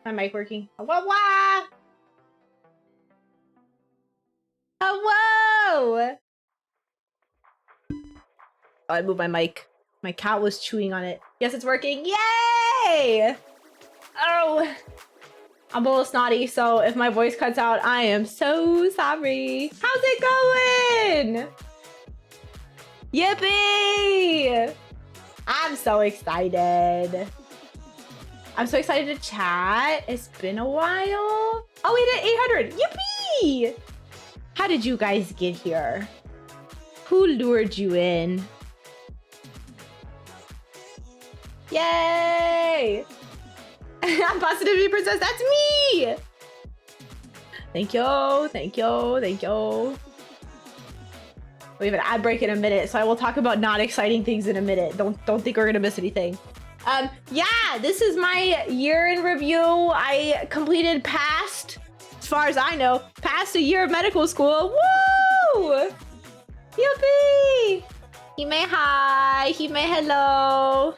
My mic working? Wah! Hello! Oh, I moved my mic. My cat was chewing on it. Yes, it's working. Yay! Oh, I'm a little snotty, so if my voice cuts out, I am so sorry. How's it going? Yippee! I'm so excited. I'm so excited to chat. It's been a while. Oh, we did 800. Yippee! How did you guys get here? Who lured you in? Yay! I'm Positivity Princess. That's me! Thank you. Thank you. Thank you. We have an ad break in a minute, so I will talk about not exciting things in a minute. Don't think we're gonna miss anything. Yeah, this is my year in review. I completed past, as far as I know, past a year of medical school. Woo! Yippee! Hime hi, Hime hello.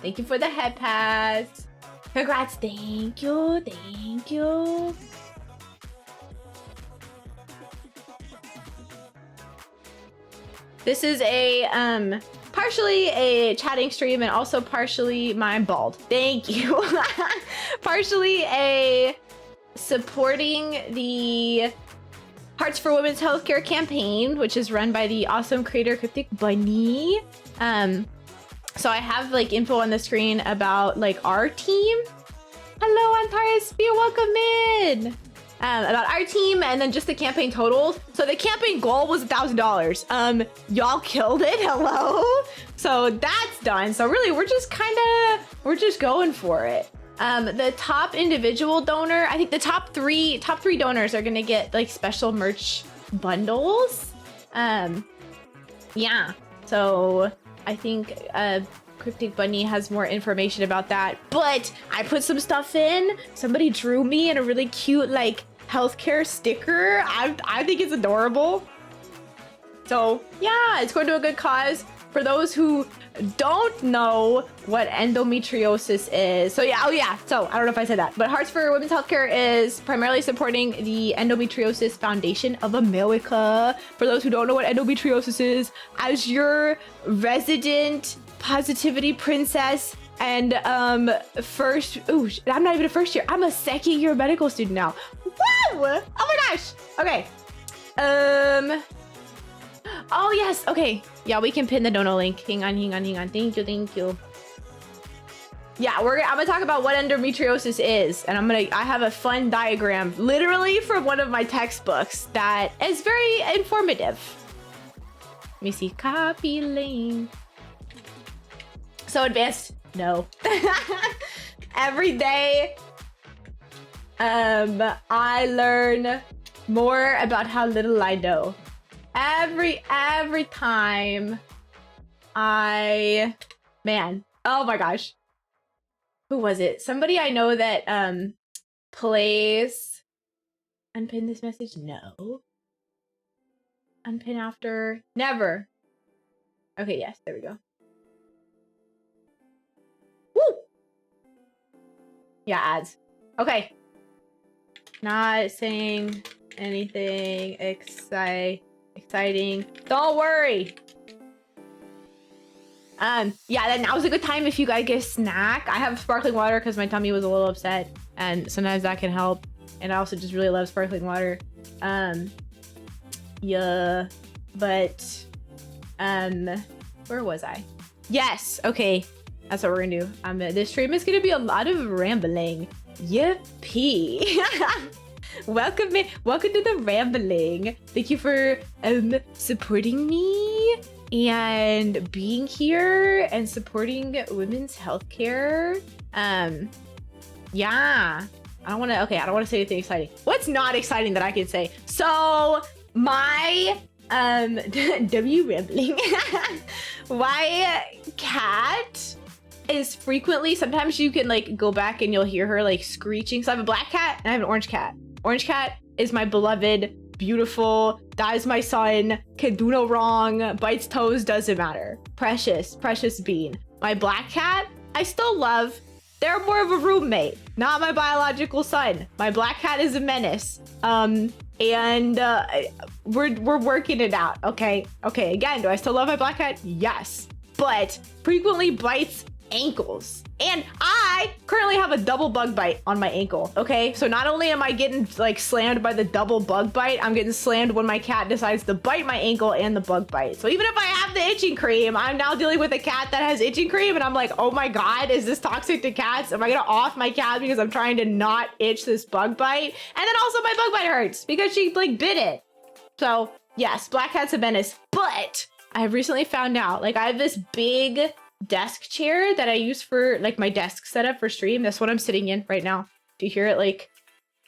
Thank you for the head pass. Congrats, thank you, thank you. This is a partially a chatting stream and also partially I'm bald. Thank you. Partially a supporting the Hearts for Women's Healthcare campaign, which is run by the awesome creator Cryptic Bunny. So I have like info on the screen about like our team. Hello, Antares, be welcome in. About our team and then just the campaign totals. So the campaign goal was $1,000. Y'all killed it. Hello. So that's done. So really, we're just going for it. The top individual donor, I think the top three donors are gonna get like special merch bundles. Yeah. So I think Cryptic Bunny has more information about that, but I put some stuff in. Somebody drew me in a really cute like healthcare sticker. I think it's adorable. So yeah, it's going to a good cause. For those who don't know what endometriosis is, so yeah, so I don't know if I said that, but Hearts for Women's Healthcare is primarily supporting the Endometriosis Foundation of America. For those who don't know what endometriosis is, as your resident positivity princess and first, ooh, I'm not even a first year, I'm a second year medical student now. Woo! Oh my gosh. Okay. Oh yes, okay. Yeah, we can pin the dono link. Hang on. Thank you. Yeah, I'm gonna talk about what endometriosis is, and I have a fun diagram, literally from one of my textbooks that is very informative. Let me see, copy link. So advanced, no. Every day, I learn more about how little I know. Every time man, oh my gosh. Who was it? Somebody I know that plays unpin this message? No. Unpin after? Never. Okay, yes, there we go. Woo! Yeah, ads. Okay. Not saying anything exciting. Don't worry. Yeah, then now's a good time if you guys get a snack. I have sparkling water because my tummy was a little upset, and sometimes that can help. And I also just really love sparkling water. Yeah, but where was I? Yes, okay. That's what we're gonna do. This stream is gonna be a lot of rambling. Yippee. Welcome to the rambling. Thank you for supporting me and being here and supporting women's healthcare. Yeah. I don't want to say anything exciting. What's not exciting that I can say? So my rambling. My cat is frequently, sometimes you can like go back and you'll hear her like screeching. So I have a black cat and I have an orange cat. Orange cat is my beloved, beautiful, that is my son, can do no wrong, bites toes, doesn't matter. Precious bean. My black cat, I still love, they're more of a roommate, not my biological son. My black cat is a menace. And we're working it out, okay? Okay, again, do I still love my black cat? Yes, but frequently bites ankles. And I currently have a double bug bite on my ankle, okay? So not only am I getting like slammed by the double bug bite, I'm getting slammed when my cat decides to bite my ankle and the bug bite. So even if I have the itching cream, I'm now dealing with a cat that has itching cream, and I'm like, oh my God, is this toxic to cats? Am I gonna off my cat because I'm trying to not itch this bug bite? And then also my bug bite hurts because she like bit it. So yes, black cat's a menace, but I have recently found out, like I have this big desk chair that I use for like my desk setup for stream. That's what I'm sitting in right now. Do you hear it? Like,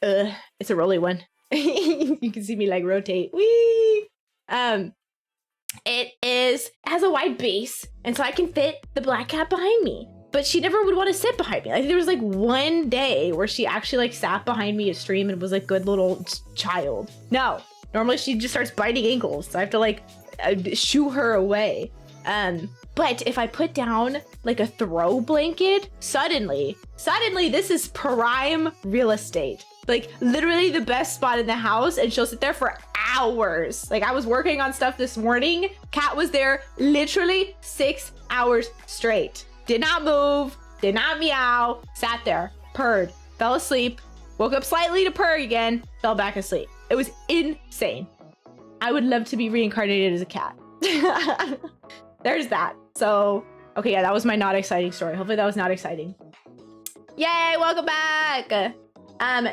it's a rolly one. You can see me like rotate. Whee! It has a wide base, and so I can fit the black cat behind me. But she never would want to sit behind me. Like there was like one day where she actually like sat behind me at stream and was like good little child. No, normally she just starts biting ankles, so I have to like shoo her away. But if I put down like a throw blanket, suddenly this is prime real estate. Like literally the best spot in the house, and she'll sit there for hours. Like I was working on stuff this morning, cat was there literally 6 hours straight. Did not move, did not meow, sat there, purred, fell asleep, woke up slightly to purr again, fell back asleep. It was insane. I would love to be reincarnated as a cat. There's that. So, okay, yeah, that was my not exciting story. Hopefully that was not exciting. Yay, welcome back.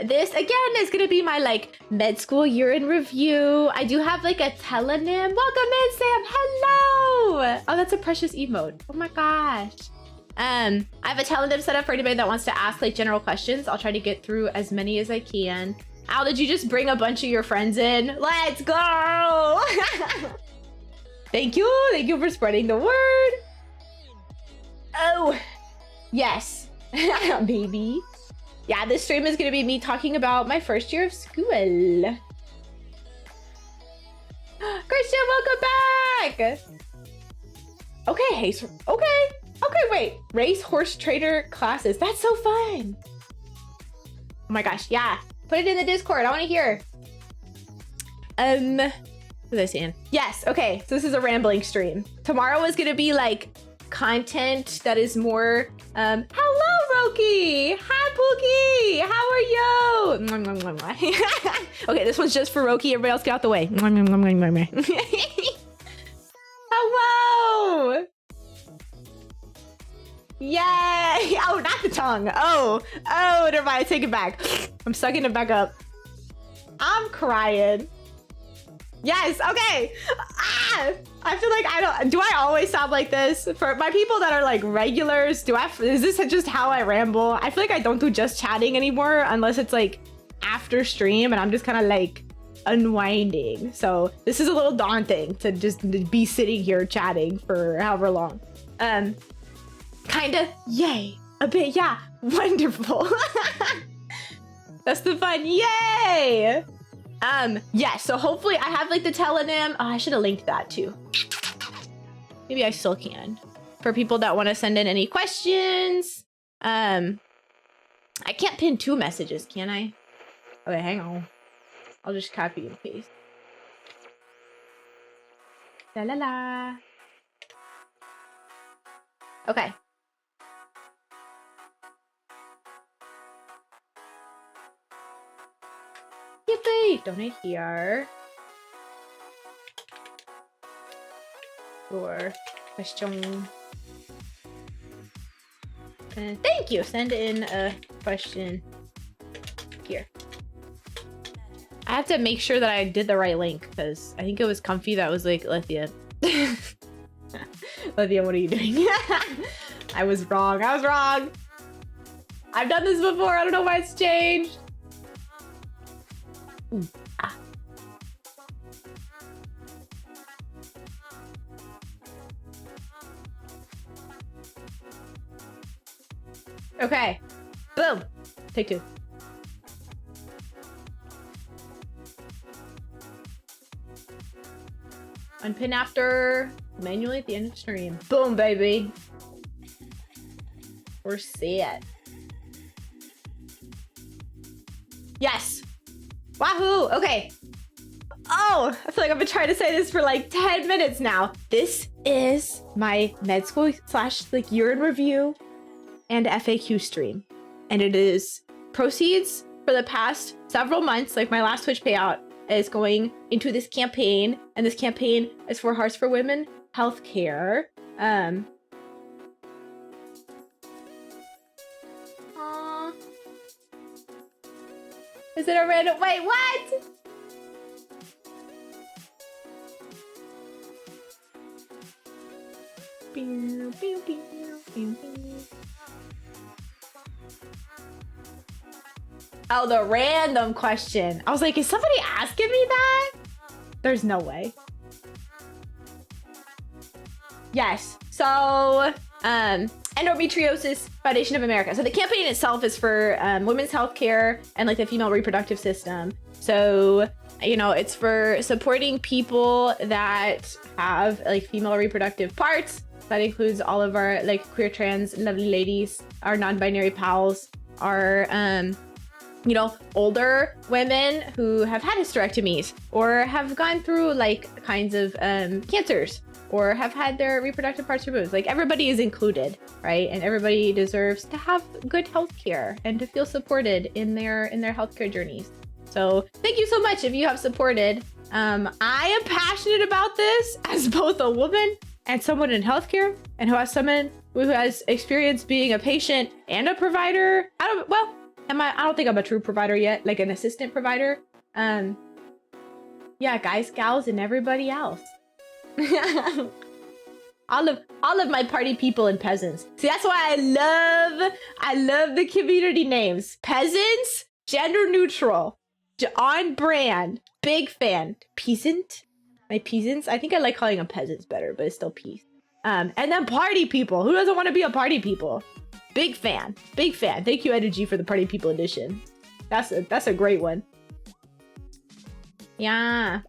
This again is gonna be my like med school year in review. I do have like a telonym. Welcome in, Sam. Hello. Oh, that's a precious emote. Oh my gosh. I have a telonym set up for anybody that wants to ask like general questions. I'll try to get through as many as I can. Al, did you just bring a bunch of your friends in? Let's go. Thank you for spreading the word. Oh, yes, baby. Yeah, this stream is gonna be me talking about my first year of school. Christian, welcome back. Okay, Hayes. Okay, wait. Race horse trader classes. That's so fun. Oh my gosh, yeah. Put it in the Discord. I want to hear. What was I saying? Yes, okay. So this is a rambling stream. Tomorrow is gonna be like content that is more hello Roki! Hi Pookie! How are you? Okay, this one's just for Roki. Everybody else get out the way. Hello! Yay! Oh, not the tongue. Oh, never mind. Take it back. I'm sucking it back up. I'm crying. Yes, okay. I feel like do I always sound like this? For my people that are like regulars, is this just how I ramble? I feel like I don't do just chatting anymore unless it's like after stream and I'm just kind of like unwinding. So this is a little daunting to just be sitting here chatting for however long. Kinda, yay. A bit, yeah, wonderful. That's the fun, yay! Yeah, so hopefully I have like the telonym. Oh, I should have linked that too. Maybe I still can. For people that want to send in any questions. I can't pin 2 messages, can I? Okay, hang on. I'll just copy and paste. La la la. Okay. Yippee! Donate here. For question. And thank you. Send in a question here. I have to make sure that I did the right link because I think it was Comfy that was like, Lethia. Lethia, what are you doing? I was wrong. I've done this before. I don't know why it's changed. Ooh, ah. Okay. Boom. Take 2. Unpin after manually at the end of stream. Boom, baby. We're set. Yes. Wahoo. Okay. Oh, I feel like I've been trying to say this for like 10 minutes now. This is my med school / like year in review and FAQ stream. And it is proceeds for the past several months. Like my last Twitch payout is going into this campaign. And this campaign is for Hearts for Women healthcare. Is it a random? Wait, what? Oh, the random question. I was like, is somebody asking me that? There's no way. Yes. So, Endometriosis Foundation of America. So the campaign itself is for women's healthcare and like the female reproductive system. So, you know, it's for supporting people that have like female reproductive parts. That includes all of our like queer, trans, lovely ladies, our non-binary pals, our, you know, older women who have had hysterectomies or have gone through like kinds of cancers or have had their reproductive parts removed. Like everybody is included, right? And everybody deserves to have good healthcare and to feel supported in their healthcare journeys. So thank you so much if you have supported. I am passionate about this as both a woman and someone in healthcare and who has someone who has experience being a patient and a provider. I don't think I'm a true provider yet, like an assistant provider. Yeah, guys, gals, and everybody else. all of my party people and peasants. See, that's why I love the community names. Peasants, gender neutral, on brand, big fan. Peasant, my peasants. I think I like calling them peasants better, but it's still peace. And then party people. Who doesn't want to be a party people? Big fan, big fan. Thank you, Energy, for the party people edition. That's a great one. Yeah.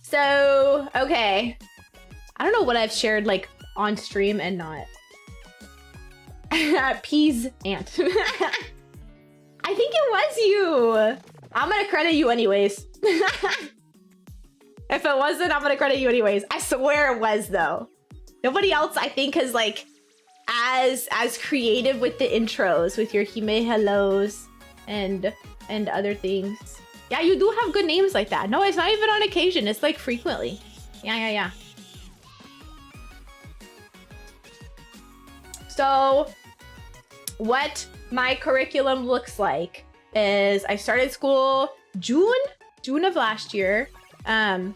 So, okay. I don't know what I've shared like on stream and not. Peas ant. I think it was you. I'm gonna credit you anyways. If it wasn't, I'm gonna credit you anyways. I swear it was though. Nobody else I think has like as creative with the intros, with your hime hellos and other things. Yeah, you do have good names like that. No, it's not even on occasion. It's like frequently. Yeah. So what my curriculum looks like is I started school June of last year. And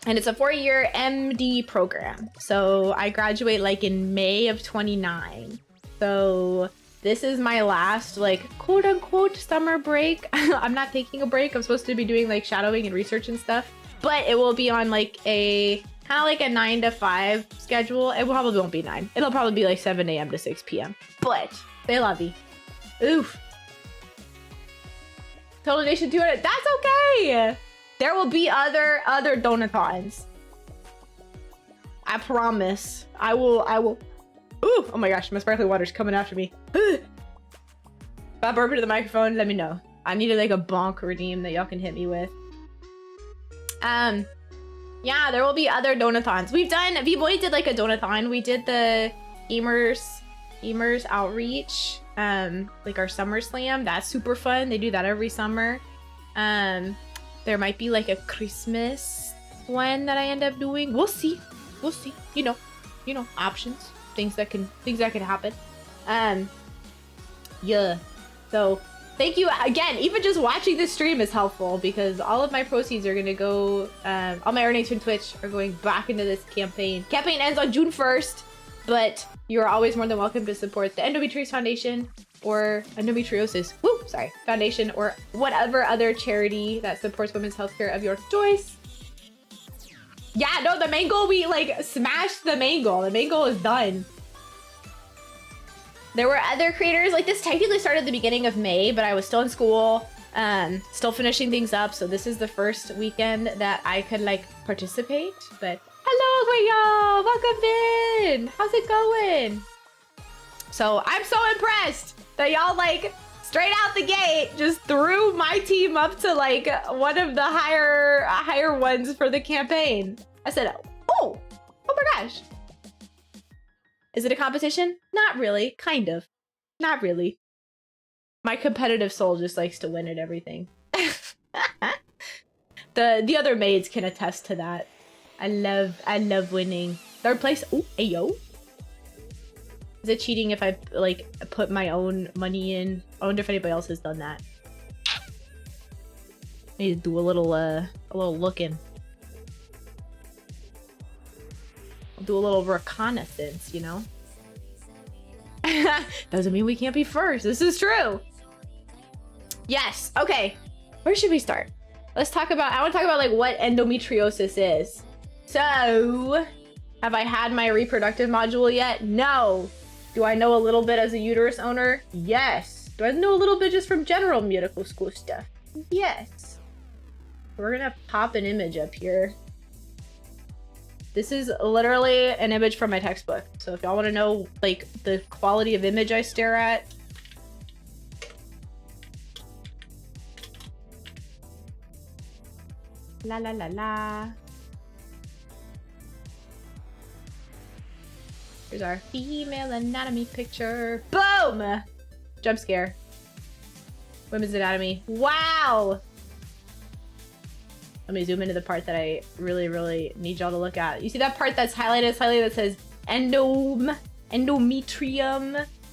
it's a 4-year MD program. So I graduate like in May of 29. So this is my last like quote unquote summer break. I'm not taking a break. I'm supposed to be doing like shadowing and research and stuff, but it will be on like a kind of like a 9 to 5 schedule. It probably won't be 9. It'll probably be like 7 a.m. to 6 p.m. But they love you. Oof. Total Nation 200. That's okay. There will be other donathons. I promise. I will. Ooh, oh my gosh, my sparkling water's coming after me. If I burp into the microphone, let me know. I needed like a bonk redeem that y'all can hit me with. Yeah, there will be other donathons. V-Boy did like a donathon. We did the Gamers Outreach, like our Summer Slam. That's super fun. They do that every summer. There might be like a Christmas one that I end up doing. We'll see. You know, options, things that can happen. Yeah. So thank you again. Even just watching this stream is helpful because all of my proceeds are gonna go. All my earnings from Twitch are going back into this campaign. Campaign ends on June 1st, but you are always more than welcome to support the Endometriosis Foundation or Endometriosis Foundation or whatever other charity that supports women's healthcare of your choice. Yeah, no, the main goal, we like smashed the main goal. The main goal is done. There were other creators, like this technically started at the beginning of May, but I was still in school, still finishing things up. So this is the first weekend that I could like participate, but hello, y'all, welcome in. How's it going? So I'm so impressed that y'all like straight out the gate, just threw my team up to like one of the higher ones for the campaign. I said, oh my gosh. Is it a competition? Not really, kind of. Not really. My competitive soul just likes to win at everything. The other maids can attest to that. I love winning. Third place. Oh, ayo. Is it cheating if I like put my own money in? I wonder if anybody else has done that. Need to do a little looking. I'll do a little reconnaissance, you know? Doesn't mean we can't be first. This is true. Yes. Okay. Where should we start? Let's talk about, I want to talk about like what endometriosis is. So, have I had my reproductive module yet? No. Do I know a little bit as a uterus owner? Yes. Do I know a little bit just from general medical school stuff? Yes. We're gonna pop an image up here. This is literally an image from my textbook. So if y'all want to know like the quality of image I stare at. La la la la. Here's our female anatomy picture. Boom! Jump scare. Women's anatomy. Wow! Let me zoom into the part that I really need y'all to look at. You see that part that's highlighted slightly that says endometrium?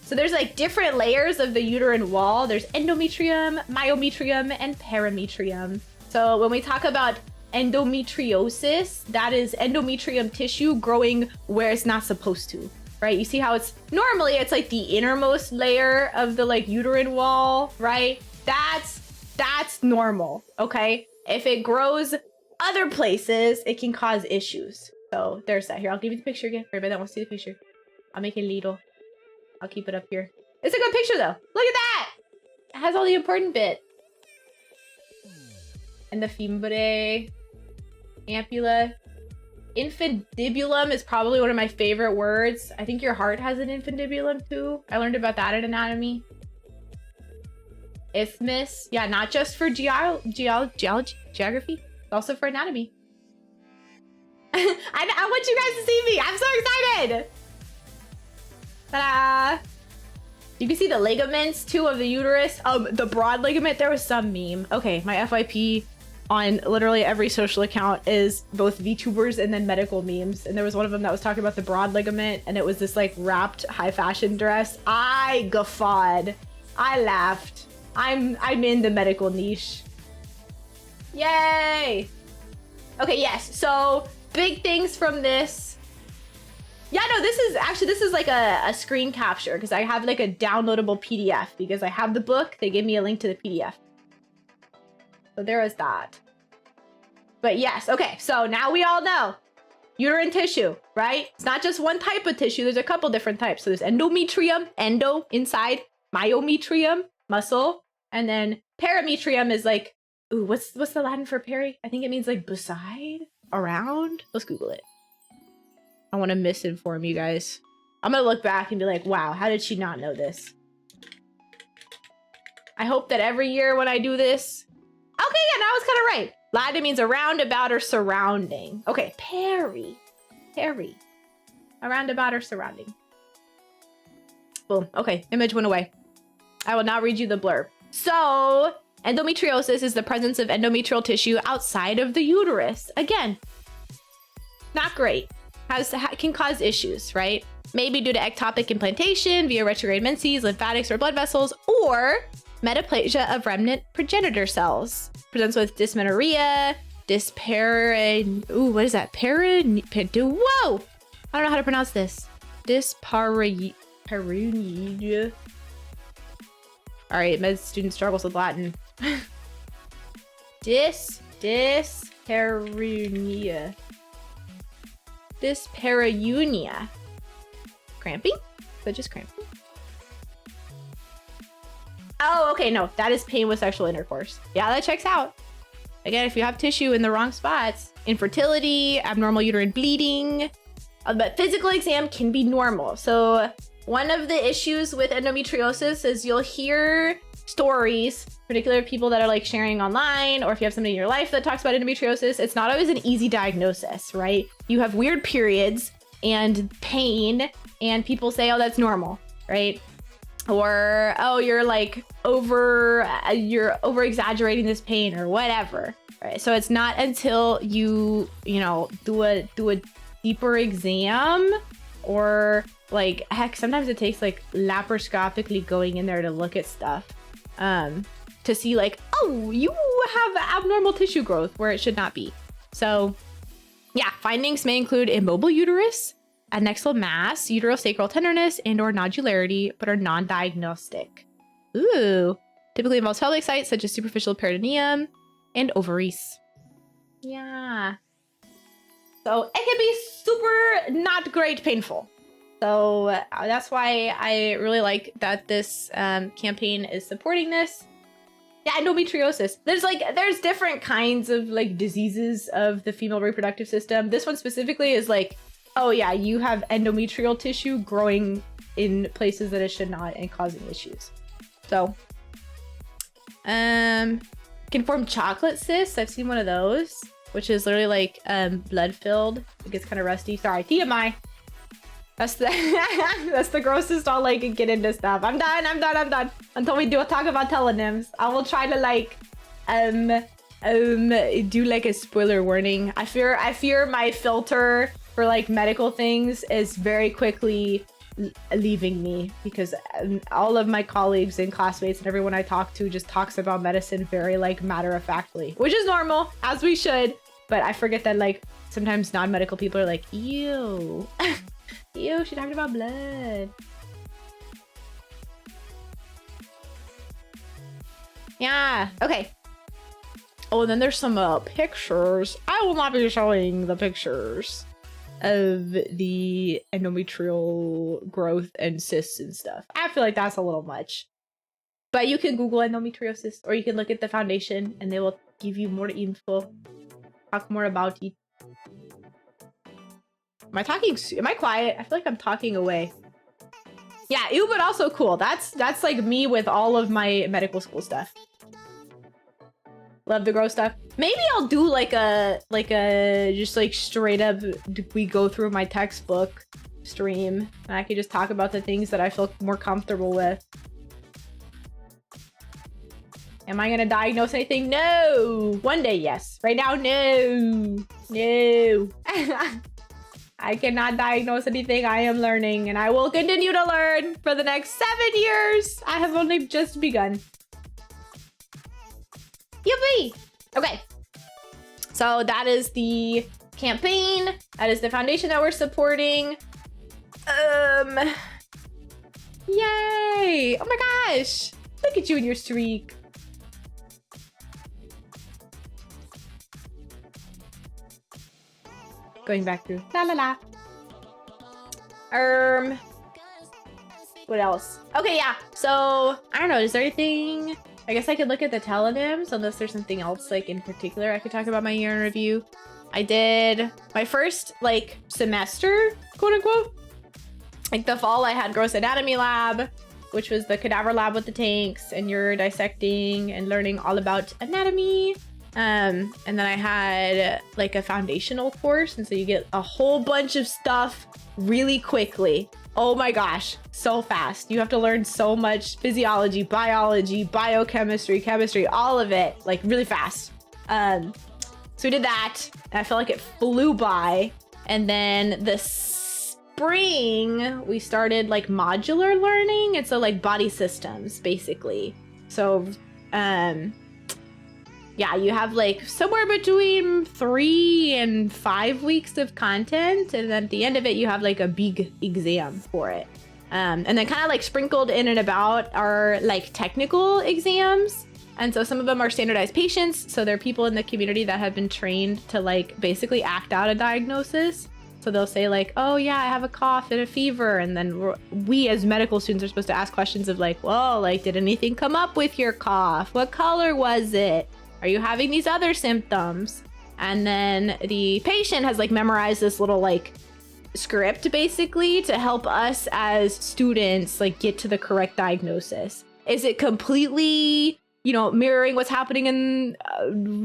So there's like different layers of the uterine wall. There's endometrium, myometrium, and parametrium. So when we talk about endometriosis, that is endometrium tissue growing where it's not supposed to, right? You see how it's normally it's like the innermost layer of the like uterine wall, right? That's normal, okay? If it grows other places, it can cause issues. So there's that. Here, I'll give you the picture again. For everybody that wants to see the picture. I'll make it little. I'll keep it up here. It's a good picture though. Look at that! It has all the important bit. And the femore, ampulla. Infundibulum is probably one of my favorite words. I think your heart has an infundibulum too. I learned about that in anatomy. Isthmus, yeah, not just for geography, also for anatomy. I want you guys to see me. I'm so excited. Ta-da! You can see the ligaments too of the uterus. The broad ligament. There was some meme. Okay, my FYP on literally every social account is both VTubers and then medical memes. And there was one of them that was talking about the broad ligament, and it was this like wrapped high fashion dress. I guffawed. I laughed. I'm in the medical niche. Yay! Okay, yes. So big things from this. Yeah, no, this is like a screen capture because I have like a downloadable PDF because I have the book. They gave me a link to the PDF. So there is that. But yes, okay. So now we all know uterine tissue, right? It's not just one type of tissue. There's a couple different types. So there's endometrium, endo, inside, myometrium, muscle. And then parametrium is like, ooh, what's the Latin for peri? I think it means like beside, around. Let's Google it. I want to misinform you guys. I'm gonna look back and be like, wow, how did she not know this? I hope that every year when I do this, okay, yeah, now I was kind of right. Latin means around, about, or surrounding. Okay, peri, around, about, or surrounding. Boom. Okay, image went away. I will now read you the blurb. So, endometriosis is the presence of endometrial tissue outside of the uterus. Again, not great. Can cause issues, right? Maybe due to ectopic implantation via retrograde menses, lymphatics, or blood vessels, or metaplasia of remnant progenitor cells. Presents with dysmenorrhea, ooh, what is that? Whoa! I don't know how to pronounce this. Dyspareunia. All right, med student struggles with Latin. Dyspareunia. Dyspareunia. Cramping? Is that just cramping? Oh, okay, no. That is pain with sexual intercourse. Yeah, that checks out. Again, if you have tissue in the wrong spots, infertility, abnormal uterine bleeding. But physical exam can be normal. So one of the issues with endometriosis is you'll hear stories, particularly people that are like sharing online, or if you have somebody in your life that talks about endometriosis, it's not always an easy diagnosis, right? You have weird periods and pain, and people say, oh, that's normal, right? Or, oh, you're over exaggerating this pain or whatever, right? So it's not until you know, do a deeper exam, or like, heck, sometimes it takes like laparoscopically going in there to look at stuff, to see like, oh, you have abnormal tissue growth where it should not be. So yeah, findings may include immobile uterus, adnexal mass, uterosacral tenderness, and or nodularity, but are non-diagnostic. Ooh. Typically involves pelvic sites such as superficial peritoneum and ovaries. Yeah. So it can be super not great painful. So that's why I really like that this campaign is supporting this. Yeah, endometriosis. There's different kinds of like diseases of the female reproductive system. This one specifically is like, oh yeah, you have endometrial tissue growing in places that it should not and causing issues. So, can form chocolate cysts. I've seen one of those, which is literally like blood filled. It gets kind of rusty. Sorry, TMI. That's the that's the grossest I'll like get into stuff. I'm done. Until we talk about telonyms, I will try to like do like a spoiler warning. I fear my filter for like medical things is very quickly leaving me, because all of my colleagues and classmates and everyone I talk to just talks about medicine very like matter-of-factly, which is normal, as we should. But I forget that like sometimes non-medical people are like, ew. Ew, she talked about blood. Yeah, okay. Oh, and then there's some pictures. I will not be showing the pictures of the endometrial growth and cysts and stuff. I feel like that's a little much. But you can Google endometriosis, or you can look at the foundation and they will give you more info. Talk more about it. Am I quiet? I feel like I'm talking away. Yeah, ew, but also cool. That's like me with all of my medical school stuff. Love the gross stuff. Maybe I'll do like a just like straight up we go through my textbook stream, and I could just talk about the things that I feel more comfortable with. Am I gonna diagnose anything? No. One day, yes. Right now, no. No. I cannot diagnose anything. I am learning, and I will continue to learn for the next 7 years. I have only just begun. Yippee! Okay. So that is the campaign. That is the foundation that we're supporting. Yay! Oh my gosh! Look at you and your streak. Going back through. La la la. What else? Okay, yeah. So I don't know. Is there anything? I guess I could look at the telonyms, unless there's something else like in particular I could talk about my year in review. I did my first like semester, quote unquote. Like the fall, I had gross anatomy lab, which was the cadaver lab with the tanks, and you're dissecting and learning all about anatomy. And then I had like a foundational course, and so you get a whole bunch of stuff really quickly. Oh my gosh, so fast. You have to learn so much physiology, biology, biochemistry, chemistry, all of it, like really fast. So we did that, and I felt like it flew by. And then the spring, we started like modular learning, and so like body systems, basically. So, yeah, you have like somewhere between 3 and 5 weeks of content, and then at the end of it, you have like a big exam for it. And then kind of like sprinkled in and about are like technical exams. And so some of them are standardized patients. So there are people in the community that have been trained to like basically act out a diagnosis. So they'll say like, oh yeah, I have a cough and a fever. And then we as medical students are supposed to ask questions of like, well, like, did anything come up with your cough? What color was it? Are you having these other symptoms? And then the patient has like memorized this little like script basically to help us as students like get to the correct diagnosis. Is it completely, you know, mirroring what's happening in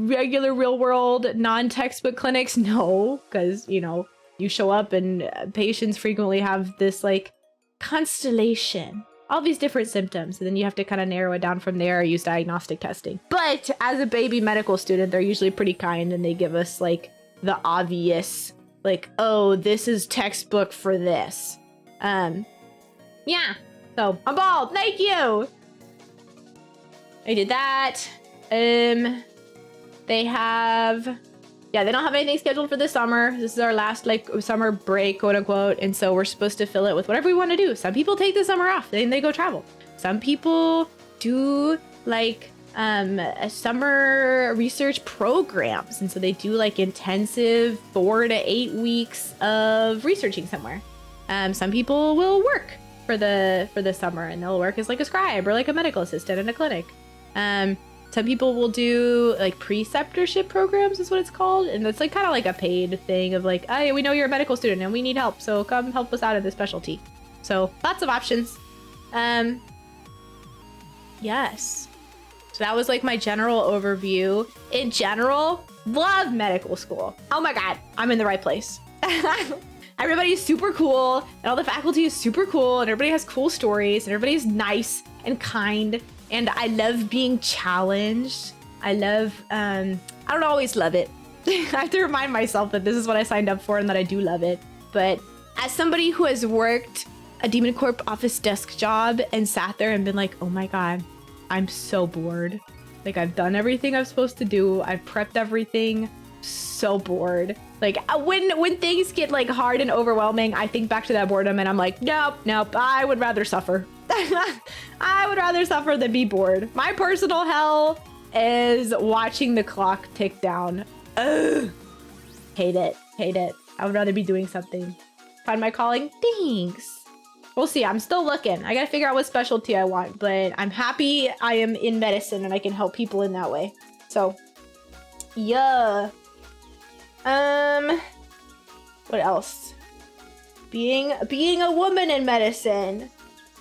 regular real world non-textbook clinics? No, because, you know, you show up and patients frequently have this like constellation, all these different symptoms, and then you have to kind of narrow it down from there or use diagnostic testing. But as a baby medical student, they're usually pretty kind and they give us like the obvious, like, oh, this is textbook for this. Yeah, so I'm bald, thank you. I did that. They have, yeah, they don't have anything scheduled for this summer. This is our last like summer break, quote unquote. And so we're supposed to fill it with whatever we want to do. Some people take the summer off, then they go travel. Some people do like summer research programs. And so they do like intensive 4 to 8 weeks of researching somewhere. Some people will work for the summer and they'll work as like a scribe or like a medical assistant in a clinic. Some people will do like preceptorship programs is what it's called. And it's like kind of like a paid thing of like, hey, we know you're a medical student and we need help. So come help us out in this specialty. So lots of options. Yes. So that was like my general overview. In general, love medical school. Oh my God, I'm in the right place. Everybody is super cool and all the faculty is super cool and everybody has cool stories and everybody's nice and kind. And I love being challenged. I love, I don't always love it. I have to remind myself that this is what I signed up for and that I do love it. But as somebody who has worked a Demon Corp office desk job and sat there and been like, oh my God, I'm so bored. Like I've done everything I'm supposed to do. I've prepped everything. So bored. Like when things get like hard and overwhelming, I think back to that boredom and I'm like, nope, I would rather suffer. I would rather suffer than be bored. My personal hell is watching the clock tick down. Ugh. Hate it. I would rather be doing something. Find my calling? Thanks. We'll see. I'm still looking. I gotta figure out what specialty I want, but I'm happy I am in medicine and I can help people in that way. So, yeah. What else? Being a woman in medicine.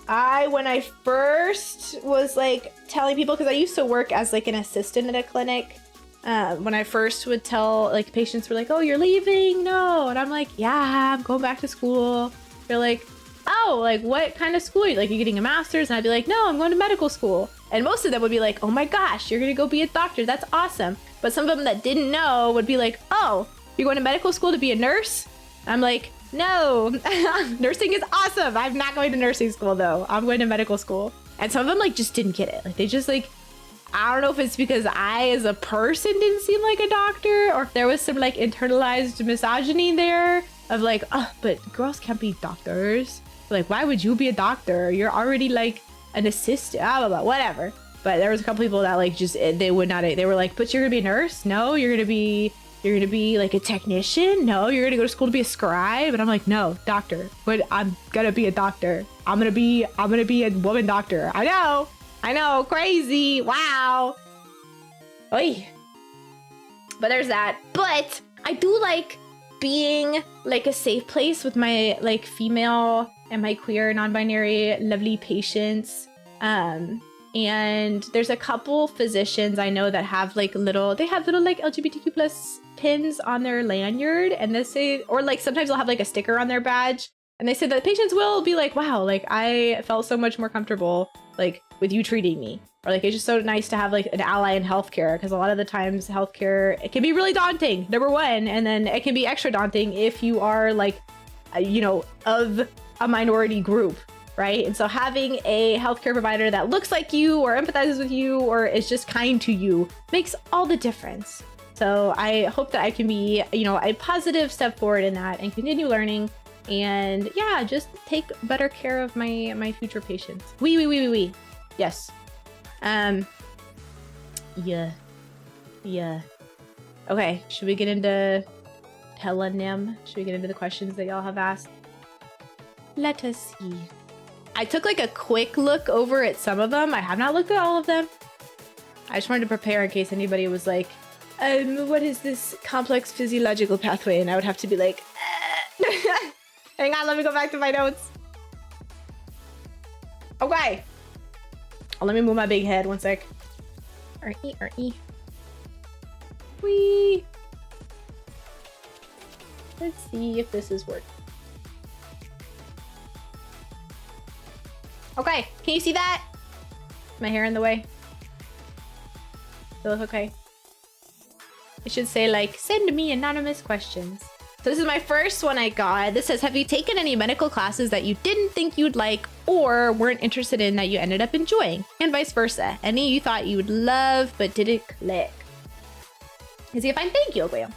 When I first was like telling people, because I used to work as like an assistant at a clinic, when I first would tell like patients were like, oh, you're leaving? No. And I'm like, yeah, I'm going back to school. They're like, oh, like what kind of school? Like, you getting a master's? And I'd be like, no, I'm going to medical school. And most of them would be like, oh my gosh, you're going to go be a doctor. That's awesome. But some of them that didn't know would be like, oh, you're going to medical school to be a nurse? I'm like, no, nursing is awesome. I'm not going to nursing school though. I'm going to medical school. And some of them like just didn't get it. Like they just like, I don't know if it's because I as a person didn't seem like a doctor or if there was some like internalized misogyny there of like, oh, but girls can't be doctors. Like, why would you be a doctor? You're already like an assistant, blah, blah, blah, whatever. But there was a couple people that like just, they would not, they were like, but you're gonna be a nurse? No, you're gonna be like a technician? No, you're gonna go to school to be a scribe? And I'm like, no, doctor. But I'm gonna be a doctor. I'm gonna be a woman doctor. I know, crazy. Wow. Oy. But there's that. But I do like being like a safe place with my like female and my queer non-binary lovely patients. And there's a couple physicians I know that have like little like LGBTQ plus pins on their lanyard, and they say, or like sometimes they'll have like a sticker on their badge, and they say that patients will be like, wow, like I felt so much more comfortable like with you treating me, or like it's just so nice to have like an ally in healthcare, because a lot of the times healthcare, it can be really daunting, number one, and then it can be extra daunting if you are like you know, of a minority group. Right? And so having a healthcare provider that looks like you or empathizes with you or is just kind to you makes all the difference. So I hope that I can be, you know, a positive step forward in that and continue learning and yeah, just take better care of my future patients. We. Yes. Yeah. Okay, should we get into telenym? Should we get into the questions that y'all have asked? Let us see. I took like a quick look over at some of them. I have not looked at all of them. I just wanted to prepare in case anybody was like, what is this complex physiological pathway? And I would have to be like, Hang on, let me go back to my notes. Okay. Oh, let me move my big head 1 sec. R-E, R-E. Whee. Let's see if this is working. Okay, can you see that? My hair in the way? Does it look okay? It should say like, send me anonymous questions. So this is my first one I got. This says, have you taken any medical classes that you didn't think you'd like or weren't interested in that you ended up enjoying? And vice versa. Any you thought you would love but didn't click? Is he a fine? Thank you, Graham.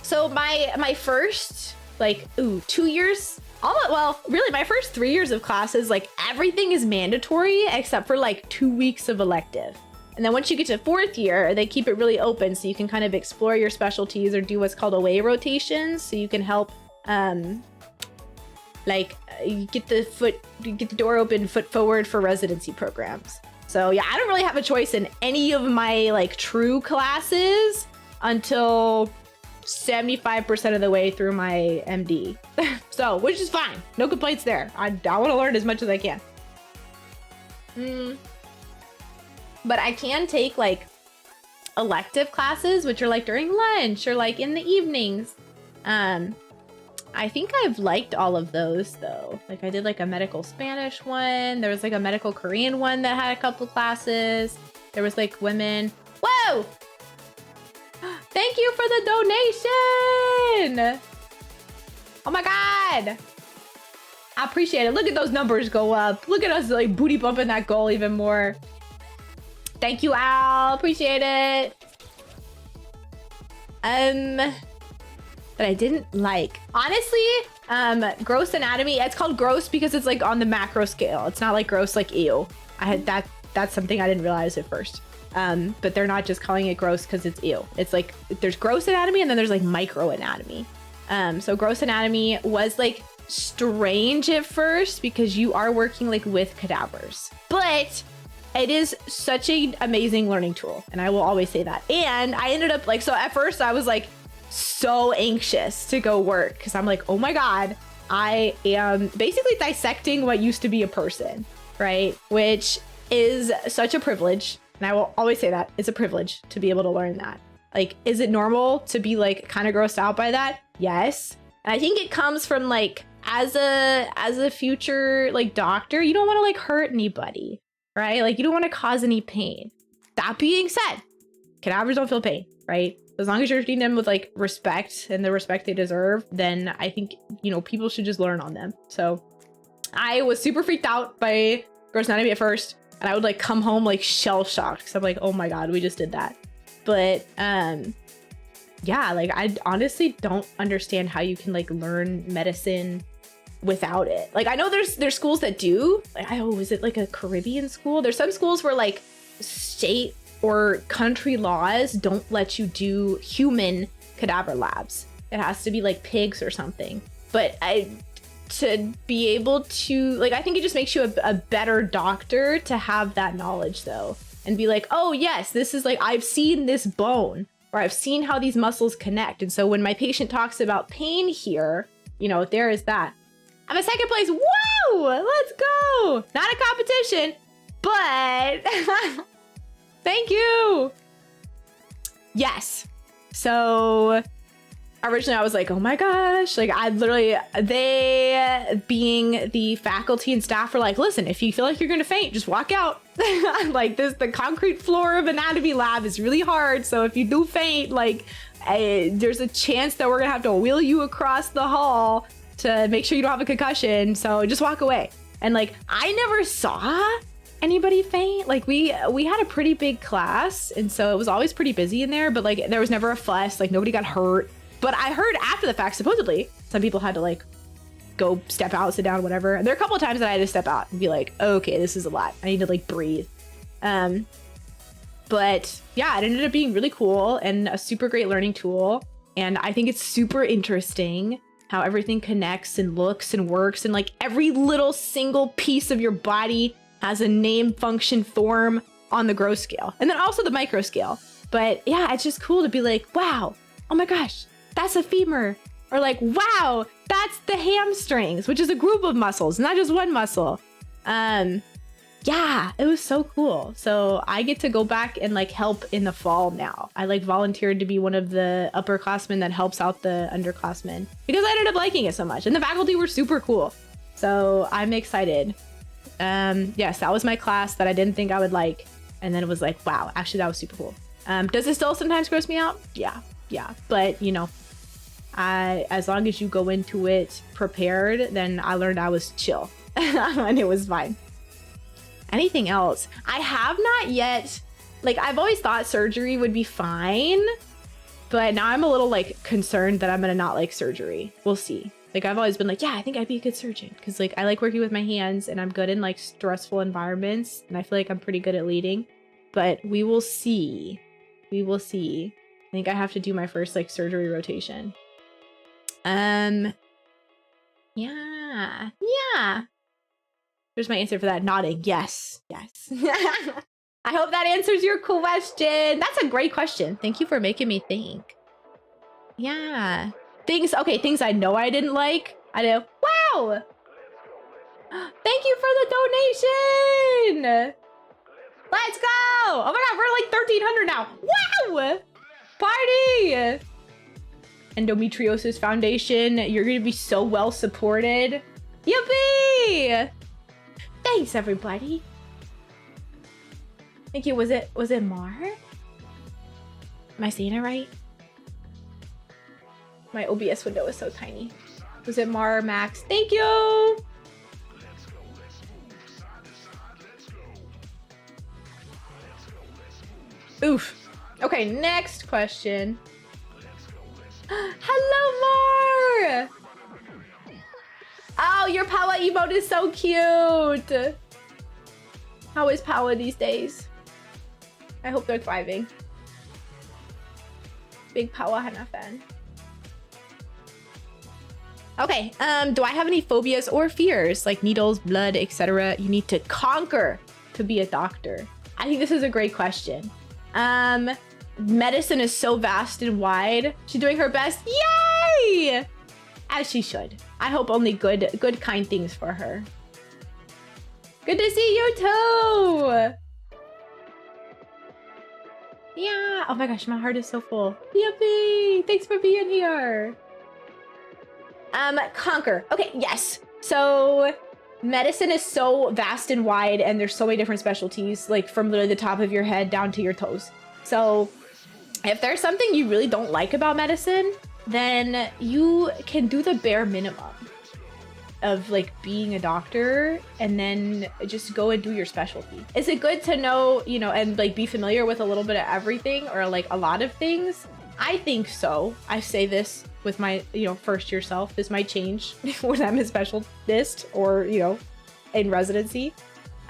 So my first, like, 2 years, well, really my first 3 years of classes, like everything is mandatory except for like 2 weeks of elective. And then once you get to 4th year, they keep it really open so you can kind of explore your specialties or do what's called away rotations. So you can help, you get the door open, foot forward for residency programs. So yeah, I don't really have a choice in any of my like true classes until 75% of the way through my MD. So, which is fine. No complaints there. I want to learn as much as I can. But I can take like elective classes, which are like during lunch or like in the evenings. I think I've liked all of those though. Like I did like a medical Spanish one. There was like a medical Korean one that had a couple classes. There was like women. Whoa! Thank you for the donation! Oh my God! I appreciate it. Look at those numbers go up. Look at us like booty bumping that goal even more. Thank you, Al. Appreciate it. That I didn't like. Honestly, gross anatomy, it's called gross because it's like on the macro scale. It's not like gross like ew. That's something I didn't realize at first. But they're not just calling it gross because it's ew. It's like there's gross anatomy and then there's like micro anatomy. So gross anatomy was like strange at first because you are working like with cadavers, but it is such an amazing learning tool. And I will always say that. And I ended up like, so at first I was like so anxious to go work because I'm like, oh my God, I am basically dissecting what used to be a person, right? Which is such a privilege. And I will always say that it's a privilege to be able to learn that. Like, is it normal to be like kind of grossed out by that? Yes. And I think it comes from like, as a future like doctor, you don't want to like hurt anybody, right? Like you don't want to cause any pain. That being said, cadavers don't feel pain, right? As long as you're treating them with like respect and the respect they deserve, then I think, you know, people should just learn on them. So I was super freaked out by gross anatomy at first. And I would like come home like shell shocked because I'm like, oh my God, we just did that. But yeah, like I honestly don't understand how you can like learn medicine without it. Like I know there's schools that do. Like, is it like a Caribbean school? There's some schools where like state or country laws don't let you do human cadaver labs. It has to be like pigs or something. But to be able to, like, I think it just makes you a better doctor to have that knowledge though, and be like, oh yes, this is like, I've seen this bone, or I've seen how these muscles connect. And so when my patient talks about pain here, you know, there is that. I'm in second place. Woo! Let's go. Not a competition, but thank you. Yes. So originally I was like, oh my gosh, like I literally, they being the faculty and staff were like, listen, if you feel like you're gonna faint, just walk out. Like the concrete floor of anatomy lab is really hard. So if you do faint, like there's a chance that we're gonna have to wheel you across the hall to make sure you don't have a concussion. So just walk away. And like, I never saw anybody faint. Like we had a pretty big class. And so it was always pretty busy in there, but like there was never a fuss, like nobody got hurt. But I heard after the fact, supposedly, some people had to like go step out, sit down, whatever. And there are a couple of times that I had to step out and be like, okay, this is a lot. I need to like breathe. But yeah, it ended up being really cool and a super great learning tool. And I think it's super interesting how everything connects and looks and works. And like every little single piece of your body has a name, function, form on the gross scale. And then also the micro scale. But yeah, it's just cool to be like, wow, oh my gosh. That's a femur. Or like, wow, that's the hamstrings, which is a group of muscles, not just one muscle. Yeah, it was so cool. So I get to go back and like help in the fall now. I like volunteered to be one of the upperclassmen that helps out the underclassmen because I ended up liking it so much. And the faculty were super cool. So I'm excited. Yes, that was my class that I didn't think I would like. And then it was like, wow, actually that was super cool. Does it still sometimes gross me out? Yeah. But you know, as long as you go into it prepared, then I learned I was chill and it was fine. Anything else? I have not yet, like I've always thought surgery would be fine, but now I'm a little like concerned that I'm gonna not like surgery. We'll see. Like I've always been like, yeah, I think I'd be a good surgeon because like I like working with my hands and I'm good in like stressful environments and I feel like I'm pretty good at leading, but we will see. We will see. I think I have to do my first like surgery rotation. Yeah. There's my answer for that. Nodding. Yes. I hope that answers your question. That's a great question. Thank you for making me think. Yeah. Things I know I didn't like. I know. Wow. Thank you for the donation. Let's go. Oh my God, we're like 1,300 now. Wow. Party. Endometriosis Foundation. You're going to be so well supported. Yippee. Thanks, everybody. Thank you. Was it Mar? Am I saying it right? My OBS window is so tiny. Was it Mar or Max? Thank you. Oof. Okay, next question. Hello, Mar. Oh, your Powa emote is so cute. How is Powa these days? I hope they're thriving. Big Powa Hana fan. Okay, do I have any phobias or fears like needles, blood, etc. you need to conquer to be a doctor? I think this is a great question. Medicine is so vast and wide. She's doing her best. Yay! As she should. I hope only good, kind things for her. Good to see you too. Yeah. Oh my gosh, my heart is so full. Yippee! Thanks for being here. Conquer. Okay, yes. So medicine is so vast and wide and there's so many different specialties, like from literally the top of your head down to your toes. So if there's something you really don't like about medicine, then you can do the bare minimum of like being a doctor and then just go and do your specialty. Is it good to know, you know, and like be familiar with a little bit of everything or like a lot of things? I think so. I say this with my, you know, first year self. This might change when I'm a specialist or, you know, in residency.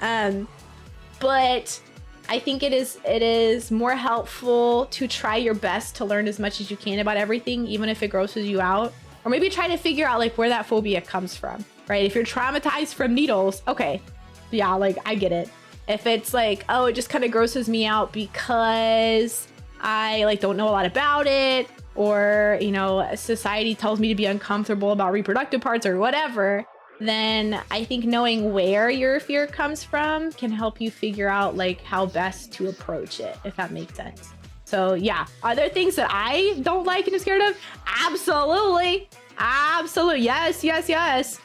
But I think it is more helpful to try your best to learn as much as you can about everything, even if it grosses you out. Or maybe try to figure out like where that phobia comes from, right? If you're traumatized from needles, okay, yeah, like I get it. If it's like, oh, it just kind of grosses me out because I like don't know a lot about it, or, you know, society tells me to be uncomfortable about reproductive parts or whatever, then I think knowing where your fear comes from can help you figure out like how best to approach it, if that makes sense. So yeah, are there things that I don't like and am scared of? Absolutely. Yes.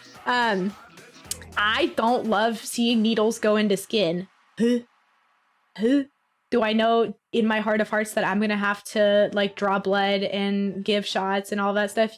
I don't love seeing needles go into skin. Do I know in my heart of hearts that I'm gonna have to like draw blood and give shots and all that stuff?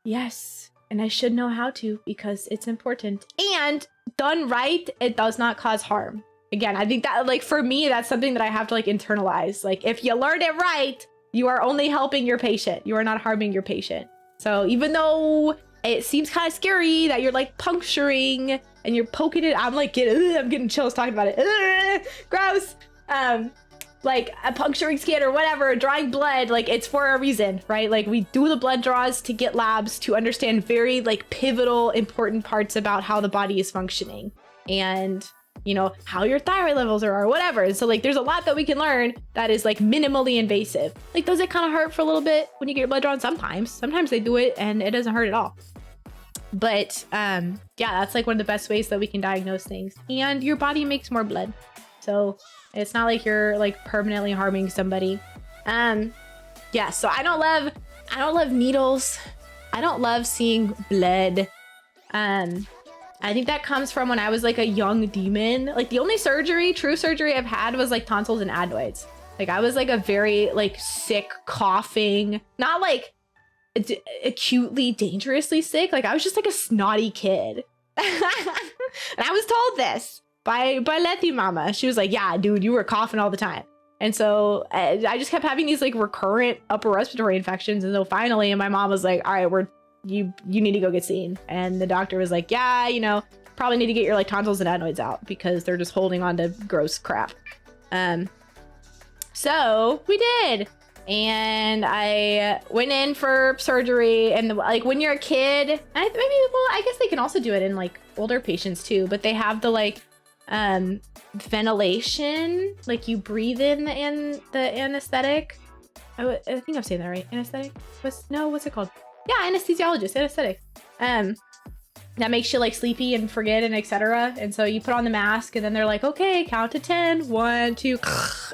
Yes. And I should know how to because it's important. And done right, it does not cause harm. Again, I think that like for me, that's something that I have to like internalize. Like if you learn it right, you are only helping your patient. You are not harming your patient. So even though it seems kind of scary that you're like puncturing and you're poking it, I'm like, I'm getting chills talking about it. Gross. Like a puncturing skin or whatever, drawing blood, like it's for a reason, right? Like we do the blood draws to get labs to understand very like pivotal, important parts about how the body is functioning. And you know, how your thyroid levels are or whatever. And so like, there's a lot that we can learn that is like minimally invasive. Like, does it kind of hurt for a little bit when you get your blood drawn? Sometimes they do it and it doesn't hurt at all. But yeah, that's like one of the best ways that we can diagnose things. And your body makes more blood. So it's not like you're like permanently harming somebody. Yeah, so I don't love needles. I don't love seeing blood. I think that comes from when I was like a young demon. Like the only true surgery I've had was like tonsils and adenoids. Like I was like a very like sick, coughing, not like acutely dangerously sick. Like I was just like a snotty kid. And I was told this by Lethia mama. She was like, yeah, dude, you were coughing all the time. And so I just kept having these like recurrent upper respiratory infections. And so finally, my mom was like, all right, you need to go get seen. And the doctor was like, yeah, you know, probably need to get your like tonsils and adenoids out because they're just holding on to gross crap. So we did. And I went in for surgery. And like when you're a kid, I guess they can also do it in like older patients too, but they have the like ventilation, like you breathe in the anesthetic. I think I'm saying that right. Anesthetic? What's it called? Yeah, anesthesiologist, anesthetic. That makes you like sleepy and forget and etc. And so you put on the mask and then they're like, okay, count to 10, 1, 2,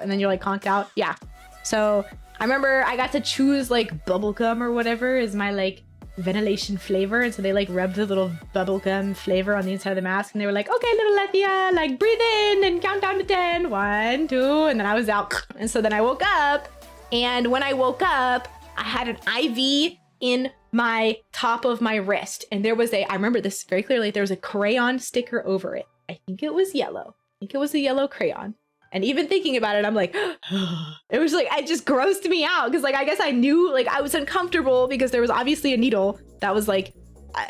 and then you're like conked out. Yeah. So I remember I got to choose like bubblegum or whatever is my like ventilation flavor. And so they like rubbed the little bubblegum flavor on the inside of the mask and they were like, okay, little Lethia, like breathe in and count down to 10, 1, 2, and then I was out. And so then I woke up, and when I woke up, I had an IV in my top of my wrist. And there was I remember this very clearly, there was a crayon sticker over it. I think it was yellow. I think it was a yellow crayon. And even thinking about it, I'm like, it was like, it just grossed me out. Because like, I guess I knew like I was uncomfortable because there was obviously a needle that was like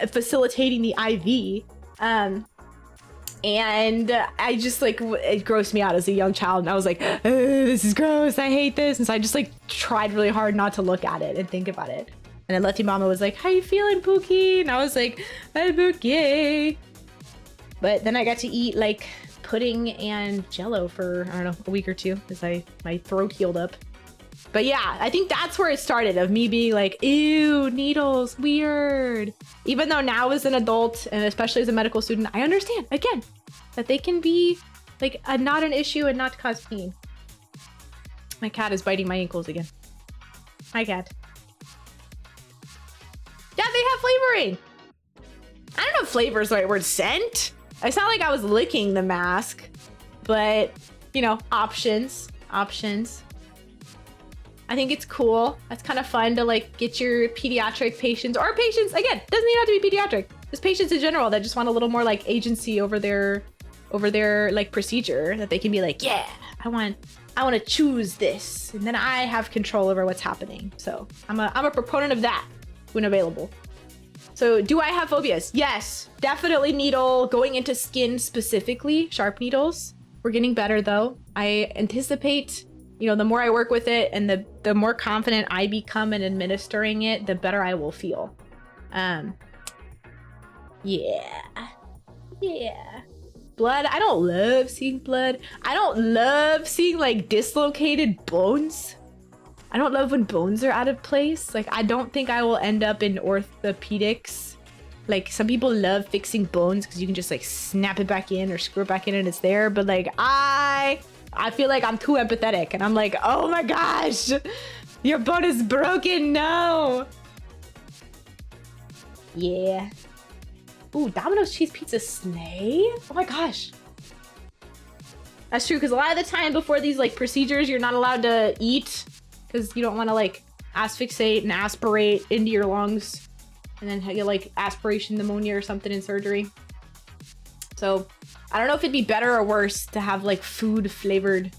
facilitating the IV. And I just like, it grossed me out as a young child. And I was like, this is gross. I hate this. And so I just like tried really hard not to look at it and think about it. And then Lethia mama was like, how you feeling, Pookie? And I was like, I'm okay. But then I got to eat like pudding and jello for, I don't know, a week or two as my throat healed up. But yeah, I think that's where it started, of me being like, ew, needles, weird. Even though now as an adult, and especially as a medical student, I understand, again, that they can be like not an issue and not cause pain. My cat is biting my ankles again. Hi, cat. Yeah, they have flavoring. I don't know if flavor is the right word. Scent? It's not like I was licking the mask, but you know, options. I think it's cool. It's kind of fun to like get your pediatric patients, or patients, again, doesn't even have to be pediatric. Just patients in general that just want a little more like agency over their like procedure, that they can be like, yeah, I want to choose this, and then I have control over what's happening. So I'm a proponent of that when available. So do I have phobias? Yes, definitely needle, going into skin specifically, sharp needles. We're getting better though. I anticipate, you know, the more I work with it and the more confident I become in administering it, the better I will feel. Yeah. Blood, I don't love seeing blood. I don't love seeing like dislocated bones. I don't love when bones are out of place. Like, I don't think I will end up in orthopedics. Like, some people love fixing bones because you can just like snap it back in or screw it back in and it's there. But like, I feel like I'm too empathetic and I'm like, oh my gosh, your bone is broken. No. Yeah. Ooh, Domino's cheese pizza snay? Oh my gosh. That's true, because a lot of the time before these like procedures, you're not allowed to eat because you don't want to like asphyxiate and aspirate into your lungs and then get like aspiration pneumonia or something in surgery. So I don't know if it'd be better or worse to have like food flavored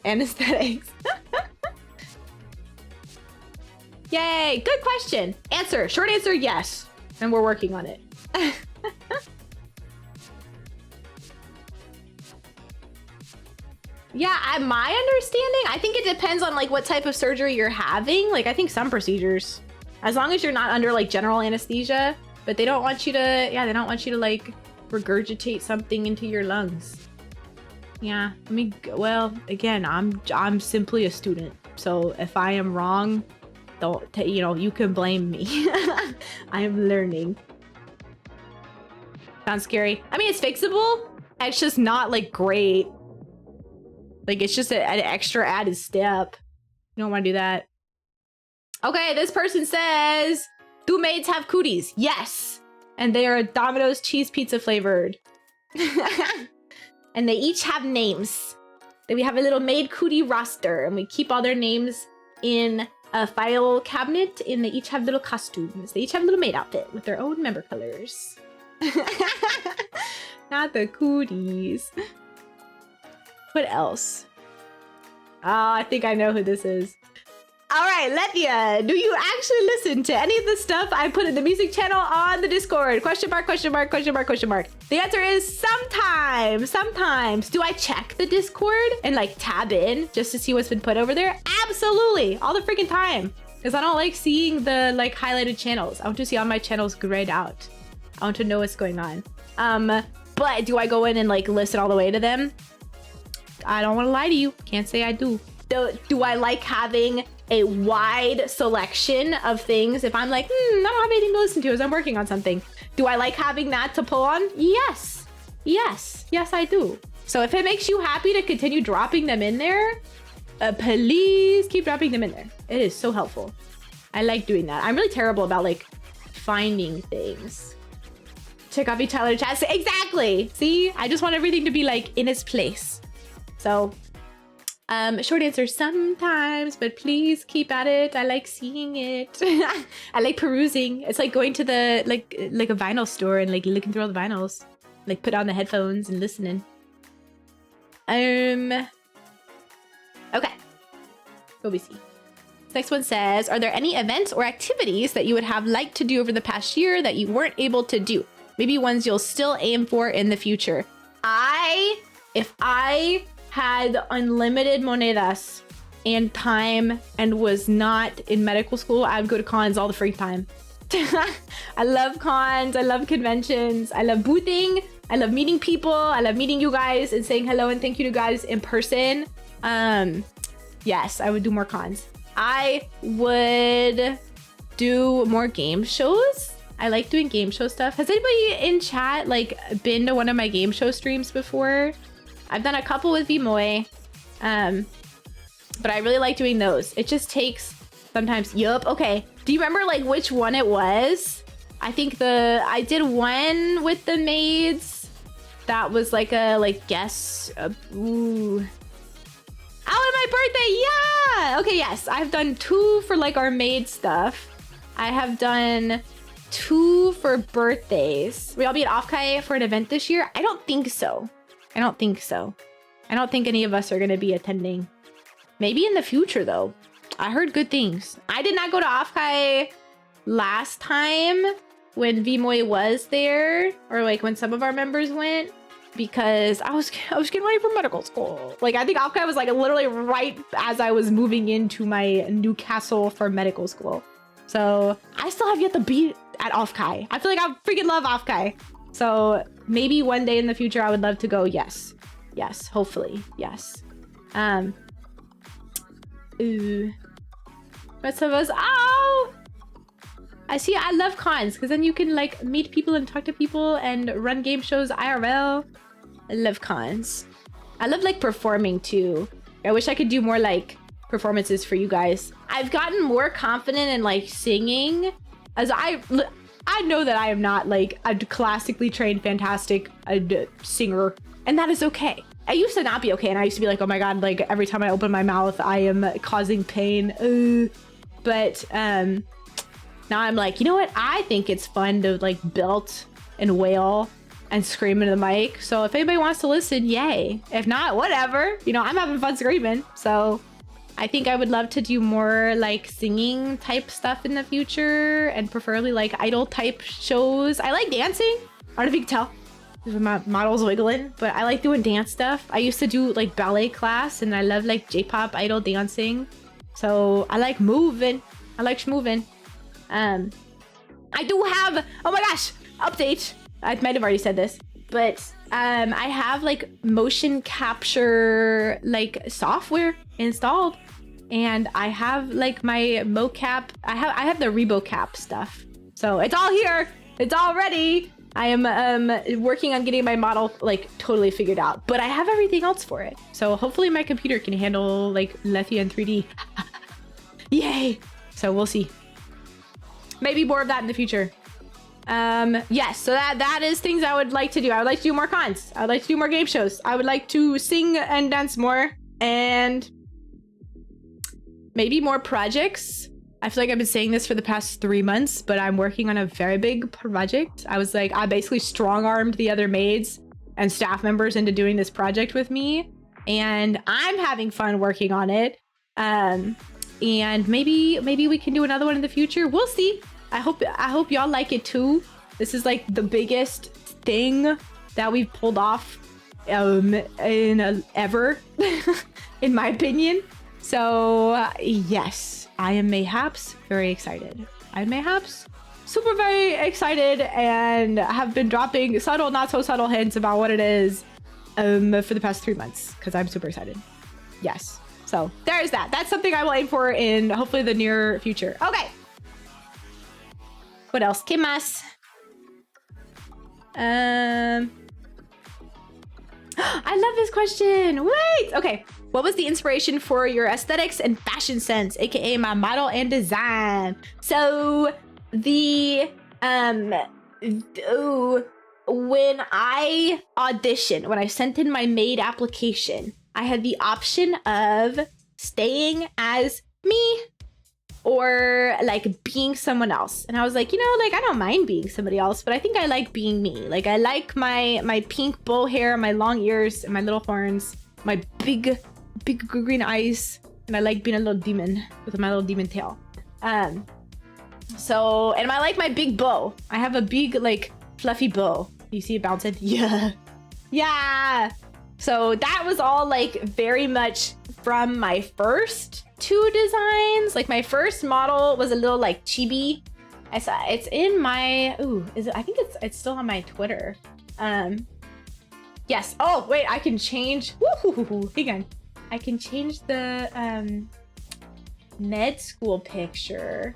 anesthetics. Yay, good question. Answer, short answer, yes. And we're working on it. Yeah, my understanding, I think it depends on like what type of surgery you're having. Like I think some procedures, as long as you're not under like general anesthesia, but they don't want you to, yeah, they don't want you to like regurgitate something into your lungs. Yeah, I mean, well, again, I'm simply a student. So if I am wrong, don't, you know, you can blame me. I am learning. Sounds scary. I mean, it's fixable. It's just not like great. Like it's just an extra added step. You don't want to do that. Okay, this person says, do maids have cooties? Yes. And they are Domino's cheese pizza flavored. And they each have names. Then we have a little maid cootie roster, and we keep all their names in a file cabinet, and they each have little costumes. They each have a little maid outfit with their own member colors. Not the cooties. What else? Oh, I think I know who this is. All right, Lethia, do you actually listen to any of the stuff I put in the music channel on the Discord? Question mark, question mark, question mark, question mark. The answer is sometimes, sometimes. Do I check the Discord and like tab in just to see what's been put over there? Absolutely, all the freaking time. Because I don't like seeing the like highlighted channels. I want to see all my channels grayed out. I want to know what's going on. But do I go in and like listen all the way to them? I don't want to lie to you. Can't say I do. Do I like having a wide selection of things? If I'm like, I don't have anything to listen to as I'm working on something. Do I like having that to pull on? Yes. Yes. Yes, I do. So if it makes you happy to continue dropping them in there, please keep dropping them in there. It is so helpful. I like doing that. I'm really terrible about like finding things. Check off each other chat. Exactly. See, I just want everything to be like in its place. So short answer, sometimes, but please keep at it. I like seeing it. I like perusing. It's like going to the like a vinyl store and like looking through all the vinyls, like put on the headphones and listening. Okay. OBC. Next one says, are there any events or activities that you would have liked to do over the past year that you weren't able to do? Maybe ones you'll still aim for in the future. If I had unlimited monedas and time and was not in medical school, I would go to cons all the free time. I love cons. I love conventions. I love boothing. I love meeting people. I love meeting you guys and saying hello and thank you to guys in person. Yes, I would do more cons. I would do more game shows. I like doing game show stuff. Has anybody in chat like been to one of my game show streams before? I've done a couple with Vmoy, but I really like doing those. It just takes sometimes. Yup. Okay. Do you remember like which one it was? I think I did one with the maids. That was like a guess. Ooh. Oh, and my birthday. Yeah. Okay. Yes. I've done 2 for like our maid stuff. I have done 2 for birthdays. Will y'all be at Offkai for an event this year? I don't think so. I don't think so. I don't think any of us are going to be attending. Maybe in the future, though. I heard good things. I did not go to Offkai last time when Vmoy was there, or like when some of our members went, because I was getting ready for medical school. Like I think Offkai was like literally right as I was moving into my new castle for medical school. So I still have yet to be at Offkai. I feel like I freaking love Offkai. So maybe one day in the future, I would love to go. Yes. Yes. Hopefully. Yes. Ooh. Rest of us. Oh! I see. I love cons because then you can like meet people and talk to people and run game shows IRL. I love cons. I love like performing too. I wish I could do more like performances for you guys. I've gotten more confident in like singing as I know that I am not like a classically trained, fantastic singer, and that is okay. I used to not be okay, and I used to be like, oh my god, like every time I open my mouth, I am causing pain. But now I'm like, you know what? I think it's fun to like belt and wail and scream into the mic. So if anybody wants to listen, yay. If not, whatever. You know, I'm having fun screaming. So I think I would love to do more like singing type stuff in the future, and preferably like idol type shows. I like dancing. I don't know if you can tell. My model's wiggling, but I like doing dance stuff. I used to do like ballet class, and I love like J-pop idol dancing. So I like moving. I like schmoving. I do have, oh my gosh, update. I might have already said this. but I have like motion capture like software installed, and I have like my mocap. I have the ReboCap stuff, so it's all here. It's all ready. I am working on getting my model like totally figured out, but I have everything else for it. So hopefully my computer can handle like Lethia in 3D. Yay! So we'll see. Maybe more of that in the future. Yes, so that is things I would like to do. I would like to do more cons. I would like to do more game shows. I would like to sing and dance more, and maybe more projects. I feel like I've been saying this for the past 3 months, but I'm working on a very big project. I basically strong-armed the other maids and staff members into doing this project with me, and I'm having fun working on it. And maybe we can do another one in the future. We'll see. I hope y'all like it too. This is like the biggest thing that we've pulled off ever, in my opinion. So yes, I am mayhaps very excited. I'm mayhaps super very excited, and have been dropping subtle, not so subtle hints about what it is for the past 3 months, because I'm super excited. Yes. So there's that. That's something I will aim for in hopefully the near future. Okay. What else? ¿Qué más? I love this question. Wait. Okay. What was the inspiration for your aesthetics and fashion sense, aka my model and design? So the when I auditioned, when I sent in my maid application, I had the option of staying as me or like being someone else. And I was like, you know, like I don't mind being somebody else, but I think I like being me. Like I like my pink bow hair, my long ears, and my little horns, my big green eyes, and I like being a little demon with my little demon tail. So, and I like my big bow. I have a big like fluffy bow. You see it bouncing? Yeah. Yeah. So that was all like very much from my first 2 designs. Like my first model was a little like chibi. I saw it's in my, I think it's still on my Twitter. Yes. Oh, wait, I can change. Hang on. I can change the med school picture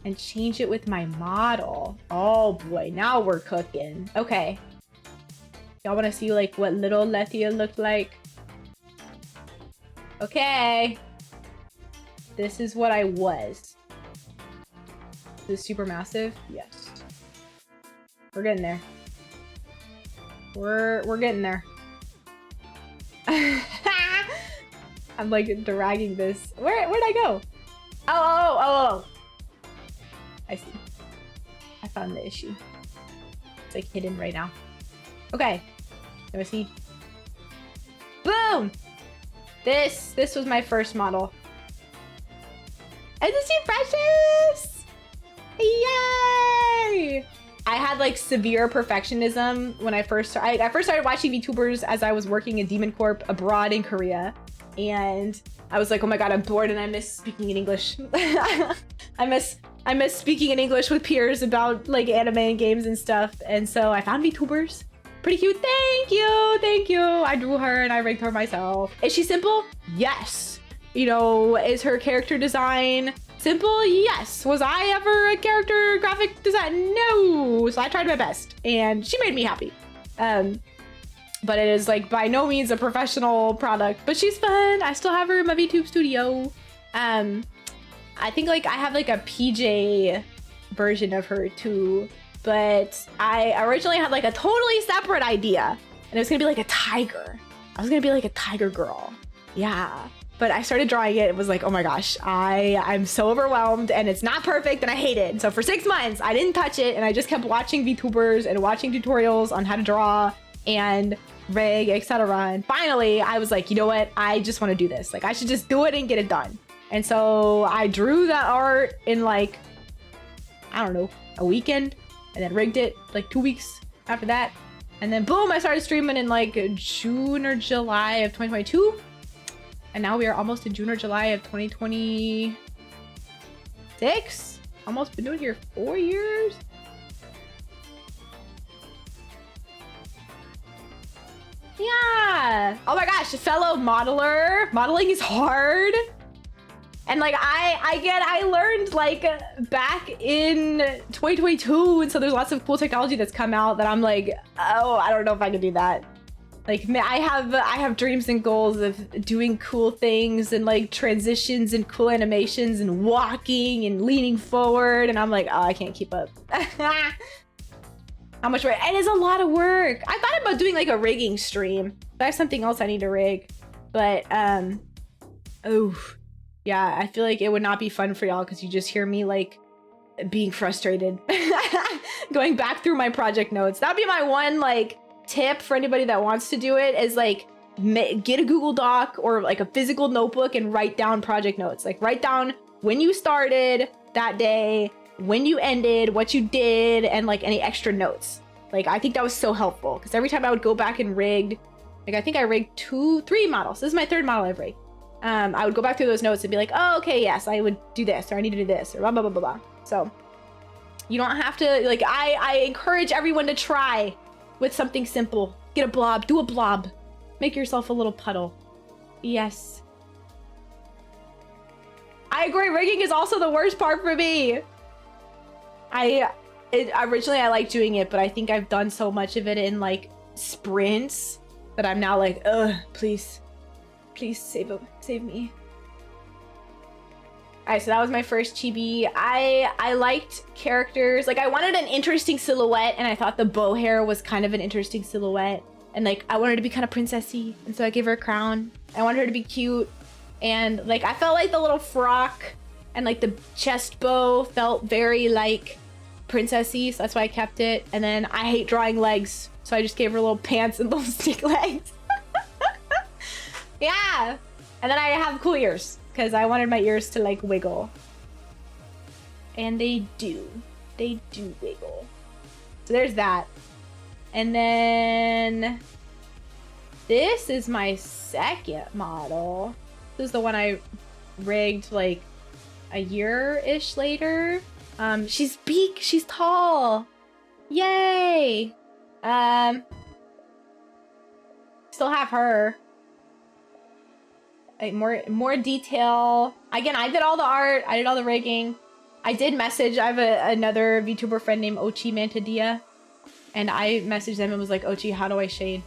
and change it with my model. Oh boy, now we're cooking. Okay. Y'all want to see like what little Lethia looked like? Okay. This is what I was. This is super massive? Yes. We're getting there. We're getting there. I'm like dragging this. Where'd I go? Oh. I see. I found the issue. It's like hidden right now. Okay. Let me see. Boom! This was my first model. Isn't she precious? Yay! I had like severe perfectionism when I first started watching VTubers as I was working in Demon Corp abroad in Korea, and I was like, oh my god, I'm bored and I miss speaking in English. I miss speaking in English with peers about like anime and games and stuff, and so I found VTubers. Pretty cute. Thank you. I drew her and I rigged her myself. Is she simple? Yes. You know, is her character design simple? Yes. Was I ever a character graphic design? No. So I tried my best and she made me happy. But it is like by no means a professional product, but she's fun. I still have her in my VTube studio. I think like I have like a PJ version of her too, but I originally had like a totally separate idea, and it was gonna be like a tiger. I was gonna be like a tiger girl. Yeah. But I started drawing it. It was like, oh my gosh, I'm so overwhelmed and it's not perfect and I hate it. So for 6 months, I didn't touch it and I just kept watching VTubers and watching tutorials on how to draw and rig, etc. And finally, I was like, you know what? I just want to do this. Like, I should just do it and get it done. And so I drew that art in like, I don't know, a weekend, and then rigged it like 2 weeks after that. And then boom, I started streaming in like June or July of 2022. And now we are almost in June or July of 2026. Almost been doing it here 4 years. Oh my gosh, fellow modeler. Modeling is hard. And like I learned like back in 2022, and so there's lots of cool technology that's come out that I'm like, oh, I don't know if I can do that. Like I have dreams and goals of doing cool things and like transitions and cool animations and walking and leaning forward, and I'm like, oh, I can't keep up. How much work? It is a lot of work. I thought about doing like a rigging stream. But I have something else I need to rig, but oh. Yeah, I feel like it would not be fun for y'all because you just hear me like being frustrated. Going back through my project notes. That'd be my one like tip for anybody that wants to do it, is like get a Google Doc or like a physical notebook and write down project notes. Like write down when you started that day, when you ended, what you did, and like any extra notes. Like I think that was so helpful because every time I would go back and rigged, like I think I rigged 3 models. This is my 3rd model I've rigged. I would go back through those notes and be like, oh, okay, yes, I would do this, or I need to do this, or blah, blah, blah, blah, blah. So you don't have to, like, I encourage everyone to try with something simple. Get a blob, do a blob. Make yourself a little puddle. Yes. I agree, rigging is also the worst part for me. Originally I liked doing it, but I think I've done so much of it in like sprints that I'm now like, ugh, please save me. All right, so that was my first chibi. I liked characters. Like I wanted an interesting silhouette, and I thought the bow hair was kind of an interesting silhouette. And like I wanted her to be kind of princessy, and so I gave her a crown. I wanted her to be cute, and like I felt like the little frock and like the chest bow felt very like princessy, so that's why I kept it. And then I hate drawing legs, so I just gave her little pants and little stick legs. Yeah, and then I have cool ears because I wanted my ears to like wiggle, and they do wiggle. So there's that. And then this is my 2nd model. This is the one I rigged like a year-ish later. She's tall. Yay. Still have her. Like more detail. Again, I did all the art. I did all the rigging. I did message. I have another VTuber friend named Ochi Mantadia, and I messaged them and was like, Ochi, how do I shade?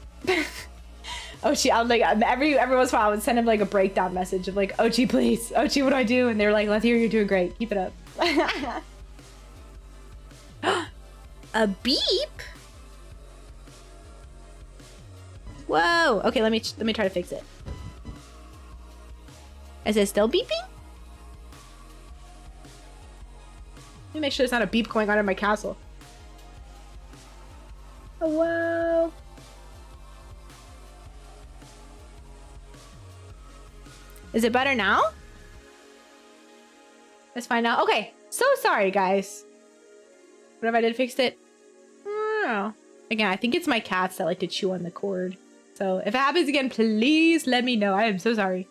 Ochi, I was like, every once in a while I would send him like a breakdown message of like, Ochi, please. Ochi, what do I do? And they were like, Lethia, you're doing great. Keep it up. A beep? Whoa. Okay, let me try to fix it. Is it still beeping? Let me make sure there's not a beep going on in my castle. Hello? Is it better now? Let's find out. Okay, so sorry, guys. What if I did fix it? I don't know. Again, I think it's my cats that like to chew on the cord. So if it happens again, please let me know. I am so sorry.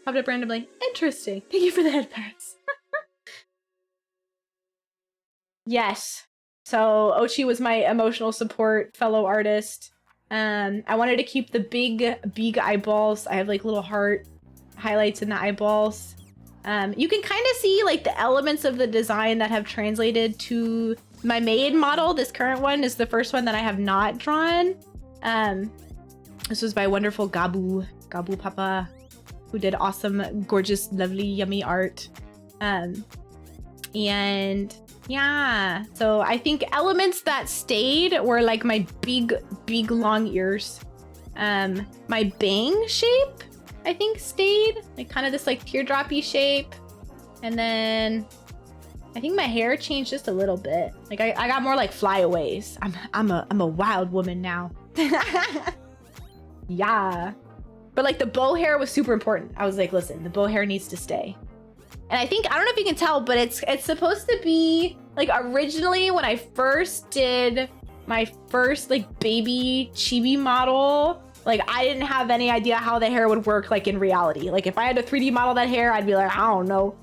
Popped up randomly. Interesting. Thank you for the headphones. Yes. So Ochi was my emotional support fellow artist. I wanted to keep the big eyeballs. I have like little heart highlights in the eyeballs. You can kind of see like the elements of the design that have translated to my maid model. This current one is the first one that I have not drawn. This was by wonderful Gabu Papa, who did awesome, gorgeous, lovely, yummy art. And yeah, so I think elements that stayed were like my big long ears. My bang shape, I think, stayed, like kind of this like teardroppy shape. And then I think my hair changed just a little bit. Like I got more like flyaways. I'm a wild woman now. Yeah. But like the bow hair was super important. I was like, listen, the bow hair needs to stay. And I think, I don't know if you can tell, but it's supposed to be like originally when I first did my first like baby chibi model, like I didn't have any idea how the hair would work like in reality. Like if I had to 3D model that hair, I'd be like, I don't know.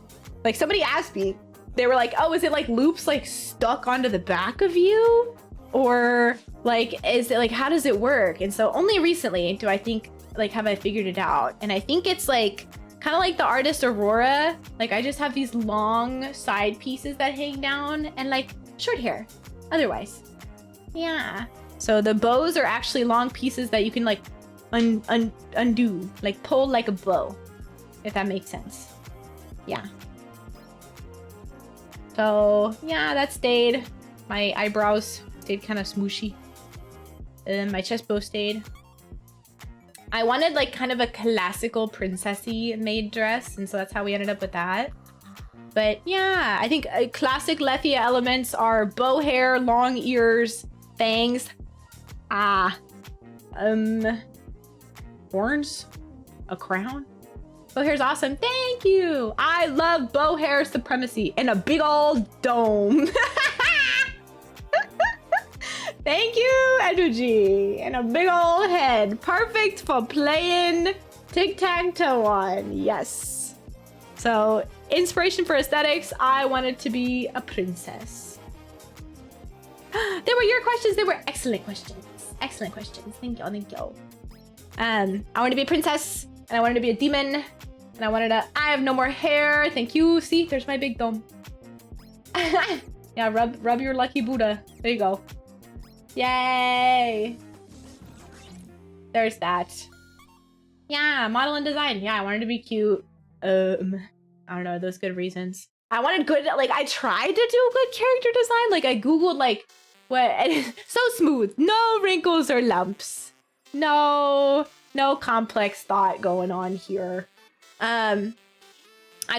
Like somebody asked me, they were like, oh, is it like loops like stuck onto the back of you? Or like, is it like, how does it work? And so only recently do I think, like, have I figured it out. And I think it's like, kind of like the artist Aurora. Like I just have these long side pieces that hang down and like short hair otherwise. Yeah. So the bows are actually long pieces that you can like undo, like pull like a bow, if that makes sense. Yeah. So yeah, that stayed. My eyebrows stayed kind of smooshy. My chest bow stayed. I wanted like kind of a classical princessy maid dress, and so that's how we ended up with that. But yeah, I think classic Lethia elements are bow hair, long ears, fangs, horns, a crown. Bow hair's awesome. Thank you. I love bow hair supremacy and a big old dome. Thank you, Energy. And a big old head. Perfect for playing tic-tac-toe on. Yes. So, inspiration for aesthetics, I wanted to be a princess. They were your questions. They were excellent questions. Excellent questions. Thank you. Thank you. I wanted to be a princess, and I wanted to be a demon, and I wanted to... I have no more hair. Thank you. See, there's my big dome. Yeah, rub your lucky Buddha. There you go. Yay! There's that. Yeah, model and design. Yeah, I wanted to be cute. I don't know, those good reasons. I wanted good, like, I tried to do good character design. Like, I Googled, like, what, so smooth. No wrinkles or lumps. No complex thought going on here. I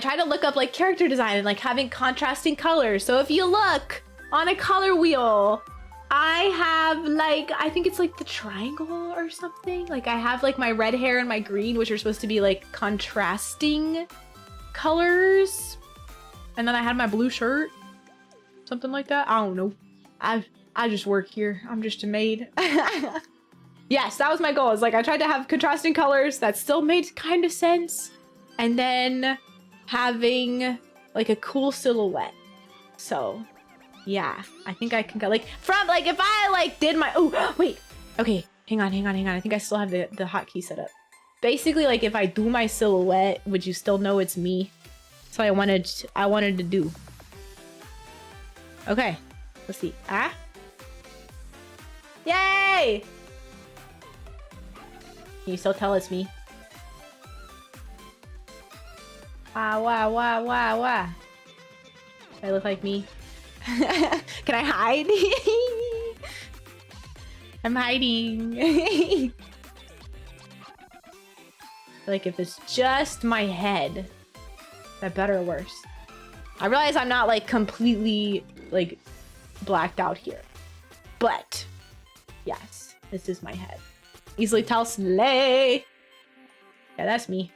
tried to look up, like, character design and, like, having contrasting colors. So if you look on a color wheel, I have like, I think it's like the triangle or something. Like I have like my red hair and my green, which are supposed to be like contrasting colors. And then I had my blue shirt, something like that. I don't know. I just work here. I'm just a maid. Yes, that was my goal. It's like I tried to have contrasting colors that still made kind of sense. And then having like a cool silhouette. So yeah, I think I can go like from like if I like did my wait, okay, hang on. I think I still have the hotkey set up. Basically, like if I do my silhouette, would you still know it's me? So I wanted to do. Okay, let's see. Yay! Can you still tell it's me? Wow. Do I look like me? Can I hide? I'm hiding. Like if it's just my head, is that better or worse? I realize I'm not like completely like blacked out here, but yes, this is my head. Easily tell, slay. Yeah, that's me.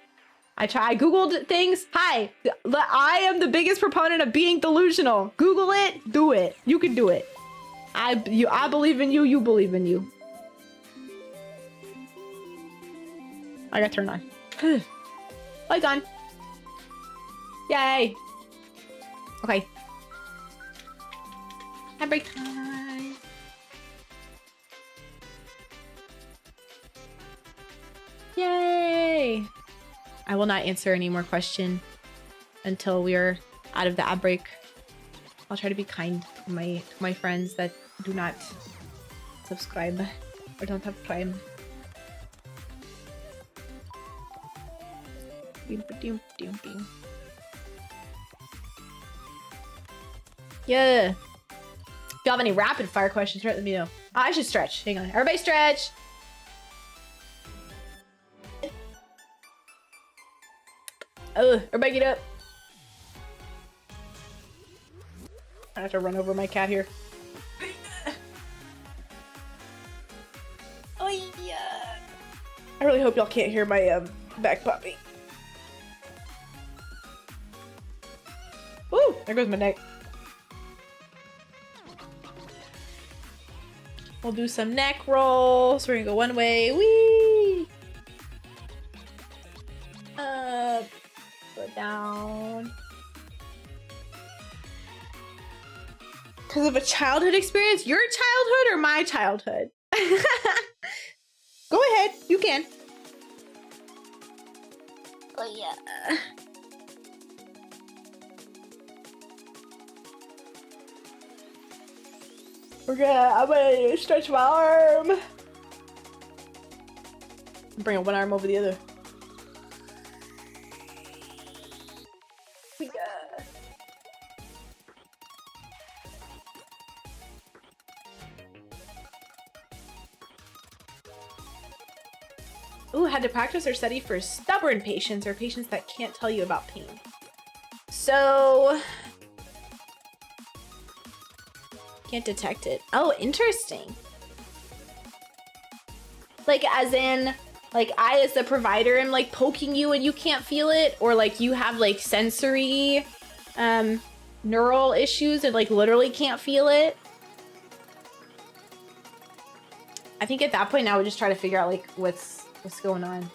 I googled things. Hi, I am the biggest proponent of being delusional. Google it, do it. You can do it. I believe in you, you believe in you. I got turned on. Lights on. Yay. Okay. Have break time. Yay. I will not answer any more questions until we're out of the ad break. I'll try to be kind to my friends that do not subscribe or don't have Prime. Yeah. If you have any rapid fire questions, let me know. I should stretch. Hang on. Everybody stretch. Oh, everybody get up. I have to run over my cat here. Oh yeah. I really hope y'all can't hear my back puppy. Ooh, there goes my neck. We'll do some neck rolls. We're gonna go one way. Whee! Up. Go down. Because of a childhood experience? Your childhood or my childhood? Go ahead, you can. Oh yeah. I'm gonna stretch my arm. Bring one arm over the other. Yeah. Ooh, had to practice or study for stubborn patients or patients that can't tell you about pain. So, can't detect it. Oh, interesting. Like, as in, like, I as the provider am like poking you and you can't feel it, or like you have like sensory neural issues and like literally can't feel it. I think at that point I would just try to figure out like what's going on.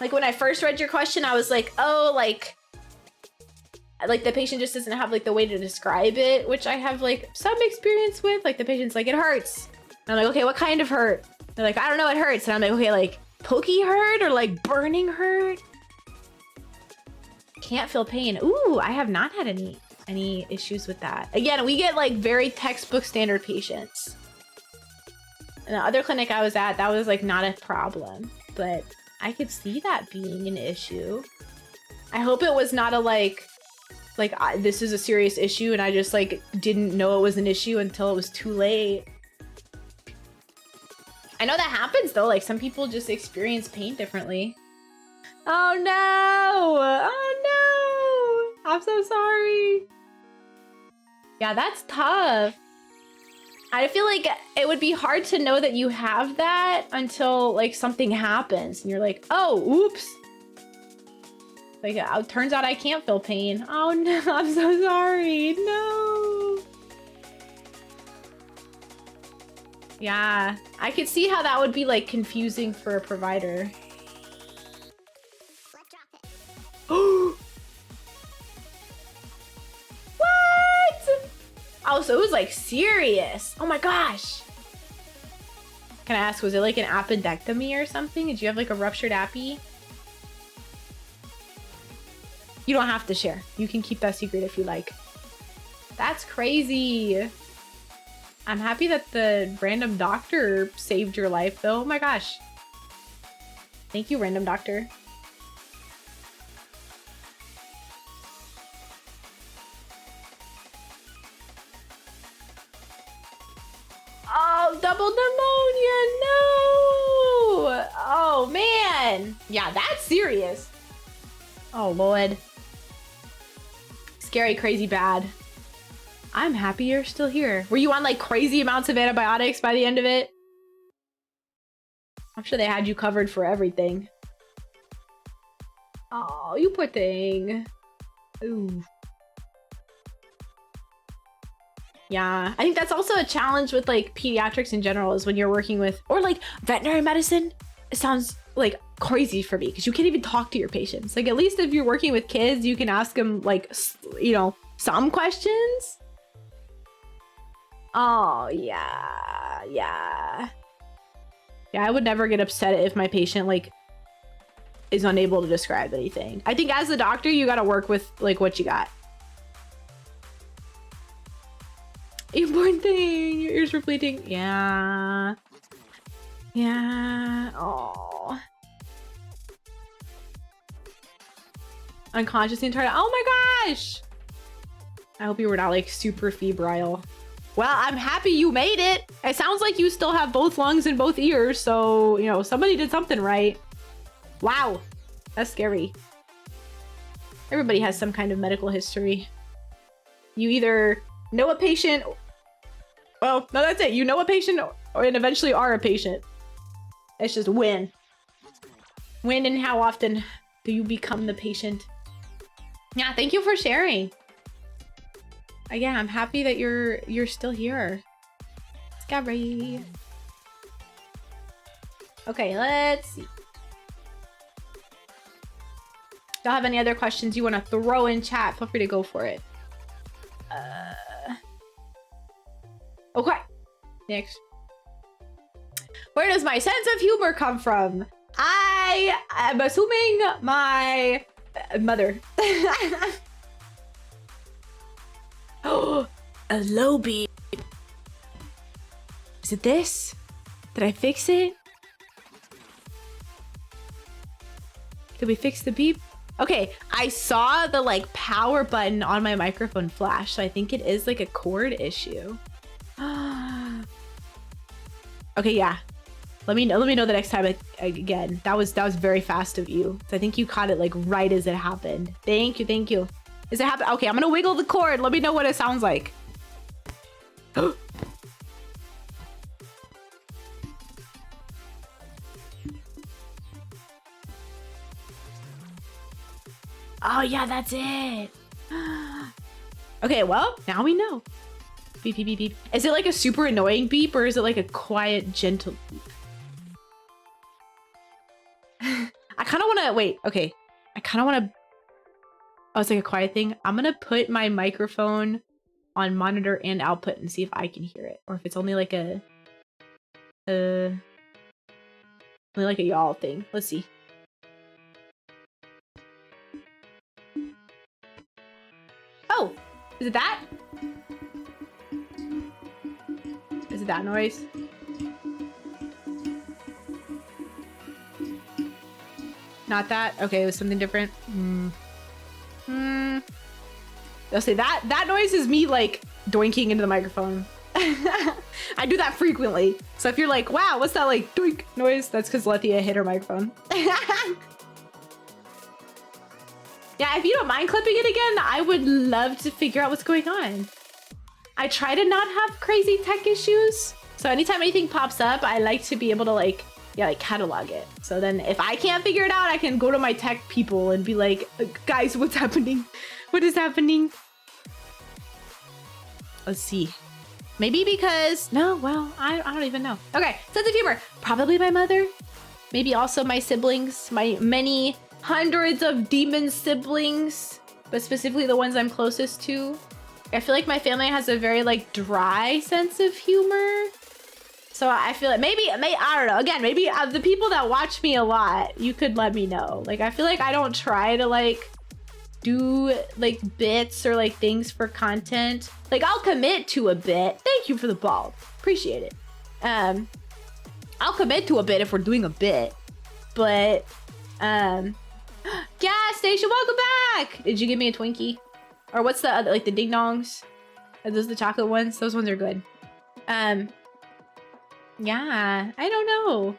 Like when I first read your question, I was like, oh, like the patient just doesn't have like the way to describe it, which I have like some experience with. Like the patient's like, it hurts. And I'm like, okay, what kind of hurt? They're like, I don't know, it hurts. And I'm like, okay, like pokey hurt or like burning hurt? Can't feel pain. Ooh, I have not had any issues with that. Again, we get like very textbook standard patients. In the other clinic I was at, that was like not a problem, but I could see that being an issue. I hope it was not a like this is a serious issue and I just like didn't know it was an issue until it was too late. I know that happens though, like some people just experience pain differently. Oh no! Oh no! I'm so sorry. Yeah, that's tough. I feel like it would be hard to know that you have that until like something happens and you're like, oh, oops. Like, it turns out I can't feel pain. Oh no, I'm so sorry. No. Yeah, I could see how that would be like confusing for a provider. What? Oh, so it was like serious. Oh my gosh. Can I ask, was it like an appendectomy or something? Did you have like a ruptured appy? You don't have to share. You can keep that secret if you like. That's crazy. I'm happy that the random doctor saved your life though. Oh my gosh. Thank you, random doctor. Oh, double pneumonia, no! Oh man. Yeah, that's serious. Oh Lord. Scary, crazy, bad. I'm happy you're still here. Were you on like crazy amounts of antibiotics by the end of it? I'm sure they had you covered for everything. Oh, you poor thing. Ooh. Yeah, I think that's also a challenge with like pediatrics in general, is when you're working with, or like veterinary medicine. It sounds like crazy for me because you can't even talk to your patients. Like at least if you're working with kids, you can ask them like, you know, some questions. Oh yeah, yeah. Yeah, I would never get upset if my patient like is unable to describe anything. I think as a doctor, you gotta work with like what you got. Important thing, your ears were bleeding. Yeah. Yeah. Oh. Unconscious the entire time. Oh my gosh. I hope you were not like super febrile. Well, I'm happy you made it. It sounds like you still have both lungs and both ears, so, you know, somebody did something right. Wow. That's scary. Everybody has some kind of medical history. You either know a patient. Well, no, that's it. You know a patient and eventually are a patient. It's just when. When and how often do you become the patient? Yeah, thank you for sharing. Again, I'm happy that you're still here. Scary. Okay, let's see. Y'all have any other questions you want to throw in chat? Feel free to go for it. Okay, next. Where does my sense of humor come from? I am assuming my mother. Oh, a low beep. Is it this? Did I fix it? Did we fix the beep? Okay, I saw the like power button on my microphone flash, so I think it is like a cord issue. Okay, yeah. Let me know the next time again. That was very fast of you. So I think you caught it like right as it happened. Thank you, thank you. Is it happen? Okay, I'm gonna wiggle the cord. Let me know what it sounds like. Oh yeah, that's it. Okay, well, now we know. Beep, beep, beep, beep. Is it like a super annoying beep or is it like a quiet, gentle beep? I kind of want to, wait, okay. I kind of want to, oh, it's like a quiet thing. I'm going to put my microphone on monitor and output and see if I can hear it. Or if it's only like only like a y'all thing. Let's see. Oh, is it that? Is it that noise? Not that? Okay, it was something different. I'll say that noise is me like doinking into the microphone. I do that frequently. So if you're like, wow, what's that like doink noise? That's because Lethia hit her microphone. Yeah, if you don't mind clipping it again, I would love to figure out what's going on. I try to not have crazy tech issues. So anytime anything pops up, I like to be able to like catalog it. So then if I can't figure it out, I can go to my tech people and be like, guys, what's happening? What is happening? Let's see. Maybe because, no, well, I don't even know. Okay, sense of humor. Probably my mother. Maybe also my siblings, my many hundreds of demon siblings, but specifically the ones I'm closest to. I feel like my family has a very like dry sense of humor. So I feel like maybe, I don't know. Again, maybe the people that watch me a lot, you could let me know. Like, I feel like I don't try to like do like bits or like things for content. Like I'll commit to a bit. Thank you for the ball. Appreciate it. I'll commit to a bit if we're doing a bit, but gas station, welcome back. Did you give me a Twinkie? Or what's the other, like the ding dongs? Are those the chocolate ones? Those ones are good. Yeah, I don't know.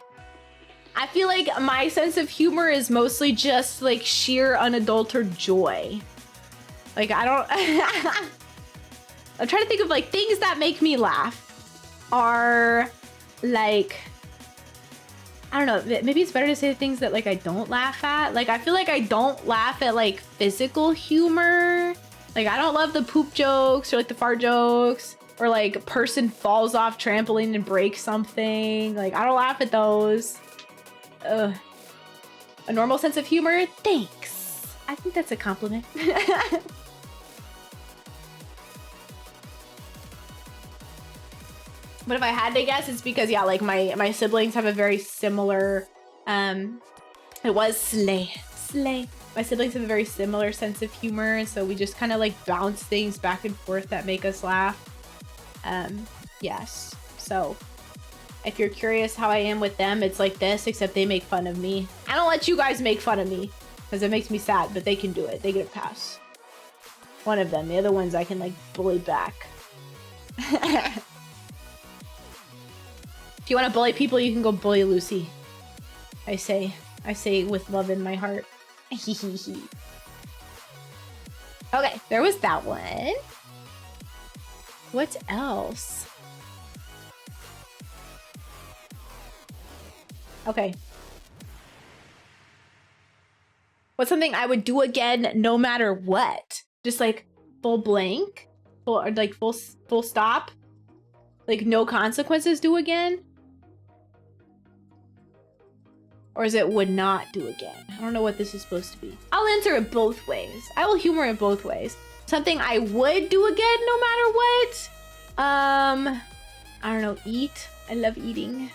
I feel like my sense of humor is mostly just like sheer unadulterated joy. Like I don't, I'm trying to think of like things that make me laugh are like, I don't know, maybe it's better to say things that like I don't laugh at. Like I feel like I don't laugh at like physical humor. Like I don't love the poop jokes or like the fart jokes or like a person falls off trampoline and breaks something. Like I don't laugh at those. A normal sense of humor? Thanks. I think that's a compliment. But if I had to guess, it's because yeah, like my siblings have a very similar it was slay. My siblings have a very similar sense of humor, and so we just kind of like bounce things back and forth that make us laugh. Yes. So if you're curious how I am with them, it's like this, except they make fun of me. I don't let you guys make fun of me because it makes me sad, but they can do it. They get a pass. One of them. The other ones I can like bully back. If you want to bully people, you can go bully Lucy. I say with love in my heart. Okay, there was that one. What else? Okay. What's something I would do again no matter what? Just like full blank? Or like full stop? Like no consequences do again? Or is it would not do again? I don't know what this is supposed to be. I'll answer it both ways. I will humor it both ways. Something I would do again no matter what? I don't know, eat. I love eating.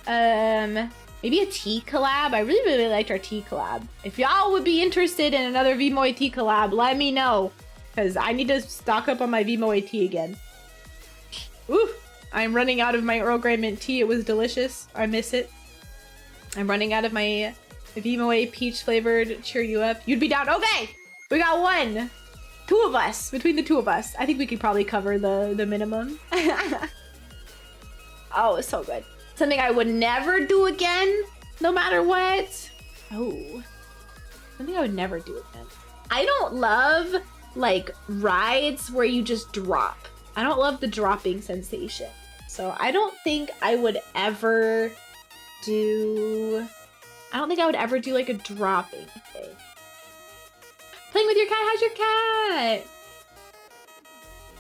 Maybe a tea collab. I really liked our tea collab. If y'all would be interested in another Vmoe tea collab, let me know. Because I need to stock up on my Vmoe tea again. Ooh, I'm running out of my Earl Grey mint tea. It was delicious. I miss it. I'm running out of my Vmoe peach flavored cheer you up. You'd be down. Okay, we got one. Two of us. Between the two of us, I think we could probably cover the minimum. Oh, it's so good. Something I would never do again, no matter what. Oh, something I would never do again. I don't love like rides where you just drop. I don't love the dropping sensation. So I don't think I would ever do, like a dropping thing. Playing with your cat, how's your cat?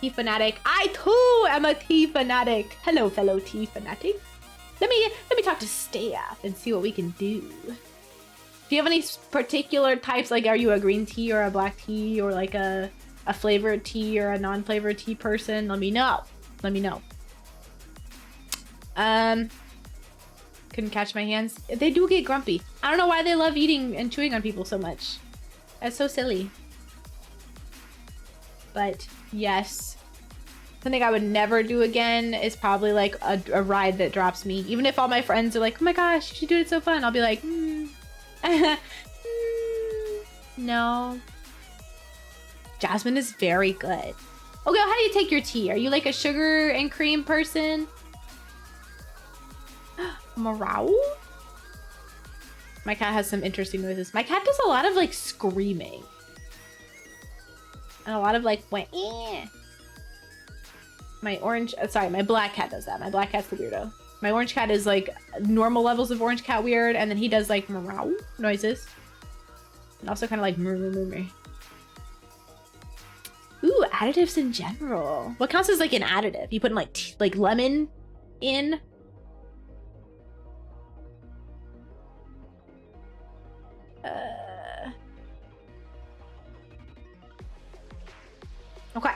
Tea fanatic. I too am a tea fanatic. Hello, fellow tea fanatic. Let me talk to staff and see what we can do. Do you have any particular types? Like, are you a green tea or a black tea or like a flavored tea or a non-flavored tea person? Let me know. Let me know. Couldn't catch my hands. They do get grumpy. I don't know why they love eating and chewing on people so much. That's so silly. But yes, something I would never do again is probably like a ride that drops me. Even if all my friends are like, oh my gosh, you should do it, so fun. I'll be like, no. Jasmine is very good. Okay, well, how do you take your tea? Are you like a sugar and cream person? Morale? My cat has some interesting noises. My cat does a lot of like screaming. And a lot of like, wah-eh. My black cat does that. My black cat's the weirdo. My orange cat is like normal levels of orange cat weird, and then he does like meow noises. And also kind of like murmur. Ooh, additives in general. What counts as like an additive? You put in like lemon in? Okay.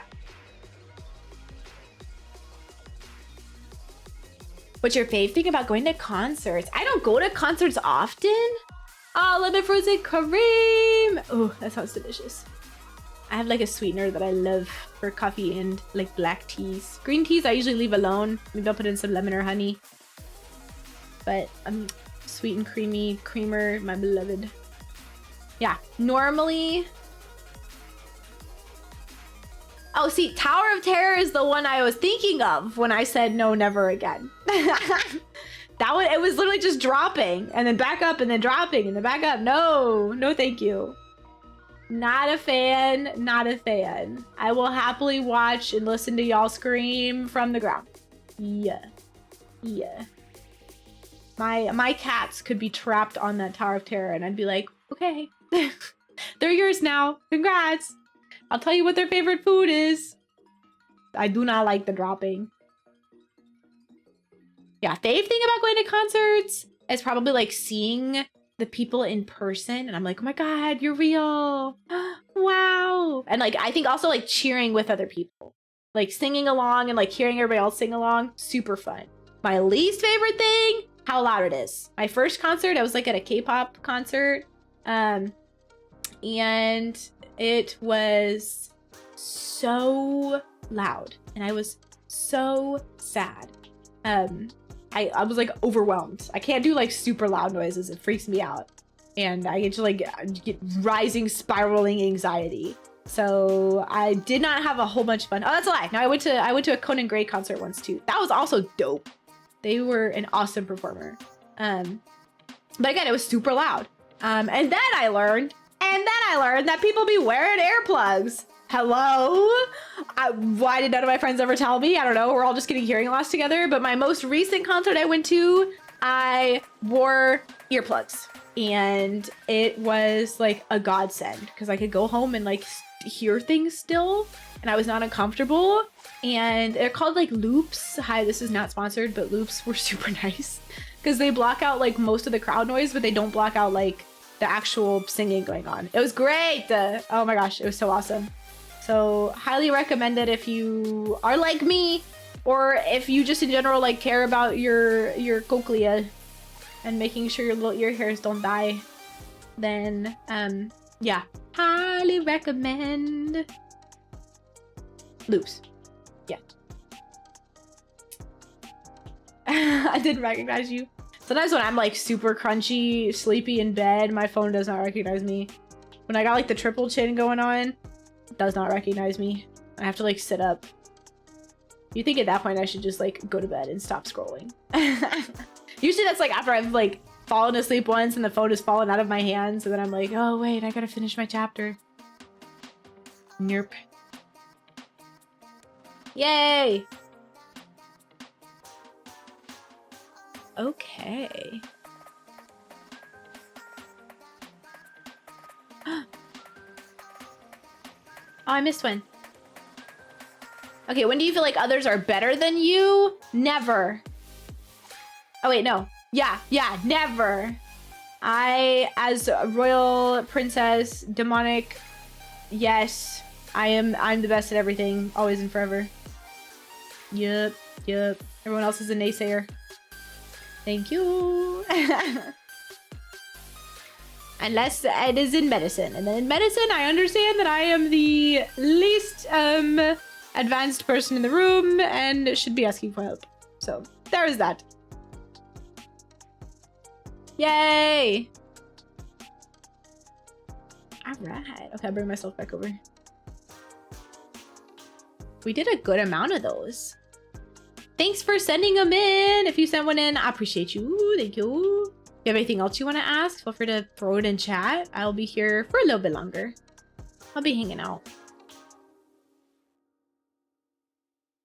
What's your fave thing about going to concerts? I don't go to concerts often. Oh, lemon frozen cream. Oh, that sounds delicious. I have like a sweetener that I love for coffee and like black teas. Green teas I usually leave alone. Maybe I'll put in some lemon or honey. But sweet and creamy creamer, my beloved. Yeah, normally. Oh, see, Tower of Terror is the one I was thinking of when I said no, never again. That one, it was literally just dropping and then back up and then dropping and then back up. No, no, thank you. Not a fan, not a fan. I will happily watch and listen to y'all scream from the ground. Yeah, yeah. My cats could be trapped on that Tower of Terror and I'd be like, okay, they're yours now. Congrats. I'll tell you what their favorite food is. I do not like the dropping. Yeah, fave thing about going to concerts is probably like seeing the people in person and I'm like, oh my God, you're real. Wow. And like, I think also like cheering with other people, like singing along and like hearing everybody else sing along. Super fun. My least favorite thing, how loud it is. My first concert, I was like at a K-pop concert. And it was so loud and I was so sad. I was like overwhelmed. I can't do like super loud noises. It freaks me out. And I get to like get rising, spiraling anxiety. So I did not have a whole bunch of fun. Oh, that's a lie. No, I went to a Conan Gray concert once too. That was also dope. They were an awesome performer. But again, it was super loud. And then I learned that people be wearing earplugs. Hello? Why did none of my friends ever tell me? I don't know. We're all just getting hearing loss together. But my most recent concert I went to, I wore earplugs. And it was like a godsend because I could go home and like hear things still. And I was not uncomfortable. And they're called like loops. Hi, this is not sponsored, but loops were super nice. Because they block out like most of the crowd noise, but they don't block out like the actual singing going on. It was great. Oh my gosh, it was so awesome. So highly recommend it if you are like me Or if you just in general like care about your cochlea and making sure your ear hairs don't die, then yeah, highly recommend loose. Yeah. I didn't recognize you. Sometimes when I'm like super crunchy, sleepy in bed, my phone does not recognize me. When I got like the triple chin going on, it does not recognize me. I have to like sit up. You think at that point I should just like go to bed and stop scrolling. Usually that's like after I've like fallen asleep once and the phone has fallen out of my hands, and then I'm like, oh wait, I gotta finish my chapter. Nerp. Yay! Okay. Oh, I missed one. Okay, when do you feel like others are better than you? Never. Oh wait, no. Yeah, never. I, as a royal princess, demonic, yes, I'm the best at everything, always and forever. Yup. Everyone else is a naysayer. Thank you. Unless it is in medicine. And then in medicine, I understand that I am the least advanced person in the room and should be asking for help. So there is that. Yay! All right. Okay, I'll bring myself back over. We did a good amount of those. Thanks for sending them in. If you sent one in, I appreciate you. Thank you. If you have anything else you want to ask, feel free to throw it in chat. I'll be here for a little bit longer. I'll be hanging out.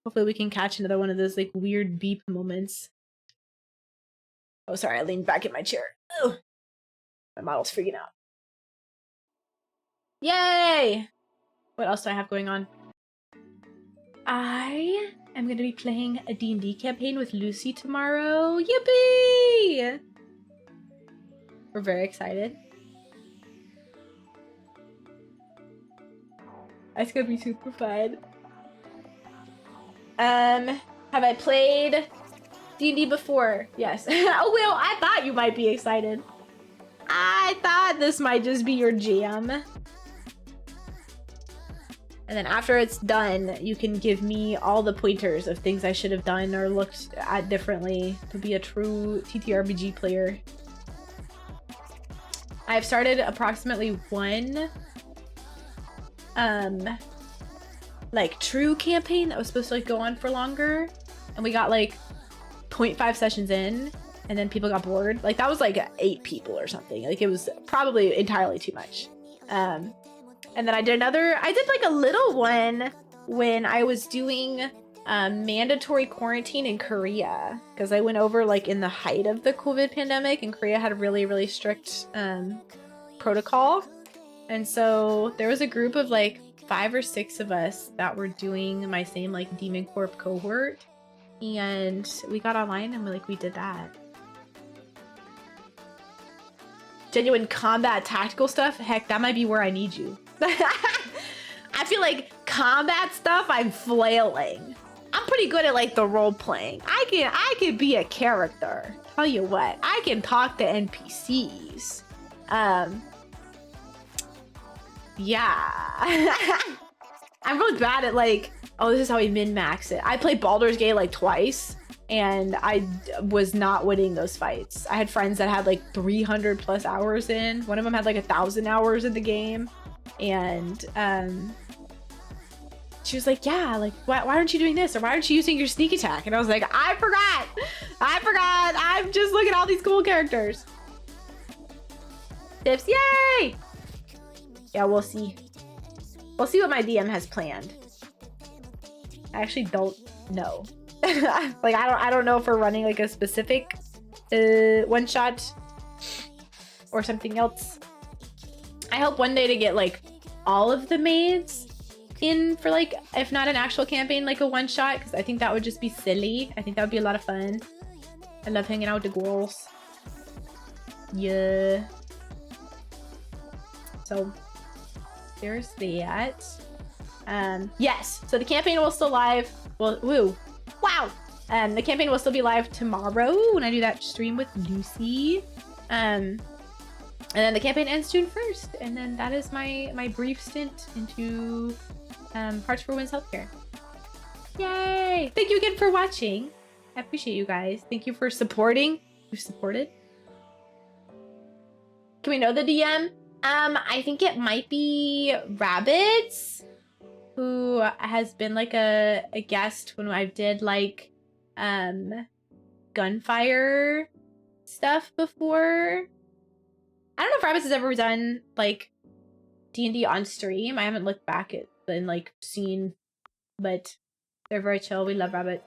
Hopefully we can catch another one of those like weird beep moments. Oh, sorry, I leaned back in my chair. Ugh. My model's freaking out. Yay! What else do I have going on? I am going to be playing a D&D campaign with Lucy tomorrow. Yippee! We're very excited. It's going to be super fun. Have I played D&D before? Yes. Oh, well, I thought you might be excited. I thought this might just be your jam. And then after it's done, you can give me all the pointers of things I should have done or looked at differently to be a true TTRPG player. I've started approximately one like true campaign that was supposed to like go on for longer, and we got like 0.5 sessions in and then people got bored. Like that was like 8 people or something. Like it was probably entirely too much. And then I did like a little one when I was doing mandatory quarantine in Korea, because I went over like in the height of the COVID pandemic, and Korea had a really, really strict protocol. And so there was a group of like 5 or 6 of us that were doing my same like Demon Corp cohort, and we got online and we did that. Genuine combat tactical stuff, heck, that might be where I need you. I feel like combat stuff, I'm flailing. I'm pretty good at like the role playing. I can be a character. Tell you what, I can talk to NPCs. Yeah. I'm really bad at like, oh, this is how we min-max it. I played Baldur's Gate like twice, and I was not winning those fights. I had friends that had like 300 plus hours in. One of them had like 1,000 hours in the game. And she was like, yeah, like why aren't you doing this, or why aren't you using your sneak attack? And I was like, I forgot. I'm just looking at all these cool characters. Tips, yay! Yeah, we'll see what my DM has planned. I actually don't know. Like I don't know if we're running like a specific one shot or something else. I hope one day to get like all of the maids in for like, if not an actual campaign, like a one shot, because I think that would just be silly. I think that would be a lot of fun. I love hanging out with the girls. Yeah. So there's that. Yes, so the campaign will still live. Well, woo. Wow. The campaign will still be live tomorrow when I do that stream with Lucy. And then the campaign ends June 1st. And then that is my brief stint into Hearts for Women's Healthcare. Yay! Thank you again for watching. I appreciate you guys. Thank you for supporting. You've supported. Can we know the DM? I think it might be Rabbits, who has been like a guest when I did like gunfire stuff before. I don't know if Rabbits has ever done like D&D on stream. I haven't looked back at and like seen, but they're very chill. We love Rabbit.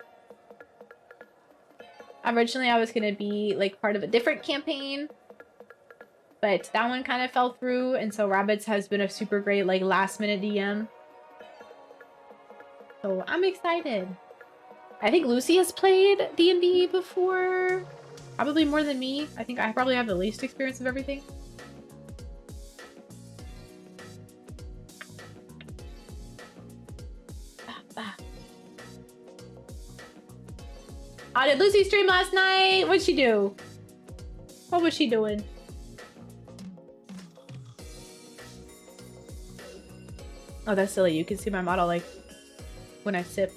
Originally, I was gonna be like part of a different campaign, but that one kind of fell through, and so Rabbits has been a super great like last minute DM. So I'm excited. I think Lucy has played D&D before, probably more than me. I think I probably have the least experience of everything. Did Lucy stream last night? What'd she do? What was she doing? Oh, that's silly. You can see my model like when I sip.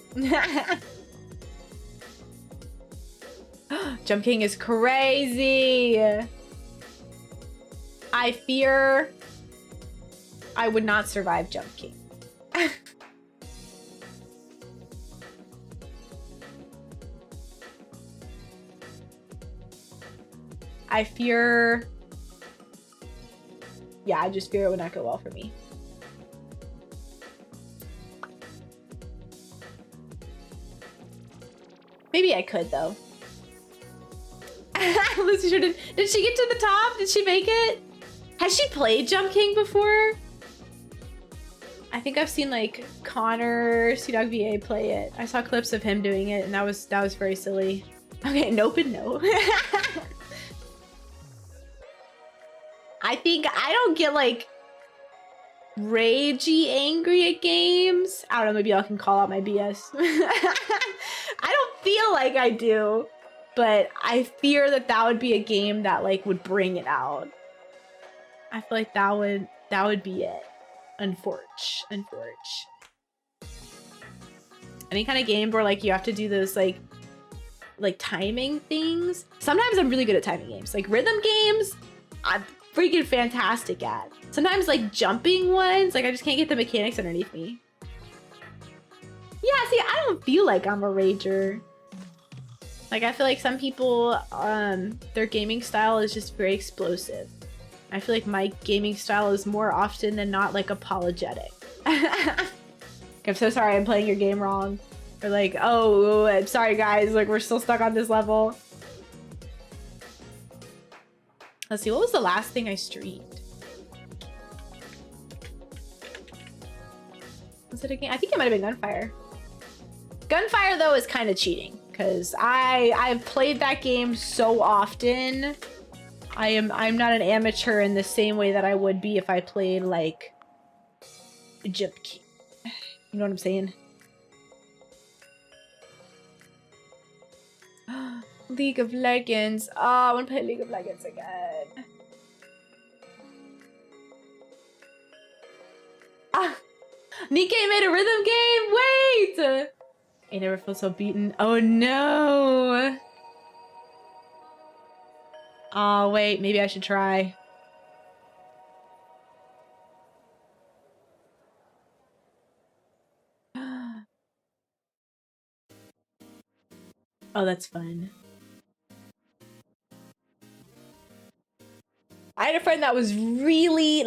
Jump King is crazy. I fear I would not survive Jump King. I fear... Yeah, I just fear it would not go well for me. Maybe I could, though. Lucy sure did. Did she get to the top? Did she make it? Has she played Jump King before? I think I've seen, like, Connor, CDogVA play it. I saw clips of him doing it, and that was very silly. Okay, nope and no. I think I don't get like ragey angry at games. I don't know, maybe y'all can call out my BS. I don't feel like I do, but I fear that would be a game that like would bring it out. I feel like that would be it. Unfortunate. Any kind of game where like you have to do those like timing things. Sometimes I'm really good at timing games. Like rhythm games, I'm freaking fantastic at. Sometimes like jumping ones, like I just can't get the mechanics underneath me. Yeah, see, I don't feel like I'm a rager. Like I feel like some people, their gaming style is just very explosive. I feel like my gaming style is more often than not like apologetic. I'm so sorry I'm playing your game wrong. Or like, oh, I'm sorry guys, like we're still stuck on this level. Let's see, what was the last thing I streamed? Was it a game? I think it might have been Gunfire. Gunfire, though, is kind of cheating because I've played that game so often. I'm not an amateur in the same way that I would be if I played like Jump King. You know what I'm saying? League of Legends. Oh, I want to play League of Legends again. Ah, Nikkei made a rhythm game? Wait! I never feel so beaten. Oh no! Oh wait, maybe I should try. Oh, that's fun. I had a friend that was really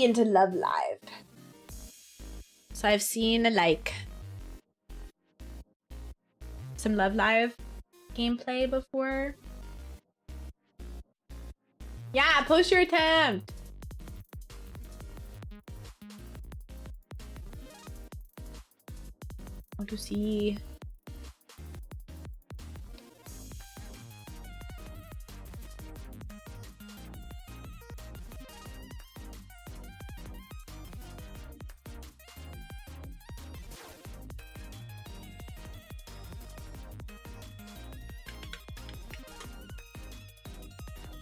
into Love Live. So I've seen like some Love Live gameplay before. Yeah, post your attempt. I want to see.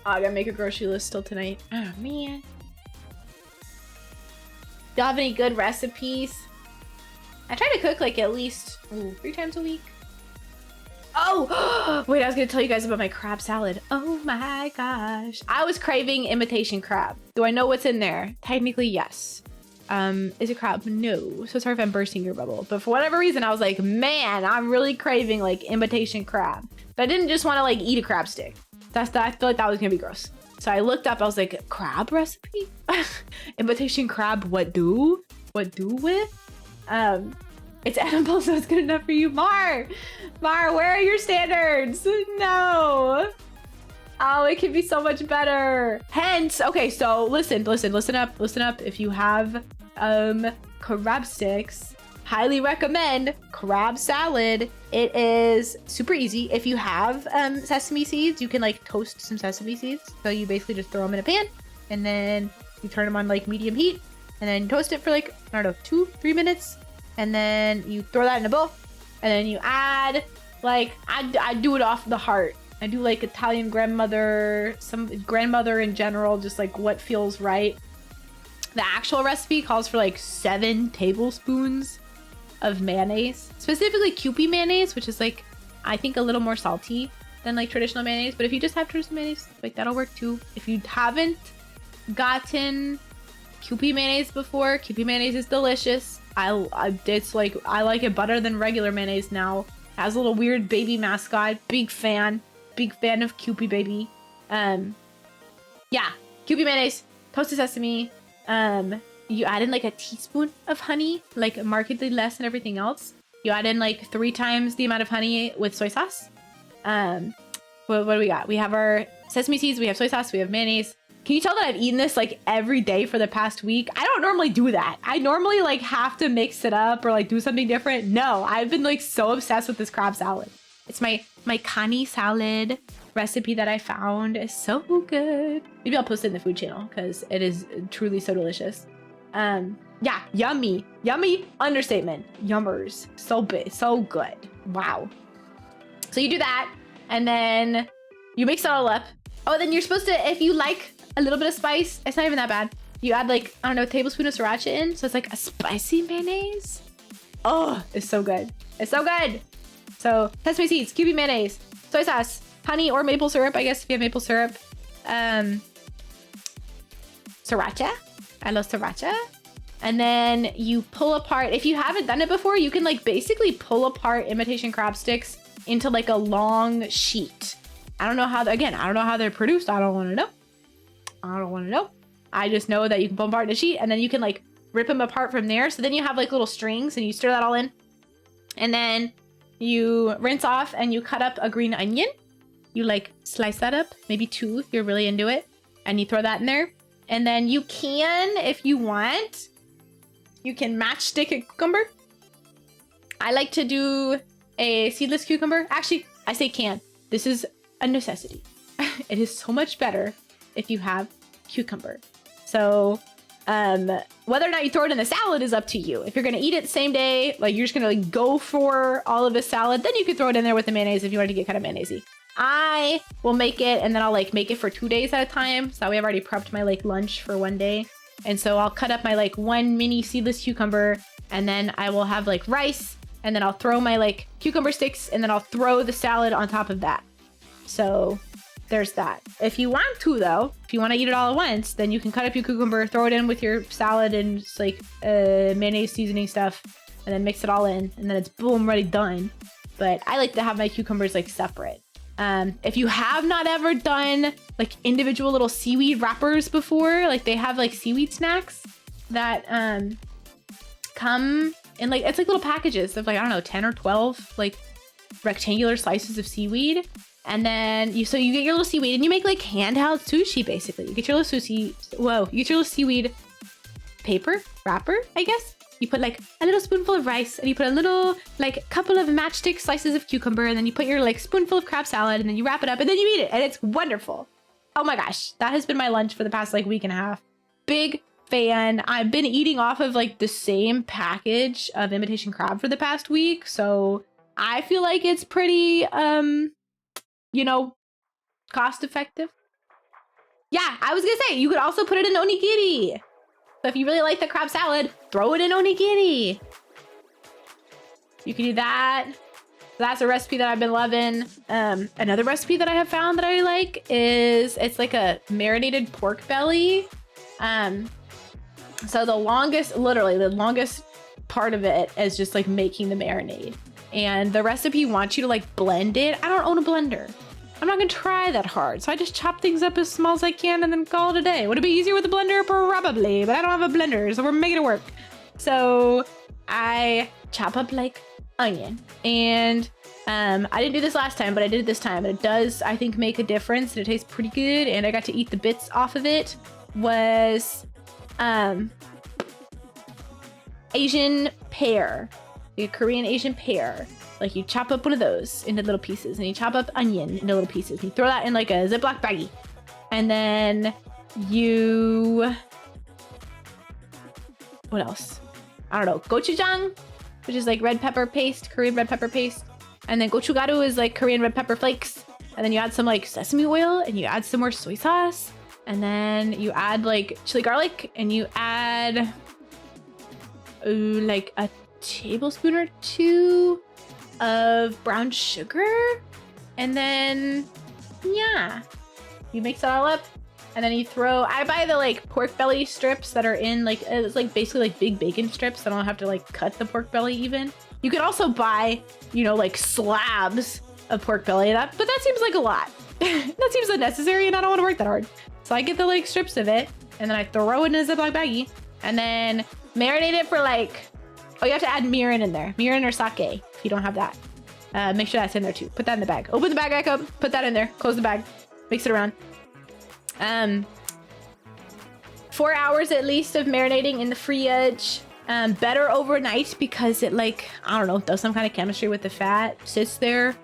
Oh, I gotta make a grocery list still tonight. Oh, man. Do you have any good recipes? I try to cook like at least 3 times a week. Oh, wait, I was gonna tell you guys about my crab salad. Oh my gosh. I was craving imitation crab. Do I know what's in there? Technically, yes. Is it crab? No. So sorry if I'm bursting your bubble. But for whatever reason, I was like, man, I'm really craving like imitation crab. But I didn't just want to like eat a crab stick. I feel like that was gonna be gross. So I looked up, I was like, crab recipe? Imitation crab, what do? What do with? It's edible, so it's good enough for you. Mar, where are your standards? No. Oh, it could be so much better. Hence, okay, so listen up. If you have crab sticks, highly recommend crab salad. It is super easy. If you have sesame seeds, you can like toast some sesame seeds. So you basically just throw them in a pan and then you turn them on like medium heat and then toast it for like, I don't know, 2-3 minutes. And then you throw that in a bowl and then you add like, I do it off the heart. I do like Italian grandmother, some grandmother in general, just like what feels right. The actual recipe calls for like 7 tablespoons of mayonnaise, specifically Kewpie mayonnaise, which is like, I think a little more salty than like traditional mayonnaise. But if you just have traditional mayonnaise, like that'll work too. If you haven't gotten Kewpie mayonnaise before, Kewpie mayonnaise is delicious. It's like, I like it better than regular mayonnaise now. It has a little weird baby mascot. Big fan of Kewpie baby. Yeah, Kewpie mayonnaise, toasted sesame. You add in like a teaspoon of honey, like markedly less than everything else. You add in like 3 times the amount of honey with soy sauce. What do we got? We have our sesame seeds, we have soy sauce, we have mayonnaise. Can you tell that I've eaten this like every day for the past week? I don't normally do that. I normally like have to mix it up or like do something different. No, I've been like so obsessed with this crab salad. It's my Kani salad recipe that I found. It's so good. Maybe I'll post it in the food channel because it is truly so delicious. Yeah, yummy understatement. Yummers. So big, so good. Wow. So you do that and then you mix it all up. Oh, then you're supposed to, if you like a little bit of spice, it's not even that bad. You add like, I don't know, a tablespoon of sriracha in. So it's like a spicy mayonnaise. Oh, it's so good. It's so good. So sesame seeds, Kewpie mayonnaise, soy sauce, honey or maple syrup, I guess if you have maple syrup. Sriracha. I love sriracha. And then you pull apart, if you haven't done it before, you can like basically pull apart imitation crab sticks into like a long sheet. I don't know how, again, I don't know how they're produced. I don't want to know. I just know that you can pull them apart in a sheet and then you can like rip them apart from there. So then you have like little strings and you stir that all in. And then you rinse off and you cut up a green onion. You like slice that up, maybe 2 if you're really into it. And you throw that in there. And then you can, if you want, you can matchstick a cucumber. I like to do a seedless cucumber. Actually, I say can. This is a necessity. It is so much better if you have cucumber. So whether or not you throw it in the salad is up to you. If you're gonna eat it the same day, like you're just gonna like go for all of the salad, then you could throw it in there with the mayonnaise if you want to get kind of mayonnaisey. I will make it and then I'll like make it for 2 days at a time. So that way I've already prepped my like lunch for 1 day. And so I'll cut up my like 1 mini seedless cucumber and then I will have like rice and then I'll throw my like cucumber sticks and then I'll throw the salad on top of that. So there's that. If you want to though, if you want to eat it all at once, then you can cut up your cucumber, throw it in with your salad and just like mayonnaise seasoning stuff and then mix it all in and then it's boom, ready, done. But I like to have my cucumbers like separate. If you have not ever done like individual little seaweed wrappers before, like they have like seaweed snacks that come in like, it's like little packages of like, I don't know, 10 or 12 like rectangular slices of seaweed. And then you get your little seaweed and you make like handheld sushi basically. You get your little you get your little seaweed paper wrapper, I guess. You put like a little spoonful of rice and you put a little like couple of matchstick slices of cucumber and then you put your like spoonful of crab salad and then you wrap it up and then you eat it and it's wonderful. Oh my gosh, that has been my lunch for the past like week and a half. Big fan. I've been eating off of like the same package of imitation crab for the past week, so I feel like it's pretty you know, cost effective. Yeah, I was gonna say, you could also put it in onigiri. So if you really like the crab salad, throw it in onigiri. You can do that. That's a recipe that I've been loving. Another recipe that I have found that I like is, it's like a marinated pork belly. So literally the longest part of it is just like making the marinade. And the recipe wants you to like blend it. I don't own a blender. I'm not gonna try that hard. So I just chop things up as small as I can and then call it a day. Would it be easier with a blender? Probably, but I don't have a blender, so we're making it work. So I chop up like onion, and I didn't do this last time, but I did it this time, and it does, I think, make a difference, and it tastes pretty good, and I got to eat the bits off of it. Was Asian pear, a Korean Asian pear. Like, you chop up one of those into little pieces, and you chop up onion into little pieces, and you throw that in like a Ziploc baggie, and then what else? I don't know, gochujang, which is like red pepper paste, Korean red pepper paste. And then gochugaru is like Korean red pepper flakes. And then you add some like sesame oil, and you add some more soy sauce. And then you add like chili garlic, and you add like a tablespoon or 2 of brown sugar. And then, yeah, you mix it all up. And then you I buy the like pork belly strips that are in like, it's like basically like big bacon strips. I don't have to like cut the pork belly even. You could also buy, you know, like slabs of pork belly, but that seems like a lot. That seems unnecessary, and I don't want to work that hard. So I get the like strips of it, and then I throw it in a Ziploc baggie, and then marinate it for like, oh, you have to add mirin in there. Mirin or sake if you don't have that. Make sure that's in there too. Put that in the bag. Open the bag back up, put that in there, close the bag, mix it around. 4 hours at least of marinating in the fridge. Better overnight because it like, I don't know, does some kind of chemistry with the fat, sits there,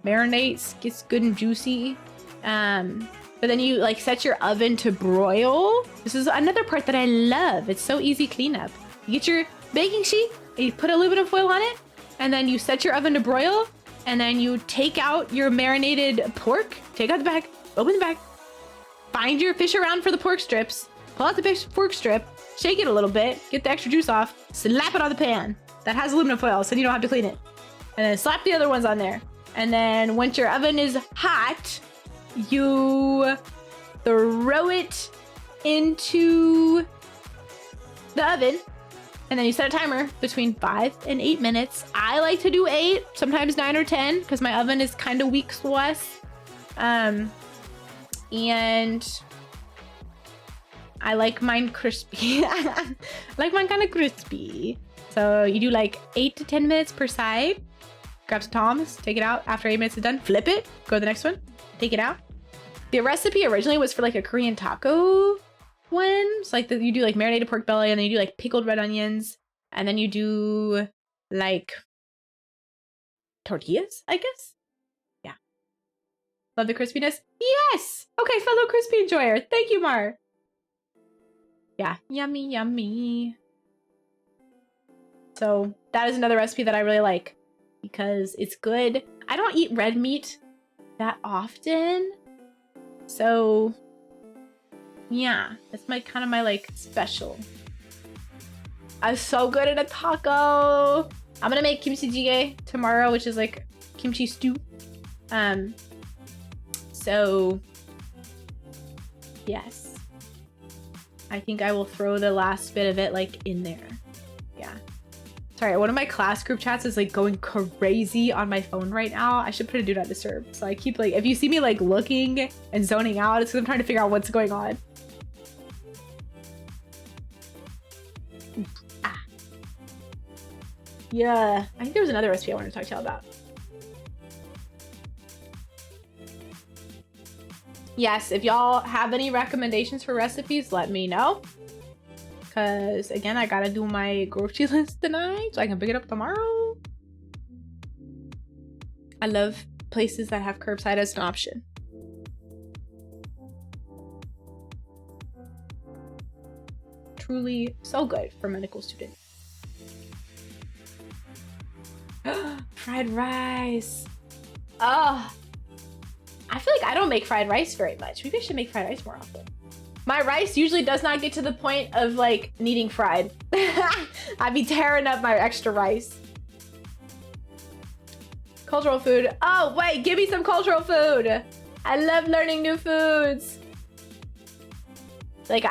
marinates, gets good and juicy. But then you like set your oven to broil. This is another part that I love. It's so easy cleanup. You get your baking sheet, and you put aluminum foil on it, and then you set your oven to broil, and then you take out your marinated pork, take out the bag, open the bag, find your fish around for the pork strips, pull out the pork strip, shake it a little bit, get the extra juice off, slap it on the pan that has aluminum foil so you don't have to clean it. And then slap the other ones on there. And then once your oven is hot, you throw it into the oven. And then you set a timer between 5 and 8 minutes. I like to do 8, sometimes 9 or 10, because my oven is kind of weak sauce. And I like mine crispy. I like mine kind of crispy. So you do like 8 to 10 minutes per side. Grab some Toms, take it out. After 8 minutes is done, flip it, go to the next one, take it out. The recipe originally was for like a Korean taco one. So like you do like marinated pork belly, and then you do like pickled red onions, and then you do like tortillas, I guess. Yeah. Love the crispiness. Yes. Okay, fellow crispy enjoyer. Thank you, Mar. Yeah, yummy, yummy. So that is another recipe that I really like because it's good. I don't eat red meat that often. So yeah, that's my kind of my like special. I'm so good at a taco. I'm gonna make kimchi jjigae tomorrow, which is like kimchi stew. So yes. I think I will throw the last bit of it like in there. Yeah. Sorry, one of my class group chats is like going crazy on my phone right now. I should put a do not disturb. So I keep like, if you see me like looking and zoning out, it's because I'm trying to figure out what's going on. Ah. Yeah, I think there was another recipe I wanted to talk to y'all about. Yes, if y'all have any recommendations for recipes, let me know. Because, again, I gotta do my grocery list tonight so I can pick it up tomorrow. I love places that have curbside as an option. Truly so good for medical students. Fried rice. Oh. I feel like I don't make fried rice very much. Maybe I should make fried rice more often. My rice usually does not get to the point of like needing fried. I'd be tearing up my extra rice. Cultural food. Oh, wait, give me some cultural food. I love learning new foods. Like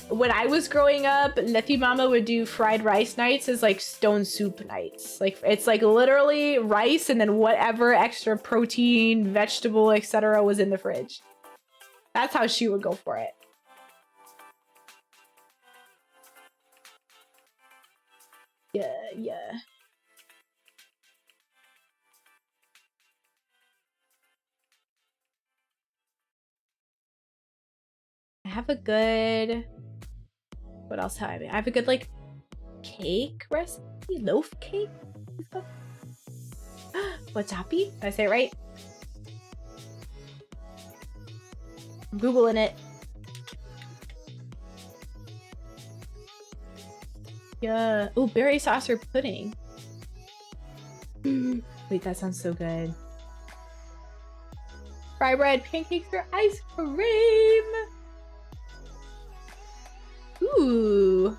when I was growing up, Lethia mama would do fried rice nights as like stone soup nights. Like it's like literally rice and then whatever extra protein, vegetable, etc. was in the fridge. That's how she would go for it. Yeah, yeah. I have a good... What else have I? I have a good like cake recipe, loaf cake. What's happy? Did I say it right? I'm Googling it. Yeah. Oh, berry sauce or pudding. Wait, that sounds so good. Fry bread, pancakes, or ice cream. Ooh.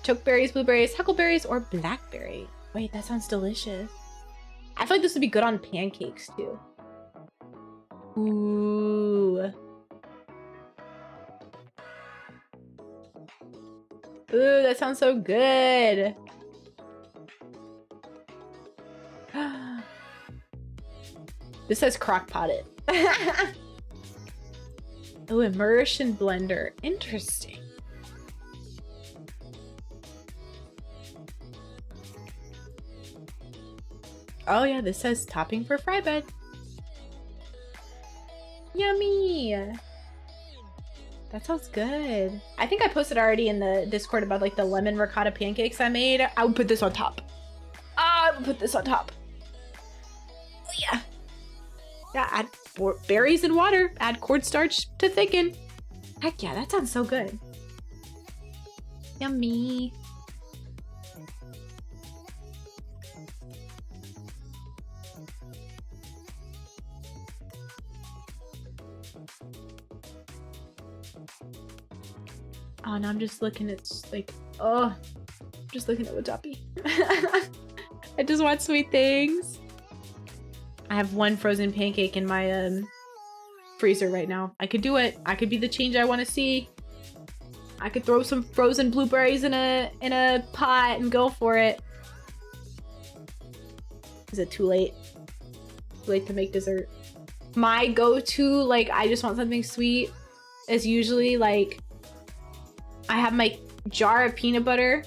Chokeberries, blueberries, huckleberries, or blackberry. Wait, that sounds delicious. I feel like this would be good on pancakes too. Ooh. Ooh, that sounds so good. This says crock potted. Oh, immersion blender. Interesting. Oh yeah, this says topping for fry bread. Yummy. That sounds good. I think I posted already in the Discord about like the lemon ricotta pancakes I made. I would put this on top. I would put this on top. Oh yeah. Yeah, add berries and water. Add cornstarch to thicken. Heck yeah, that sounds so good. Yummy. Oh, now I'm just looking at like, oh, just looking at Watapi. I just want sweet things. I have one frozen pancake in my freezer right now. I could do it. I could be the change I want to see. I could throw some frozen blueberries in a pot and go for it. Is it too late? Too late to make dessert? My go-to, like, I just want something sweet is usually like I have my jar of peanut butter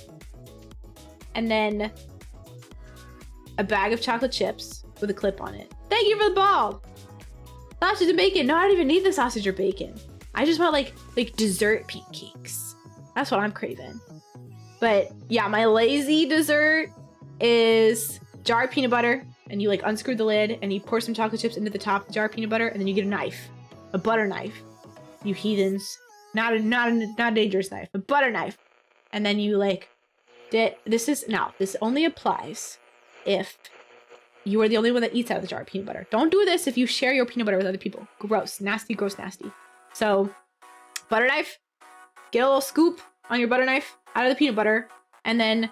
and then a bag of chocolate chips with a clip on it. Thank you for the ball. Sausage and bacon. No, I don't even need the sausage or bacon. I just want like dessert pancakes. That's what I'm craving. But yeah, my lazy dessert is jar of peanut butter, and you like unscrew the lid and you pour some chocolate chips into the top of the jar of peanut butter, and then you get a knife, a butter knife. You heathens. Not a dangerous knife, a butter knife. And then you like, this only applies if you are the only one that eats out of the jar of peanut butter. Don't do this if you share your peanut butter with other people. Gross, nasty, gross, nasty. So butter knife, get a little scoop on your butter knife out of the peanut butter. And then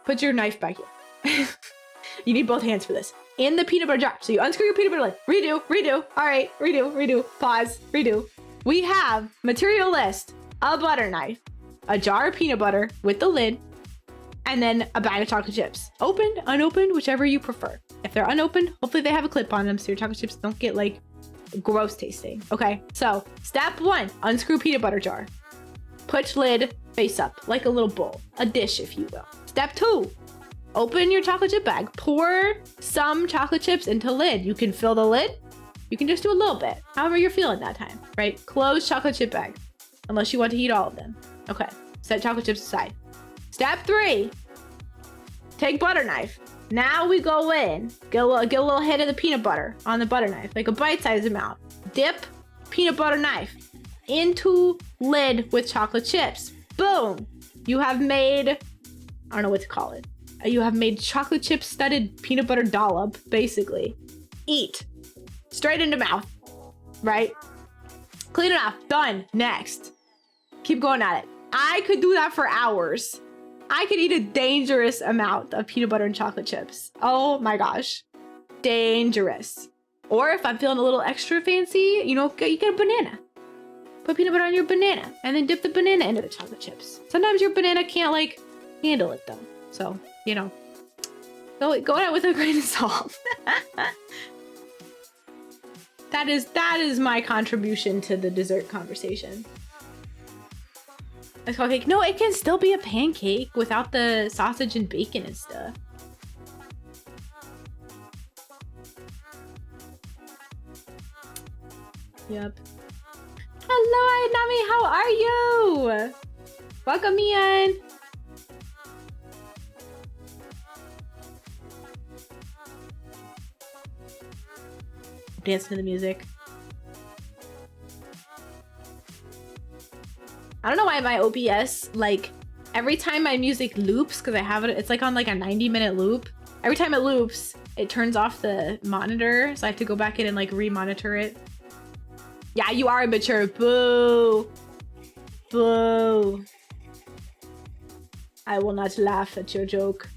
put your knife back here. You need both hands for this. In the peanut butter jar. So you unscrew your peanut butter lid. Redo. All right, redo, pause, redo. We have material list, a butter knife, a jar of peanut butter with the lid, and then a bag of chocolate chips. Opened, unopened, whichever you prefer. If they're unopened, hopefully they have a clip on them so your chocolate chips don't get like gross tasting. Okay, so step 1, unscrew peanut butter jar. Put lid face up, like a little bowl, a dish if you will. Step 2, open your chocolate chip bag. Pour some chocolate chips into lid. You can fill the lid. You can just do a little bit, however you're feeling that time, right? Close chocolate chip bag, unless you want to eat all of them. Okay, set chocolate chips aside. Step 3, take butter knife. Now we go in, get a little hit of the peanut butter on the butter knife, like a bite-sized amount. Dip peanut butter knife into lid with chocolate chips. Boom! You have made, I don't know what to call it. You have made chocolate chip studded peanut butter dollop, basically. Eat. Straight into mouth. right? Clean it off. Done. Next. Keep going at it. I could do that for hours. I could eat a dangerous amount of peanut butter and chocolate chips. Oh my gosh. Dangerous. Or if I'm feeling a little extra fancy, you know, you get a banana. Put peanut butter on your banana and then dip the banana into the chocolate chips. Sometimes your banana can't like handle it though. So, you know, go out with a grain of salt. That is my contribution to the dessert conversation. It's called cake. No, it can still be a pancake without the sausage and bacon and stuff. Yep. Hello, Ainami, how are you? Welcome, Ian. Dance to the music. I don't know why my OBS, like, every time my music loops, because I have it, it's like on like a 90-minute loop. Every time it loops, it turns off the monitor, so I have to go back in and like re-monitor it. Yeah, you are immature. Boo. Boo. I will not laugh at your joke.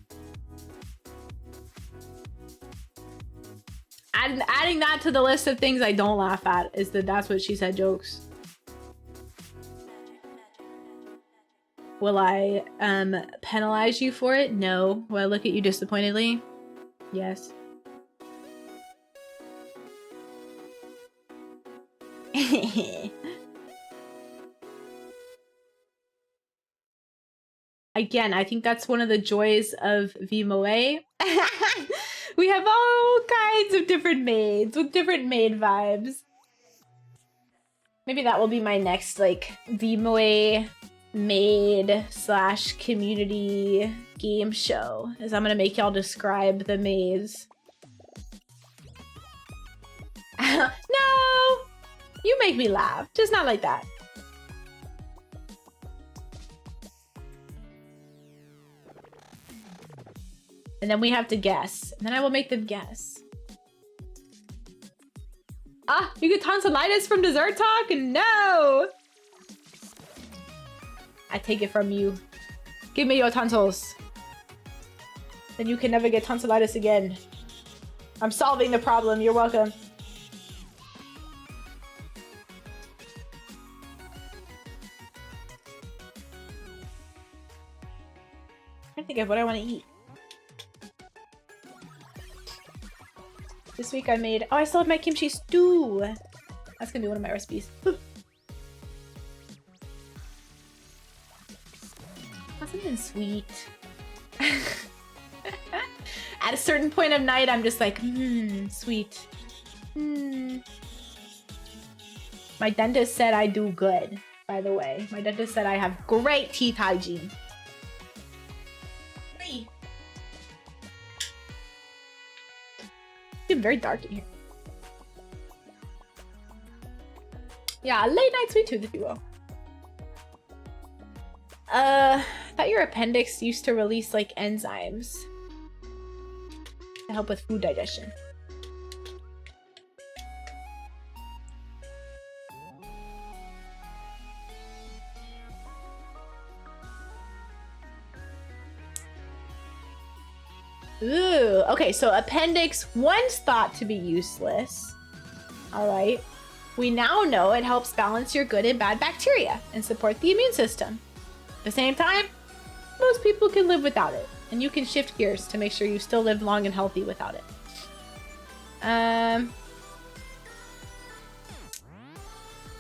Adding that to the list of things I don't laugh at is that that's what she said jokes. Will I penalize you for it? No. Will I look at you disappointedly? Yes. Again, I think that's one of the joys of VMOA. We have all kinds of different maids with different maid vibes. Maybe that will be my next like VMOA maid / community game show, is I'm gonna make y'all describe the maids. No! You make me laugh, just not like that. And then we have to guess. And then I will make them guess. Ah, you get tonsillitis from dessert talk? No! I take it from you. Give me your tonsils. Then you can never get tonsillitis again. I'm solving the problem. You're welcome. I'm trying to think of what I want to eat. This week I made... Oh, I still have my kimchi stew. That's gonna be one of my recipes. Something sweet. At a certain point of night, I'm just like, sweet. My dentist said I do good, by the way. My dentist said I have great teeth hygiene. It's very dark in here. Yeah, late night sweet tooth, if you will. I thought your appendix used to release like enzymes to help with food digestion. Ooh, okay, so appendix once thought to be useless. All right. We now know it helps balance your good and bad bacteria and support the immune system. At the same time, most people can live without it, and you can shift gears to make sure you still live long and healthy without it.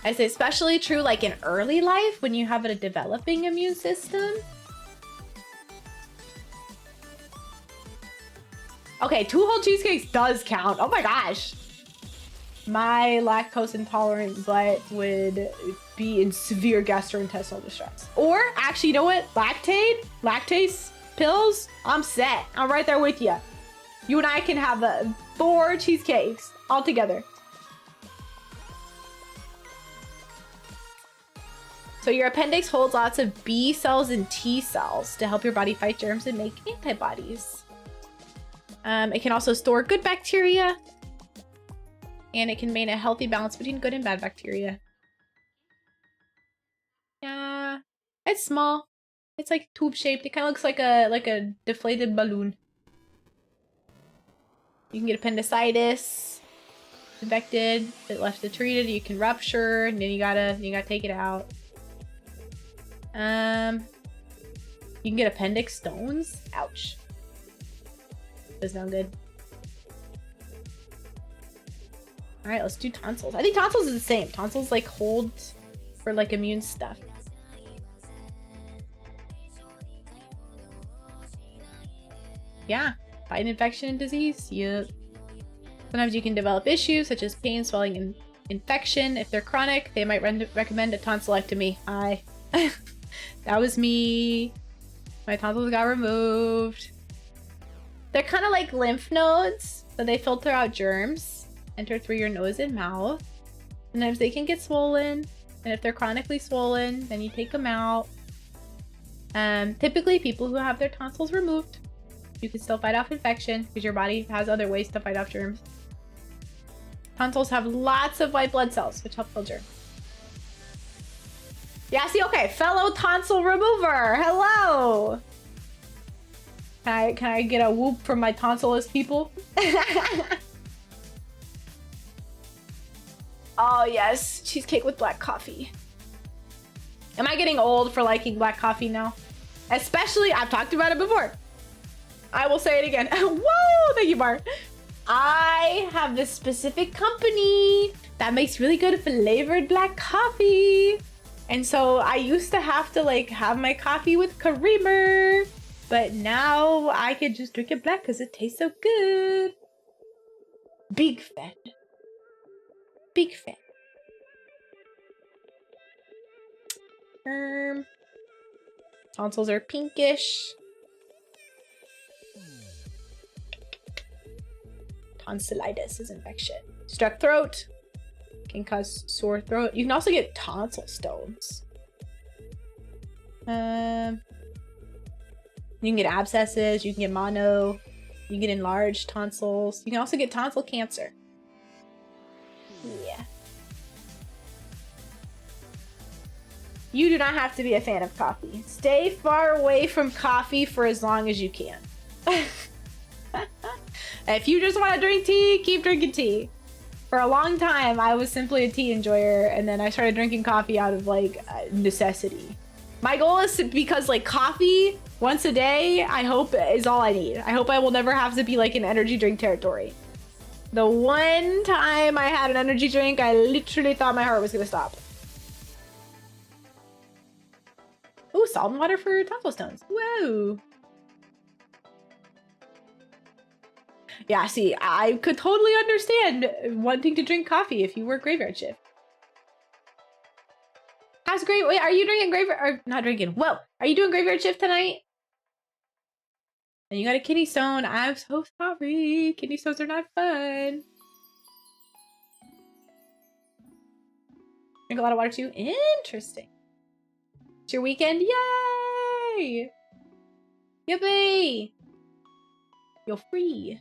It's especially true like in early life when you have a developing immune system. Okay, 2 whole cheesecakes does count. Oh my gosh. My lactose intolerant butt would be in severe gastrointestinal distress. Or actually, you know what? Lactase pills, I'm set. I'm right there with you. You and I can have 4 cheesecakes all together. So your appendix holds lots of B cells and T cells to help your body fight germs and make antibodies. It can also store good bacteria and it can maintain a healthy balance between good and bad bacteria. Yeah, it's small. It's like tube shaped. It kind of looks like a deflated balloon. You can get appendicitis, infected. If it left untreated, you can rupture, and then you gotta take it out. You can get appendix stones. Ouch. Doesn't sound good. All right, let's do tonsils. I think tonsils is the same. Tonsils like hold for like immune stuff. Yeah, fight infection and disease. Yep. Sometimes you can develop issues such as pain, swelling, and infection. If they're chronic, they might recommend a tonsillectomy. That was me. My tonsils got removed. They're kind of like lymph nodes, so they filter out germs, enter through your nose and mouth. Sometimes they can get swollen, and if they're chronically swollen, then you take them out. Typically, people who have their tonsils removed, you can still fight off infection because your body has other ways to fight off germs. Tonsils have lots of white blood cells, which help kill germs. Yeah, see, okay, fellow tonsil remover, hello! Can I get a whoop from my tonsilless people? Oh yes, cheesecake with black coffee. Am I getting old for liking black coffee now? Especially, I've talked about it before. I will say it again. Whoa, thank you, Bart. I have this specific company that makes really good flavored black coffee. And so I used to have to like have my coffee with creamer, but now I can just drink it black because it tastes so good. Big fan. Big fan. Tonsils are pinkish. Tonsillitis is infection. Strep throat can cause sore throat. You can also get tonsil stones. You can get abscesses. You can get mono. You can get enlarged tonsils. You can also get tonsil cancer. Yeah. You do not have to be a fan of coffee. Stay far away from coffee for as long as you can. If you just want to drink tea, keep drinking tea. For a long time, I was simply a tea enjoyer, and then I started drinking coffee out of like necessity. My goal is to, because like coffee once a day, I hope is all I need. I hope I will never have to be like in energy drink territory. The one time I had an energy drink, I literally thought my heart was gonna stop. Ooh, salt and water for tonsil stones. Whoa. Yeah, see, I could totally understand wanting to drink coffee if you work graveyard shift. How's great? Wait, are you drinking graveyard or not drinking? Whoa, are you doing graveyard shift tonight? And you got a kidney stone. I'm so sorry. Kidney stones are not fun. Drink a lot of water too. Interesting. It's your weekend. Yay! Yippee! You're free.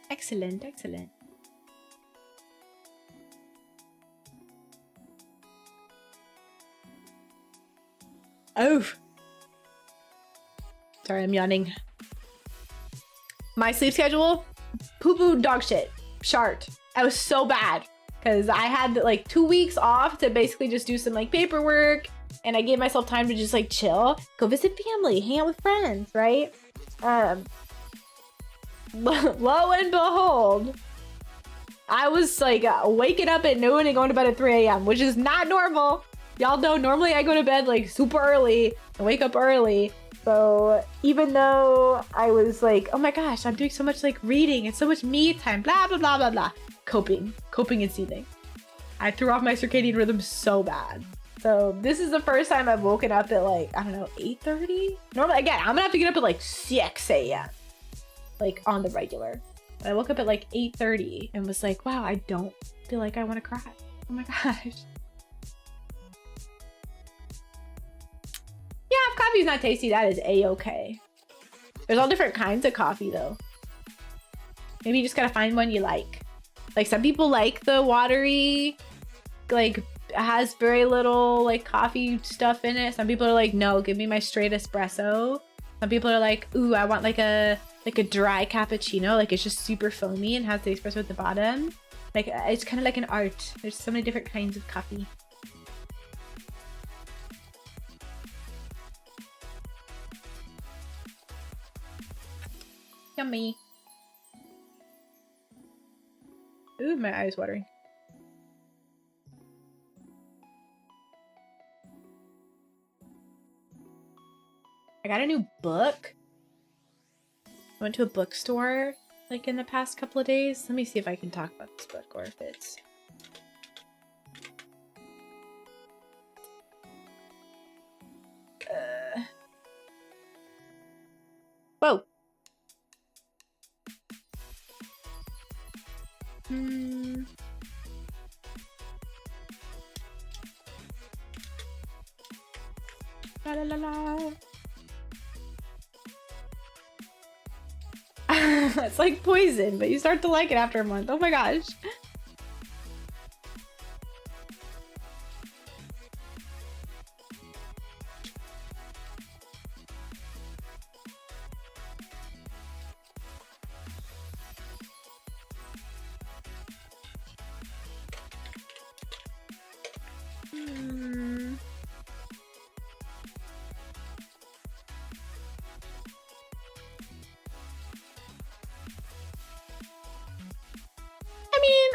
Excellent, excellent. Oh. Sorry, I'm yawning. My sleep schedule? Poo-poo dog shit. Shart. I was so bad. Because I had like 2 weeks off to basically just do some like paperwork. And I gave myself time to just like chill. Go visit family. Hang out with friends, right? Lo and behold, I was like waking up at noon and going to bed at 3 a.m. which is not normal. Y'all know normally I go to bed like super early and wake up early. So even though I was like, oh my gosh, I'm doing so much like reading and so much me time, blah, blah, blah, blah, blah. Coping and seething. I threw off my circadian rhythm so bad. So this is the first time I've woken up at like, I don't know, 8:30? Normally, again, I'm gonna have to get up at like 6 a.m. like on the regular. But I woke up at like 8:30 and was like, wow, I don't feel like I want to cry. Oh my gosh. Yeah, if coffee's not tasty, that is a-okay. There's all different kinds of coffee though. Maybe you just gotta find one you like. Like some people like the watery, like has very little like coffee stuff in it. Some people are like, no, give me my straight espresso. Some people are like, ooh, I want like a dry cappuccino, like it's just super foamy and has the espresso at the bottom. Like it's kind of like an art. There's so many different kinds of coffee. Yummy. Ooh, my eye's watering. I got a new book. I went to a bookstore like in the past couple of days. Let me see if I can talk about this book or if it's... Whoa. La la la la. It's like poison, but you start to like it after a month. Oh my gosh.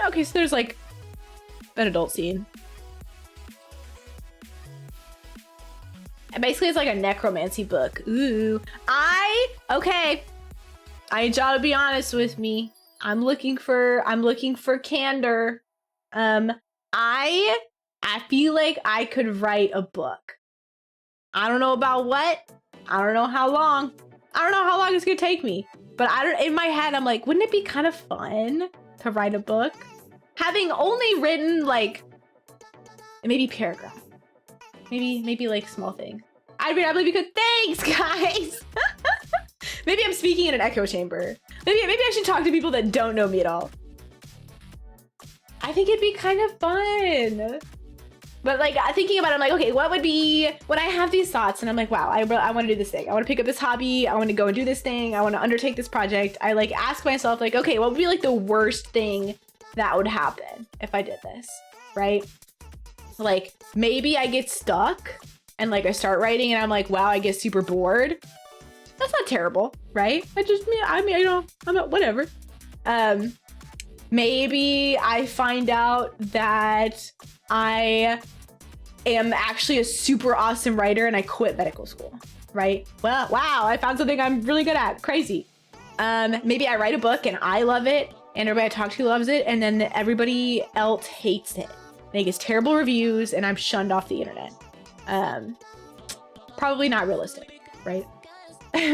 Okay, so there's like an adult scene. And basically it's like a necromancy book. Ooh. Okay. I need y'all to be honest with me. I'm looking for candor. I feel like I could write a book. I don't know about what. I don't know how long. I don't know how long it's gonna take me. But in my head, I'm like, wouldn't it be kind of fun to write a book? Having only written like maybe paragraph, maybe like small thing. I mean, I believe you could. Thanks, guys. Maybe I'm speaking in an echo chamber. Maybe I should talk to people that don't know me at all. I think it'd be kind of fun. But like thinking about it, I'm like, okay, what would be when I have these thoughts and I'm like, wow, I want to do this thing. I want to pick up this hobby. I want to go and do this thing. I want to undertake this project. I like ask myself like, okay, what would be like the worst thing that would happen if I did this, right? Like maybe I get stuck and like I start writing and I'm like, wow, I get super bored. That's not terrible, right? I'm whatever. Maybe I find out that I am actually a super awesome writer and I quit medical school, right? Well, wow, I found something I'm really good at. Crazy. Maybe I write a book and I love it and everybody I talk to loves it and then everybody else hates it. And it gets terrible reviews and I'm shunned off the internet. Probably not realistic, right?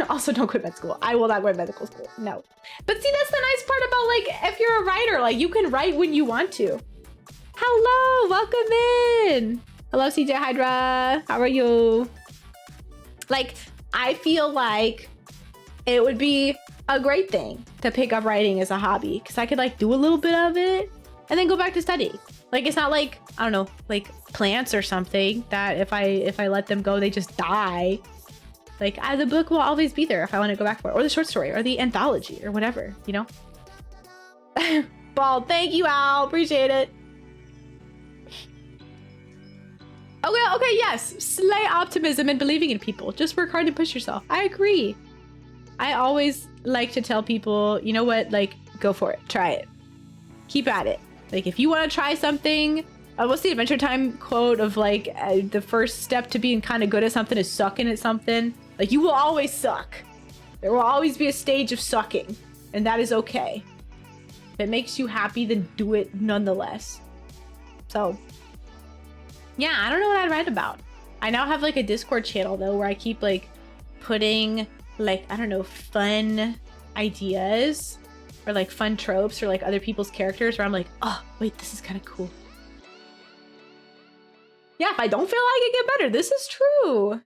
Also, don't quit med school. I will not quit medical school. No. But see, that's the nice part about like, if you're a writer, like you can write when you want to. Hello, welcome in. Hello, CJ Hydra. How are you? Like, I feel like it would be a great thing to pick up writing as a hobby because I could like do a little bit of it and then go back to study. Like, it's not like, I don't know, like plants or something that if I let them go, they just die. Like, the book will always be there if I want to go back for it, or the short story, or the anthology, or whatever, you know? Bald, thank you, Al. Appreciate it. Okay, yes. Slay optimism and believing in people. Just work hard and push yourself. I agree. I always like to tell people, you know what? Like, go for it. Try it. Keep at it. Like, if you want to try something... what's the Adventure Time quote of, like, the first step to being kind of good at something is sucking at something? Like, you will always suck. There will always be a stage of sucking. And that is okay. If it makes you happy, then do it nonetheless. So, yeah, I don't know what I'd write about. I now have, like, a Discord channel, though, where I keep, like, putting, like, I don't know, fun ideas. Or, like, fun tropes or, like, other people's characters where I'm like, oh, wait, this is kind of cool. Yeah, if I don't feel like it, get better. This is true.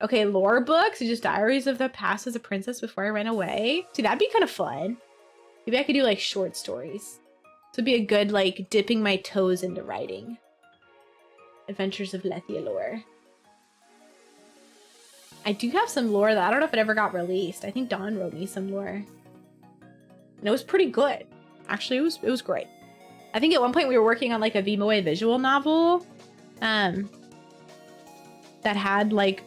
Okay, lore books. Just diaries of the past as a princess before I ran away. See, that'd be kind of fun. Maybe I could do like short stories. This would be a good like dipping my toes into writing. Adventures of Lethia lore. I do have some lore that I don't know if it ever got released. I think Dawn wrote me some lore. And it was pretty good. Actually, it was great. I think at one point we were working on like a Vimoe visual novel that had like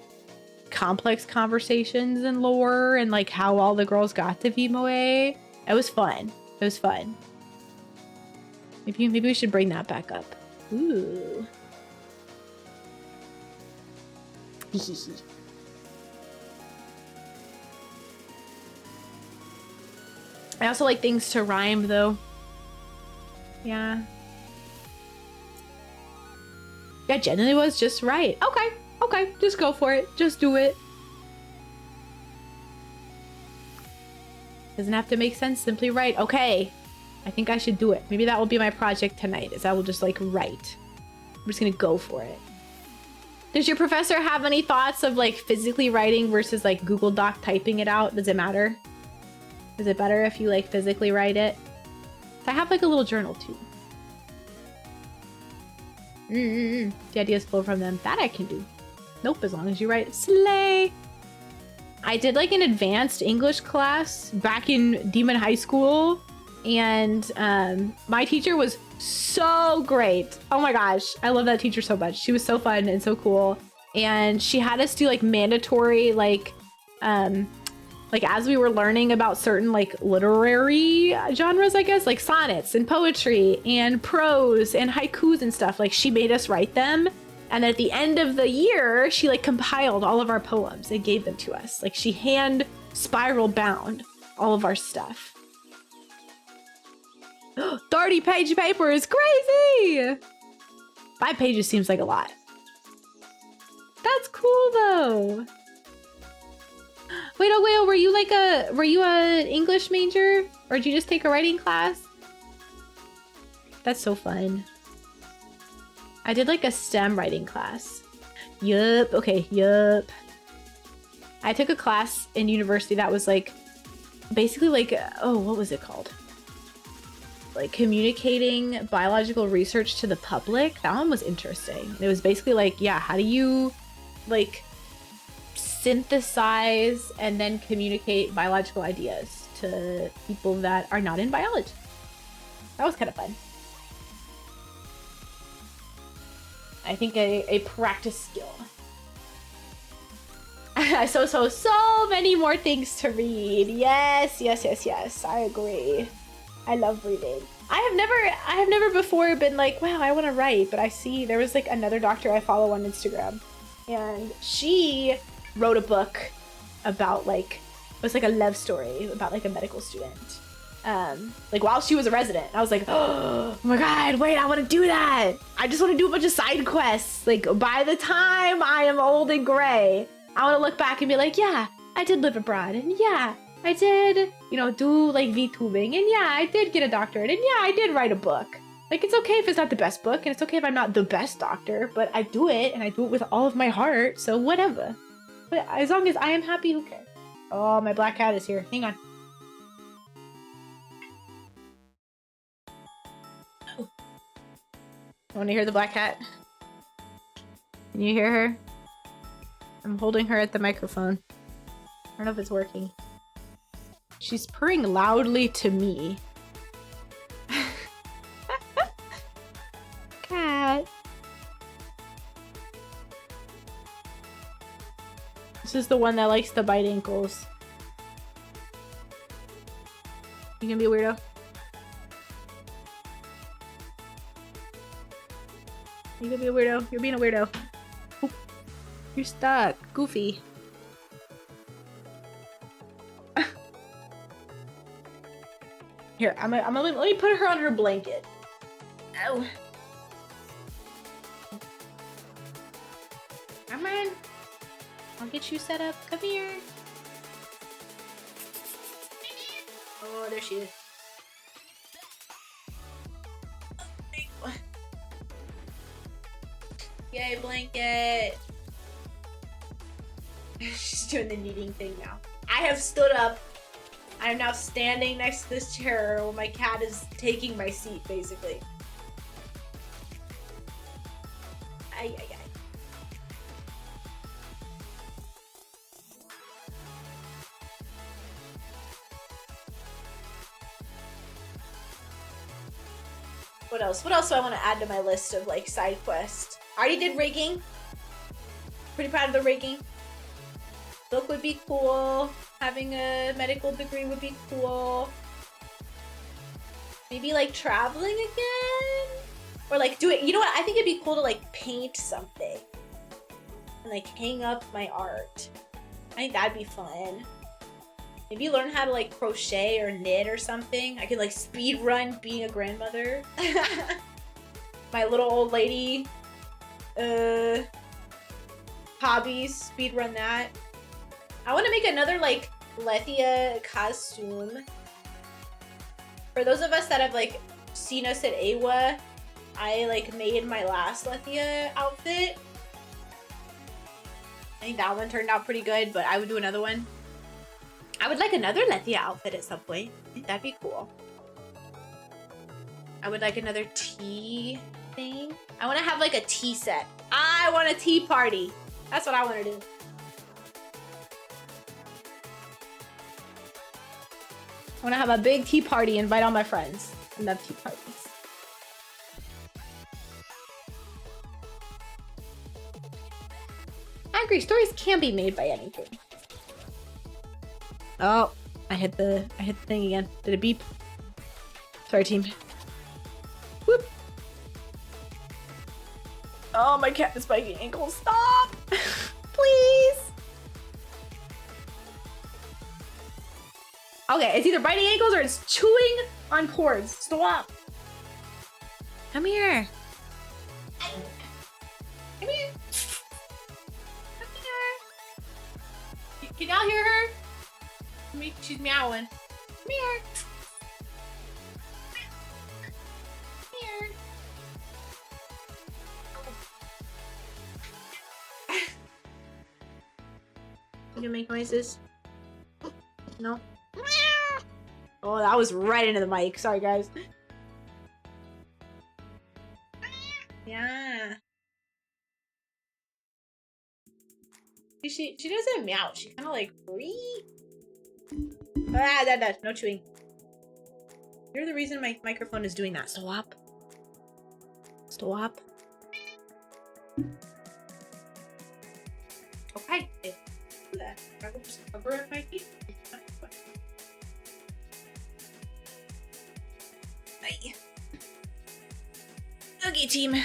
complex conversations and lore and like how all the girls got to Vimoe. It was fun. It was fun. Maybe we should bring that back up. Ooh. I also like things to rhyme though. Yeah. Yeah, generally was just right. Okay, just go for it. Just do it. Doesn't have to make sense, simply write. Okay, I think I should do it. Maybe that will be my project tonight, is I will just like write. I'm just gonna go for it. Does your professor have any thoughts of like physically writing versus like Google Doc typing it out? Does it matter? Is it better if you like physically write it? I have like a little journal too. The ideas flow from them. That I can do. Nope, as long as you write slay. I did like an advanced English class back in Demon High School, and my teacher was so great. Oh my gosh, I love that teacher so much. She was so fun and so cool, and she had us do like mandatory like as we were learning about certain like literary genres, I guess, like sonnets and poetry and prose and haikus and stuff, like she made us write them. And at the end of the year, she like compiled all of our poems and gave them to us. Like she hand spiral bound all of our stuff. 30-page paper is crazy. 5 pages seems like a lot. That's cool though. Wait, were you an English major? Or did you just take a writing class? That's so fun. I did like a STEM writing class. Yup. Okay, yup. I took a class in university that was like basically like, what was it called? Like communicating biological research to the public. That one was interesting. It was basically like, yeah, how do you like synthesize and then communicate biological ideas to people that are not in biology? That was kind of fun. I think a practice skill. so many more things to read. Yes. I agree. I love reading. I have never before been like, wow, I want to write, but I see there was like another doctor I follow on Instagram, and she wrote a book about like, it was like a love story about like a medical student. Like while she was a resident. I was like, oh my god, wait, I want to do that. I just want to do a bunch of side quests. Like by the time I am old and gray, I want to look back and be like, yeah, I did live abroad, and yeah, I did, do like VTubing, and yeah, I did get a doctorate, and yeah, I did write a book. Like it's okay if it's not the best book, and it's okay if I'm not the best doctor, but I do it, and I do it with all of my heart, so whatever. But as long as I am happy, who cares? Oh, my black cat is here. Hang on. Want to hear the black cat? Can you hear her? I'm holding her at the microphone. I don't know if it's working. She's purring loudly to me. Cat. This is the one that likes to bite ankles. You gonna be a weirdo? You gonna be a weirdo? You're being a weirdo. Oop. You're stuck. Goofy. Here, let me put her on her blanket. Ow. Come on. I'll get you set up. Come here. Oh, there she is. Yay, blanket. She's doing the kneading thing now. I have stood up I'm now standing next to this chair while my cat is taking my seat, basically. Ay, ay, ay. What else? What else do I want to add to my list of like side quests? I already did rigging. Pretty proud of the rigging. Book would be cool. Having a medical degree would be cool. Maybe like traveling again? Or like do it, you know what? I think it'd be cool to like paint something. And like hang up my art. I think that'd be fun. Maybe learn how to like crochet or knit or something. I could like speed run being a grandmother. My little old lady hobbies, speed run that. I want to make another like Lethia costume. For those of us that have like seen us at AWA, I like made my last Lethia outfit. I think that one turned out pretty good, but I would do another one. I would like another Lethia outfit at some point. I think that'd be cool. I would like another tea thing. I want to have like a tea set. I want a tea party. That's what I want to do. I want to have a big tea party, invite all my friends. I love tea parties. I agree, stories can be made by anything. Oh, I hit the thing again. Did it beep? Sorry, team. Whoop. Oh, my cat is biting ankles. Stop! Please! Okay, it's either biting ankles or it's chewing on cords. Stop! Come here. Come here. Come here. Can y'all hear her? She's meowing. Come here. Come here. You can make noises? No? Oh, that was right into the mic. Sorry, guys. Yeah. She doesn't meow. She kind of like free. No chewing. You're the reason my microphone is doing that. Stop. Stop. Okay. Do that. I will just cover my teeth. Bye. Okay, team.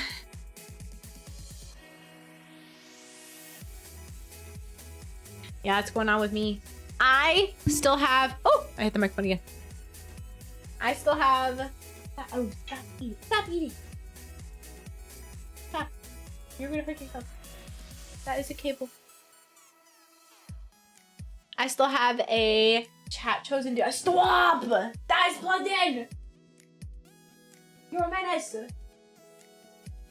Yeah, what's going on with me? I still have... Oh, I hit the microphone again. I still have... Oh, stop eating. Stop eating. Stop. You're gonna hurt yourself. That is a cable. I still have a chat chosen to... Stop! That is plugged in! You're a menace.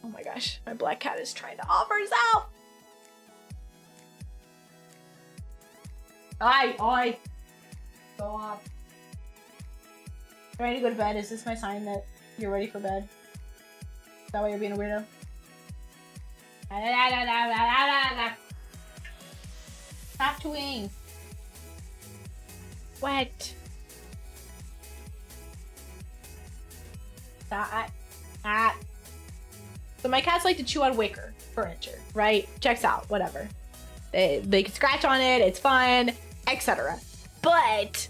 Oh my gosh. My black cat is trying to off herself. Oi! Stop. You ready to go to bed? Is this my sign that you're ready for bed? Is that why you're being a weirdo? Stop chewing. What? So my cats like to chew on wicker furniture, right? Checks out, whatever. They can scratch on it, it's fun, etc. But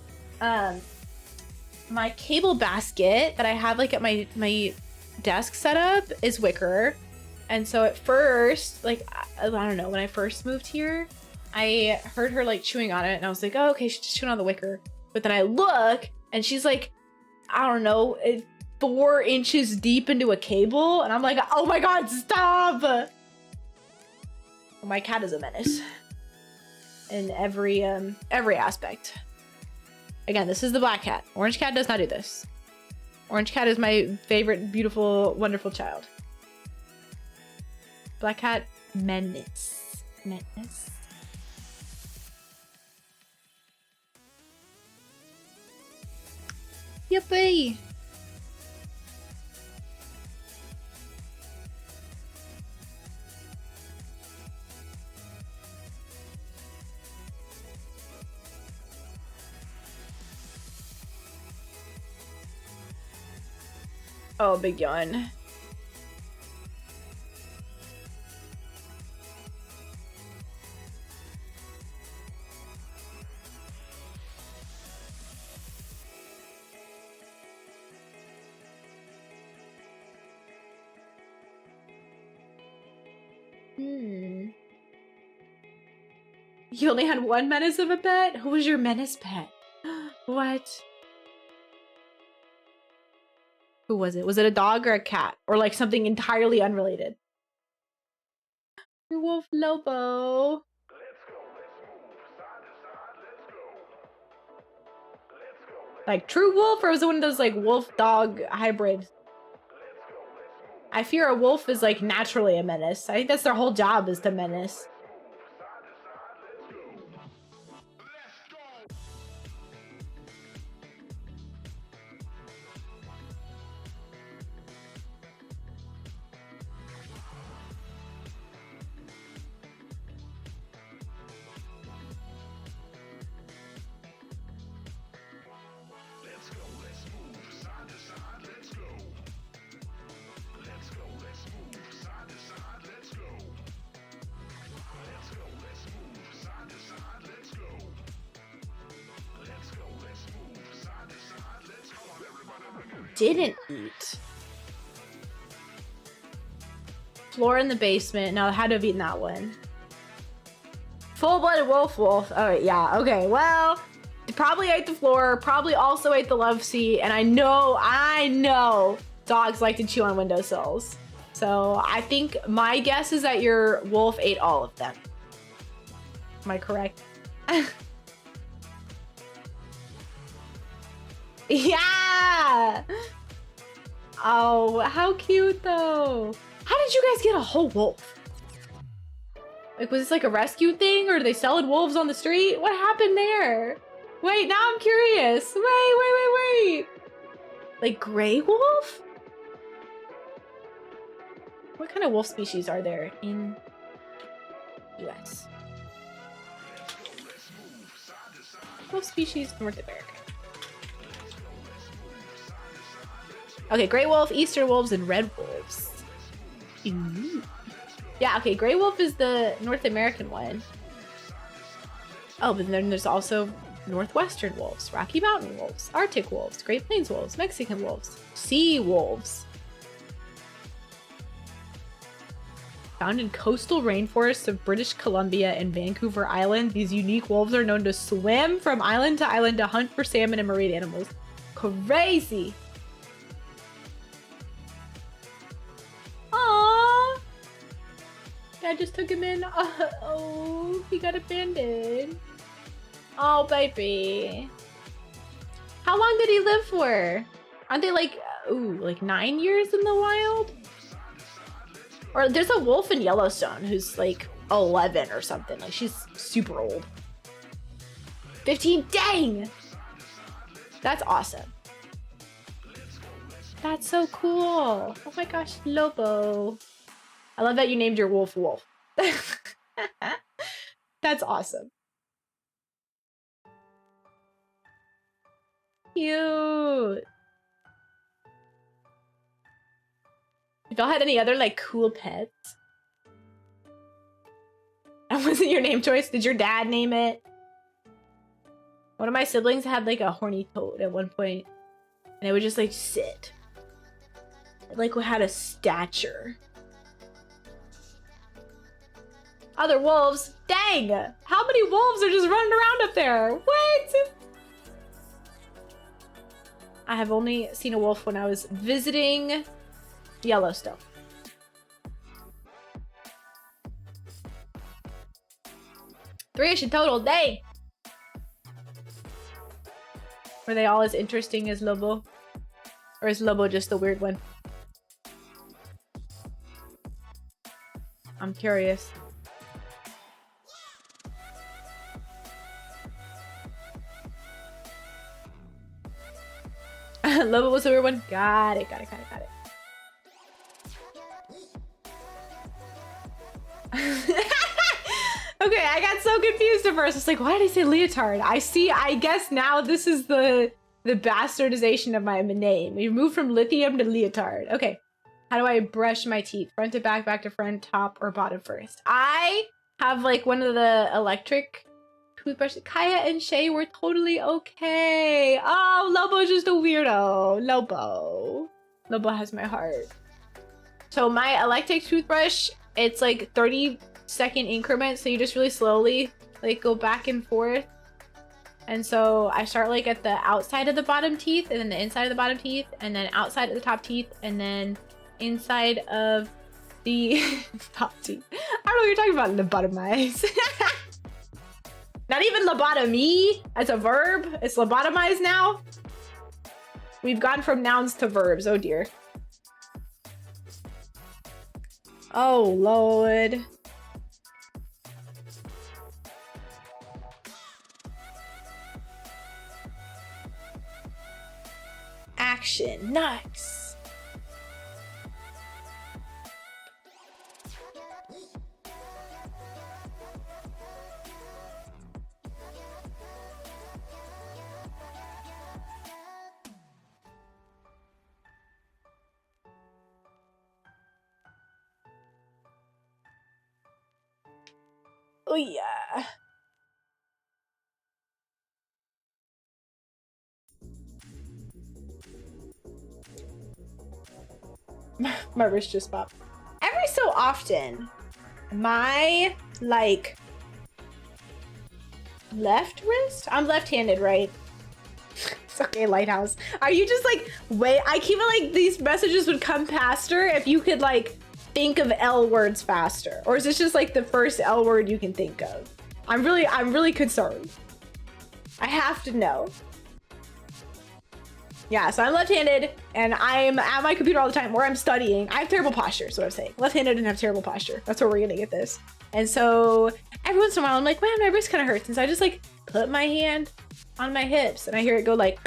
my cable basket that I have like at my desk setup is wicker. And so at first, like, I don't know, when I first moved here, I heard her like chewing on it and I was like, oh, okay, she's just chewing on the wicker. But then I look and she's like, I don't know, 4 inches deep into a cable. And I'm like, oh my God, stop. My cat is a menace in every aspect. Again, this is the black cat. Orange cat does not do this. Orange cat is my favorite, beautiful, wonderful child. Black cat, menace. Menace. Yippee! Oh, big yawn. You only had one menace of a pet? Who was your menace pet? What? Who was it? Was it a dog or a cat? Or like something entirely unrelated? Wolf Lobo. Like true wolf, or was it one of those like wolf dog hybrids? I fear a wolf is like naturally a menace. I think that's their whole job, is to menace. Didn't eat. Floor in the basement. No, I had to have eaten that one. Full-blooded wolf. Oh, yeah. Okay, well, probably ate the floor. Probably also ate the love seat. And I know dogs like to chew on windowsills. So I think my guess is that your wolf ate all of them. Am I correct? Yeah! Oh, how cute though. How did you guys get a whole wolf? Like, was this like a rescue thing, or do they selling wolves on the street? What happened there? Wait, now I'm curious. Wait. Like gray wolf? What kind of wolf species are there in US? Wolf species, North America. Okay, gray wolf, eastern wolves, and red wolves. Ooh. Yeah, okay, gray wolf is the North American one. Oh, but then there's also northwestern wolves, Rocky Mountain wolves, Arctic wolves, Great Plains wolves, Mexican wolves, sea wolves. Found in coastal rainforests of British Columbia and Vancouver Island, these unique wolves are known to swim from island to island to hunt for salmon and marine animals. Crazy! Aww! I just took him in. Oh, he got abandoned. Oh, baby. How long did he live for? Aren't they like, ooh, like 9 years in the wild? Or there's a wolf in Yellowstone who's like 11 or something. Like, she's super old. 15, dang! That's awesome. That's so cool. Oh my gosh, Lobo. I love that you named your wolf Wolf. That's awesome. Cute. If y'all had any other like cool pets? That wasn't your name choice? Did your dad name it? One of my siblings had like a horny toad at one point, and it would just like sit. It like had a stature. Other wolves? Dang! How many wolves are just running around up there? What? I have only seen a wolf when I was visiting Yellowstone. Three-ish in total, dang! Were they all as interesting as Lobo? Or is Lobo just the weird one? I'm curious. Lobo was the weird one. Got it. Okay, I got so confused at first. It's like, why did I say leotard? I guess now this is the bastardization of my name. We moved from lithium to leotard. Okay. How do I brush my teeth? Front to back to front, top or bottom first? I have like one of the electric toothbrushes. Kaya and Shay were totally okay. Oh, Lobo's just a weirdo. Lobo has my heart. So my electric toothbrush, it's like 30-second increments. So you just really slowly like go back and forth. And so I start like at the outside of the bottom teeth and then the inside of the bottom teeth and then outside of the top teeth and then inside of the top teeth. I don't know what you're talking about, lobotomize. Not even lobotomy as a verb. It's lobotomized now. We've gone from nouns to verbs. Oh dear. Oh Lord. Action. Nice. Oh yeah. My wrist just popped. Every so often, my like left wrist? I'm left-handed, right? It's okay, Lighthouse. Are you just like, wait, I keep it like these messages would come faster if you could like think of L words faster. Or is this just like the first L word you can think of? I'm really concerned. I have to know. Yeah, so I'm left-handed and I'm at my computer all the time where I'm studying. I have terrible posture, is what I'm saying. Left-handed and have terrible posture. That's where we're gonna get this. And so every once in a while I'm like, man, my wrist kind of hurts. And so I just like put my hand on my hips and I hear it go like,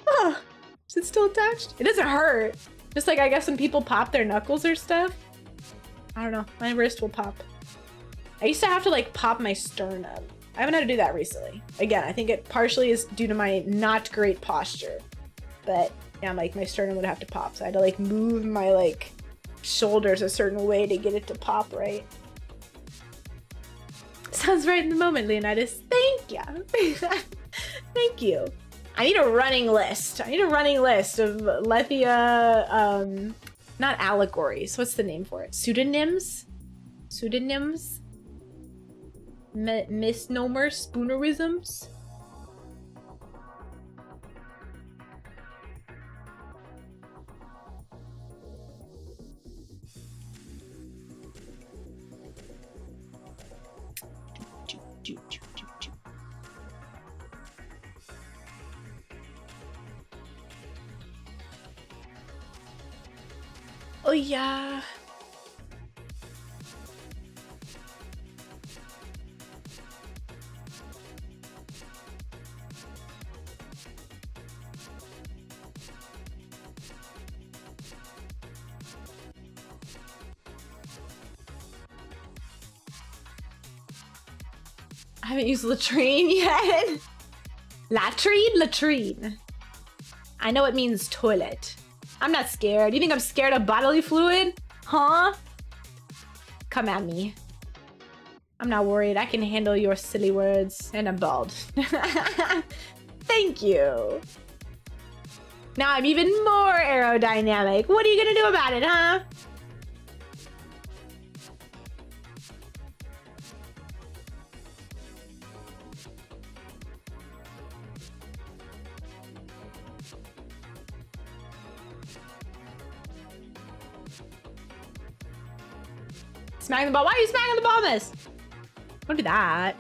oh, is it still attached? It doesn't hurt. Just like, I guess when people pop their knuckles or stuff. I don't know, my wrist will pop. I used to have to like pop my sternum. I haven't had to do that recently. Again, I think it partially is due to my not great posture. But yeah, like my sternum would have to pop. So I had to like move my like shoulders a certain way to get it to pop right. Sounds right in the moment, Leonidas. Thank you. Thank you. I need a running list. I need a running list of Lethia, not allegories. What's the name for it? Pseudonyms? Pseudonyms? Misnomers? Spoonerisms? Oh yeah. I haven't used latrine yet. Latrine? Latrine. I know it means toilet. I'm not scared. You think I'm scared of bodily fluid? Huh? Come at me. I'm not worried. I can handle your silly words. And I'm bald. Thank you. Now I'm even more aerodynamic. What are you gonna do about it, huh? Smack the ball. Why are you smacking the ball, miss? Don't do that.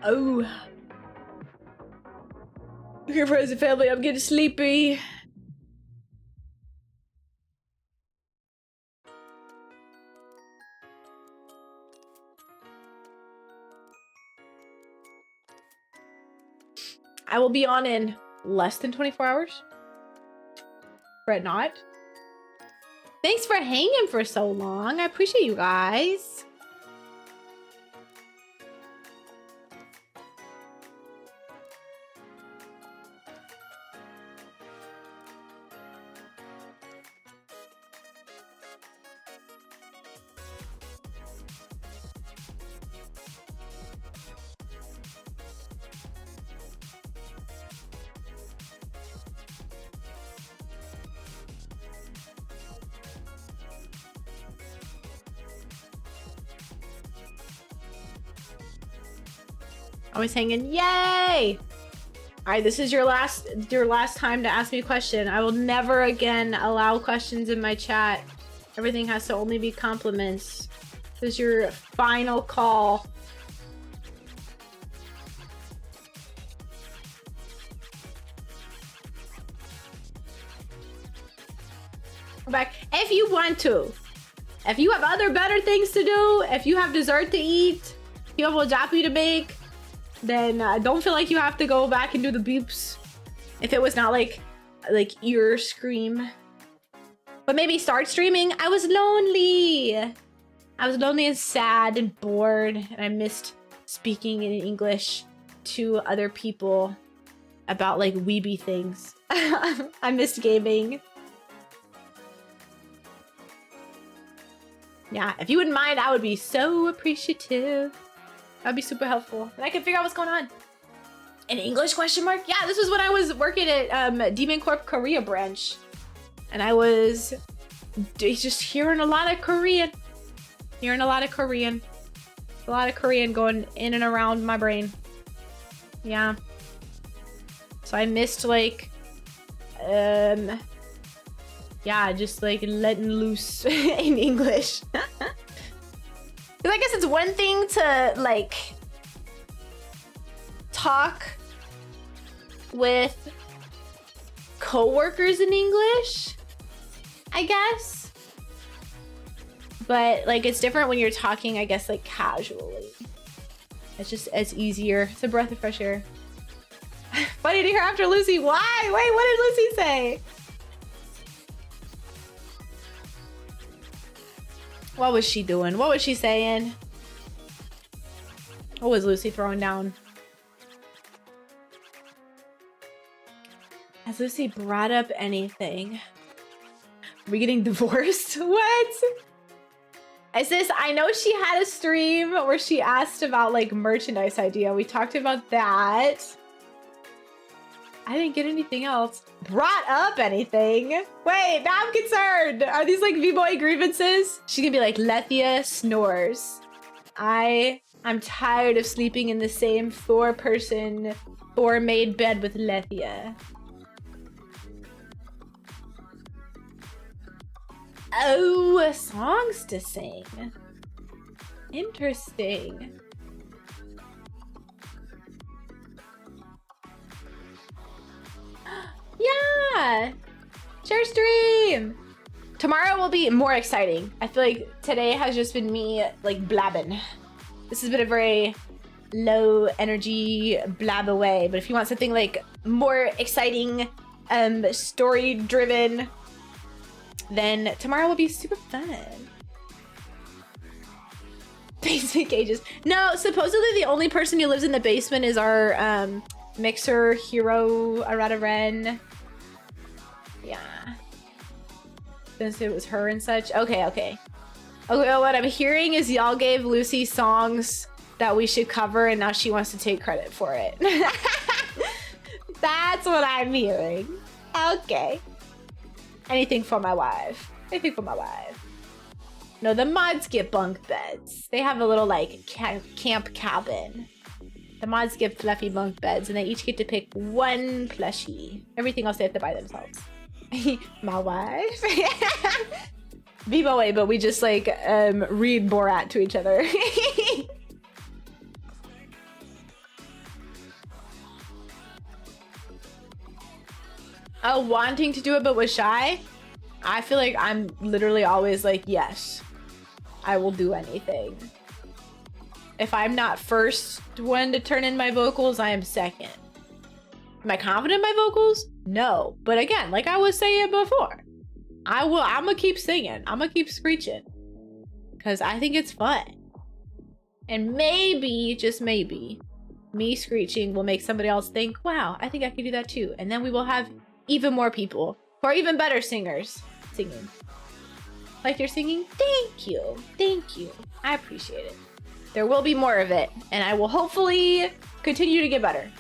Oh. Here for as a family, I'm getting sleepy. I will be on in less than 24 hours. Fret not. Thanks for hanging for so long. I appreciate you guys. Always hanging. Yay! All right, this is your last time to ask me a question. I will never again allow questions in my chat. Everything has to only be compliments. This is your final call. Come back if you want to. If you have other better things to do, if you have dessert to eat, if you have wajapi to make, then don't feel like you have to go back and do the beeps. If it was not like ear scream. But maybe start streaming. I was lonely. I was lonely and sad and bored, and I missed speaking in English to other people about like weeby things. I missed gaming. Yeah, if you wouldn't mind, I would be so appreciative. That'd be super helpful. And I can figure out what's going on. In English, question mark? Yeah, this was when I was working at Demon Corp Korea branch. And I was just hearing a lot of Korean. Hearing a lot of Korean. A lot of Korean going in and around my brain. Yeah. So I missed like, yeah, just like letting loose in English. Because I guess it's one thing to like talk with coworkers in English, I guess. But like it's different when you're talking, I guess, like casually. It's easier. It's a breath of fresh air. Funny to hear after Lucy. Why? Wait, what did Lucy say? What was she doing? What was she saying? What was Lucy throwing down? Has Lucy brought up anything? Are we getting divorced? What? I know she had a stream where she asked about like merchandise idea. We talked about that. I didn't get anything else. Brought up anything? Wait, now I'm concerned. Are these like V-boy grievances? She's gonna be like, Lethia snores. I'm tired of sleeping in the same four-person, four-maid bed with Lethia. Oh, songs to sing. Interesting. Yeah! Share stream! Tomorrow will be more exciting. I feel like today has just been me like blabbing. This has been a very low energy blab away, but if you want something like more exciting, story driven, then tomorrow will be super fun. Basement cages. No, supposedly the only person who lives in the basement is our mixer hero, Arata Ren. Yeah. Since it was her and such. Okay, what I'm hearing is y'all gave Lucy songs that we should cover and now she wants to take credit for it. That's what I'm hearing. Okay. Anything for my wife. Anything for my wife. No, the mods get bunk beds. They have a little like camp cabin. The mods get fluffy bunk beds and they each get to pick one plushie. Everything else they have to buy themselves. My wife? B-boy, but we just like read Borat to each other. Oh, wanting to do it but was shy? I feel like I'm literally always like, yes, I will do anything. If I'm not first one to turn in my vocals, I am second. Am I confident in my vocals? No. But again, like I was saying before, I'm gonna keep singing. I'm gonna keep screeching. Because I think it's fun. And maybe, just maybe, me screeching will make somebody else think, wow, I think I can do that too. And then we will have even more people who are even better singers singing. Like you're singing? Thank you. Thank you. I appreciate it. There will be more of it. And I will hopefully continue to get better.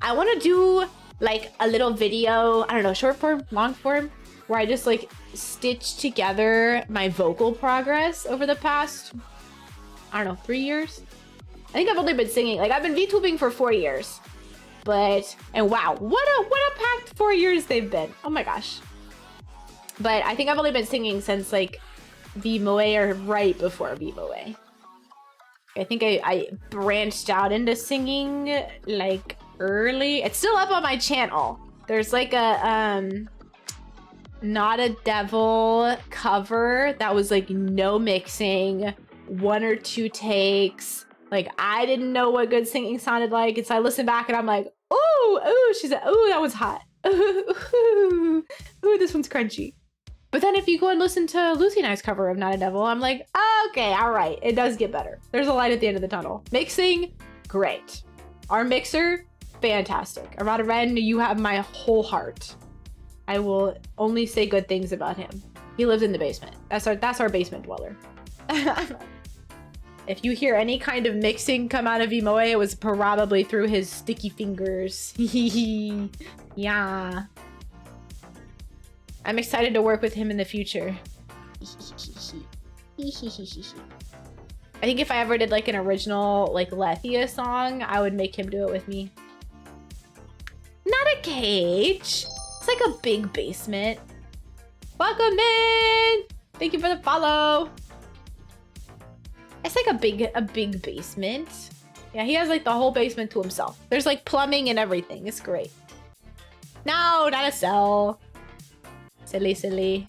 I want to do like a little video, I don't know, short form, long form, where I just like stitch together my vocal progress over the past, I don't know, 3 years. I think I've only been singing, like I've been VTubing for 4 years, but, and wow, what a packed 4 years they've been. Oh my gosh. But I think I've only been singing since like VMOA or right before VMOA. I think I branched out into singing like early. It's still up on my channel. There's like a Not a Devil cover that was like no mixing, 1 or 2 takes. Like I didn't know what good singing sounded like, and so I listened back and I'm like, ooh, she said, ooh, that was hot. Ooh, this one's crunchy. But then if you go and listen to Lethia and I's cover of Not a Devil, I'm like, okay, all right, it does get better. There's a light at the end of the tunnel. Mixing, great. Our mixer, fantastic. Arada Ren, you have my whole heart. I will only say good things about him. He lives in the basement. That's our basement dweller. If you hear any kind of mixing come out of Imoe, it was probably through his sticky fingers. Yeah. I'm excited to work with him in the future. I think if I ever did like an original like Lethia song, I would make him do it with me. Not a cage. It's like a big basement. Welcome in. Thank you for the follow. It's like a big basement. Yeah, he has like the whole basement to himself. There's like plumbing and everything. It's great. No, not a cell. Silly.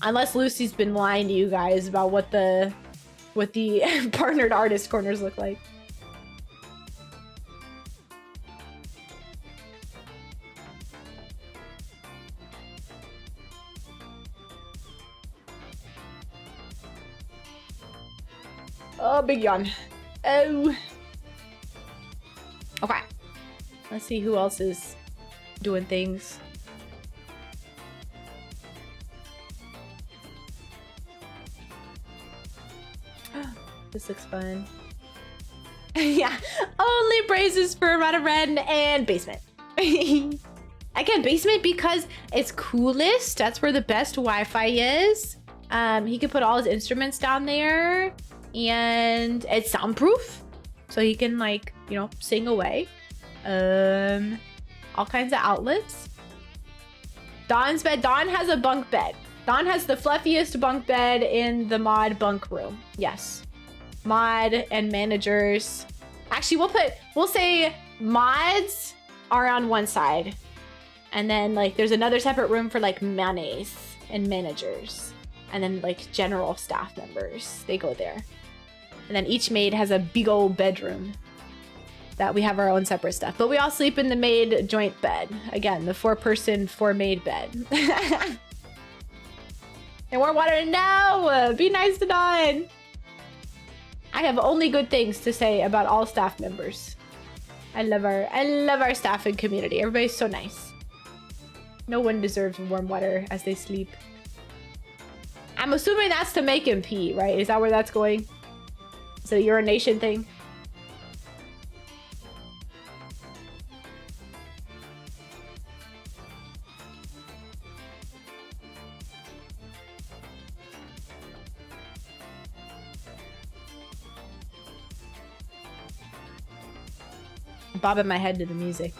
Unless Lucy's been lying to you guys about what the partnered artist corners look like. Oh, big yawn. Oh. Okay. Let's see who else is doing things. This looks fun. Yeah, only praises for Arada Ren and basement. Again, basement because it's coolest. That's where the best Wi-Fi is. He could put all his instruments down there, and it's soundproof, so he can like, you know, sing away. All kinds of outlets. Dawn's bed. Dawn has a bunk bed. Dawn has the fluffiest bunk bed in the mod bunk room. Yes. Mod and managers. Actually, we'll say mods are on one side. And then like there's another separate room for like manes and managers. And then like general staff members. They go there. And then each maid has a big old bedroom that we have our own separate stuff. But we all sleep in the maid joint bed. Again, the 4-person, 4-maid bed. And more water? No! Be nice to Dawn! I have only good things to say about all staff members. I love our staff and community. Everybody's so nice. No one deserves warm water as they sleep. I'm assuming that's to make him pee, right? Is that where that's going? Is it a urination thing? Bobbing my head to the music.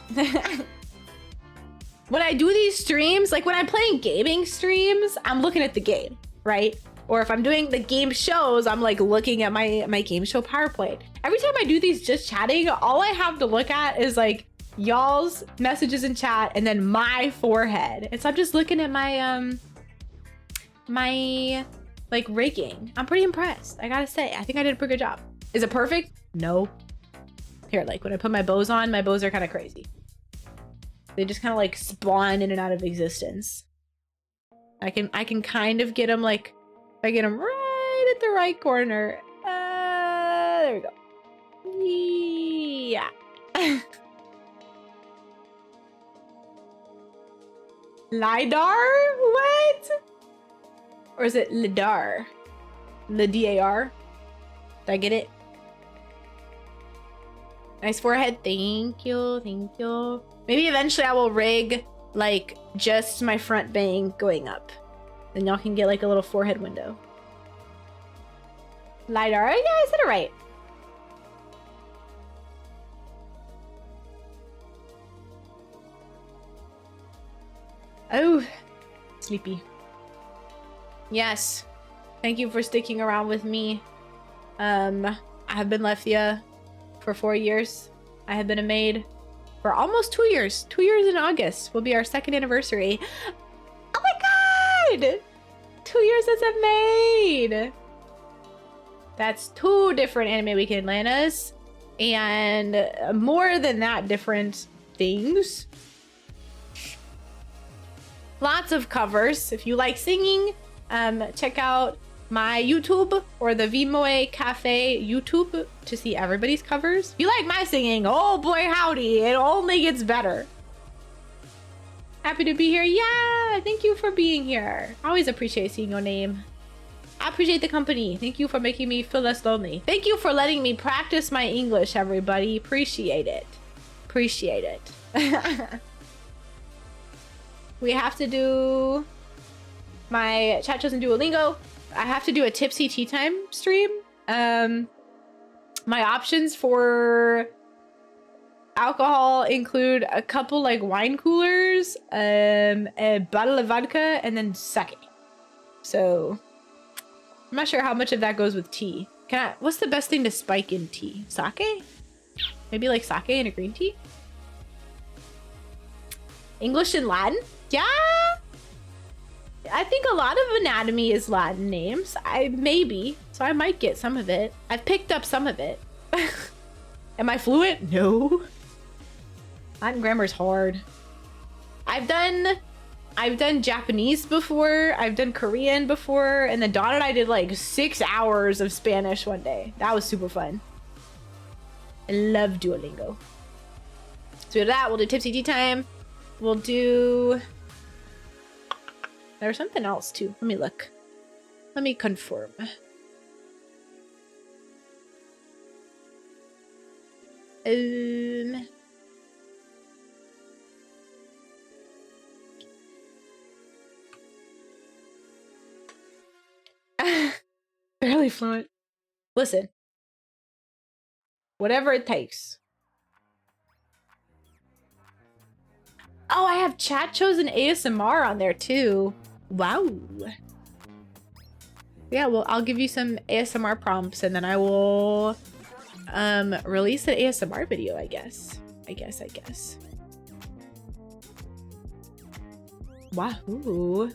When I do these streams, like when I'm playing gaming streams, I'm looking at the game, right? Or if I'm doing the game shows, I'm like looking at my game show PowerPoint. Every time I do these just chatting, all I have to look at is like y'all's messages in chat and then my forehead. And so I'm just looking at my my like rigging. I'm pretty impressed, I gotta say. I think I did a pretty good job. Is it perfect? No. Here, like when I put my bows on, my bows are kind of crazy. They just kind of like spawn in and out of existence. I can kind of get them like, if I get them right at the right corner. There we go. Yeah. LiDAR? What? Or is it LiDAR? LiDAR? Did I get it? Nice forehead. Thank you. Thank you. Maybe eventually I will rig like just my front bang going up. Then y'all can get like a little forehead window. LiDAR. Oh, yeah, I said it right. Oh, sleepy. Yes. Thank you for sticking around with me. I have been Lethia for 4 years. I have been a maid for almost 2 years. 2 years in August will be our 2nd anniversary. Oh my god! 2 years as a maid! That's 2 different Anime Weekend Atlantas. And more than that, different things. Lots of covers. If you like singing, check out my YouTube or the Vimoe Cafe YouTube to see everybody's covers. If you like my singing, oh boy howdy, it only gets better. Happy to be here. Yeah, thank you for being here. I always appreciate seeing your name. I appreciate the company. Thank you for making me feel less lonely. Thank you for letting me practice my English, everybody. Appreciate it. Appreciate it. We have to do my chat shows in Duolingo. I have to do a tipsy tea time stream. My options for alcohol include a couple like wine coolers, a bottle of vodka, and then sake. So I'm not sure how much of that goes with tea. What's the best thing to spike in tea? Sake? Maybe like sake and a green tea? English and Latin? Yeah. I think a lot of anatomy is Latin names. Maybe. So I might get some of it. I've picked up some of it. Am I fluent? No. Latin grammar is hard. I've done Japanese before. I've done Korean before. And then Dawn and I did like 6 hours of Spanish one day. That was super fun. I love Duolingo. So we do that. We'll do tipsy tea time. We'll do... There's something else too. Let me look. Let me confirm. Barely fluent. Listen. Whatever it takes. Oh, I have chat shows and ASMR on there too. Wow. Yeah, well, I'll give you some ASMR prompts and then I will release an ASMR video, I guess. I guess. Wahoo.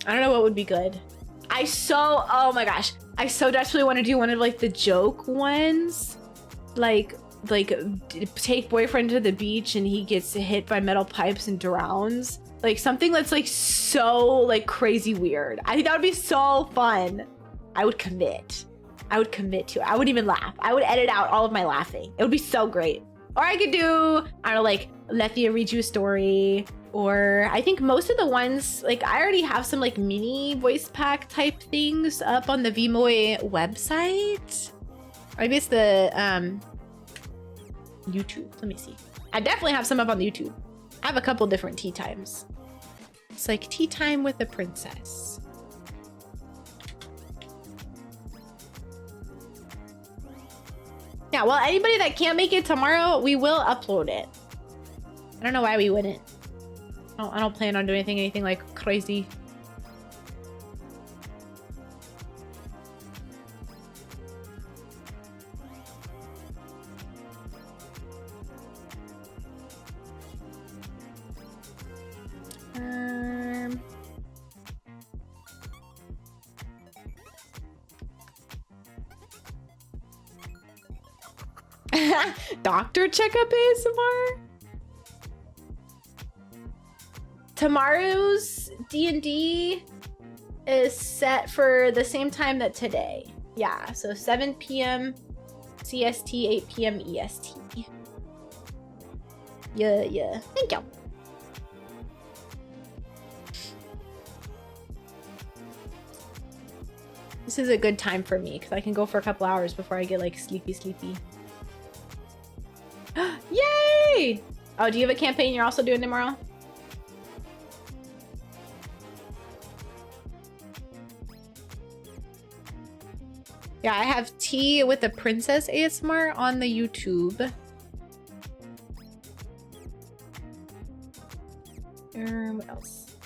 I don't know what would be good. Oh my gosh, I so desperately want to do one of like the joke ones, like take boyfriend to the beach and he gets hit by metal pipes and drowns, like something that's like so like crazy weird. I think that would be so fun. I would commit to it. I wouldn't even laugh. I would edit out all of my laughing. It would be so great. Or I could do, I don't know, like Lethia read you a story. Or I think most of the ones, like I already have some like mini voice pack type things up on the Vimoe website. Or maybe it's the YouTube. Let me see. I definitely have some up on the YouTube. I have a couple different tea times. It's like tea time with a princess. Yeah, well, anybody that can't make it tomorrow, we will upload it. I don't know why we wouldn't. I don't plan on doing anything like crazy. Doctor checkup ASMR? Tomorrow's D&D is set for the same time that today. Yeah, so 7 p.m. CST, 8 p.m. EST. Yeah. Thank you. This is a good time for me because I can go for a couple hours before I get like sleepy. Yay! Oh, do you have a campaign you're also doing tomorrow? Yeah, I have Tea with the Princess ASMR on the YouTube. What else?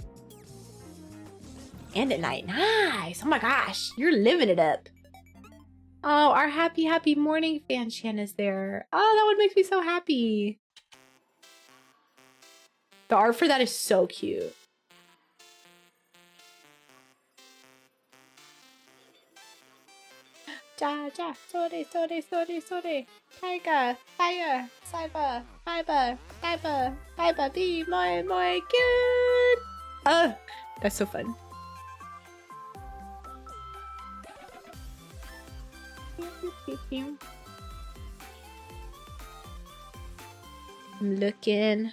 And at night. Nice. Oh my gosh. You're living it up. Oh, our happy morning fan Shan is there. Oh, that one makes me so happy. The art for that is so cute. Ja, sorry. Tiger, fire, cyber, be my cute. That's so fun. I'm looking.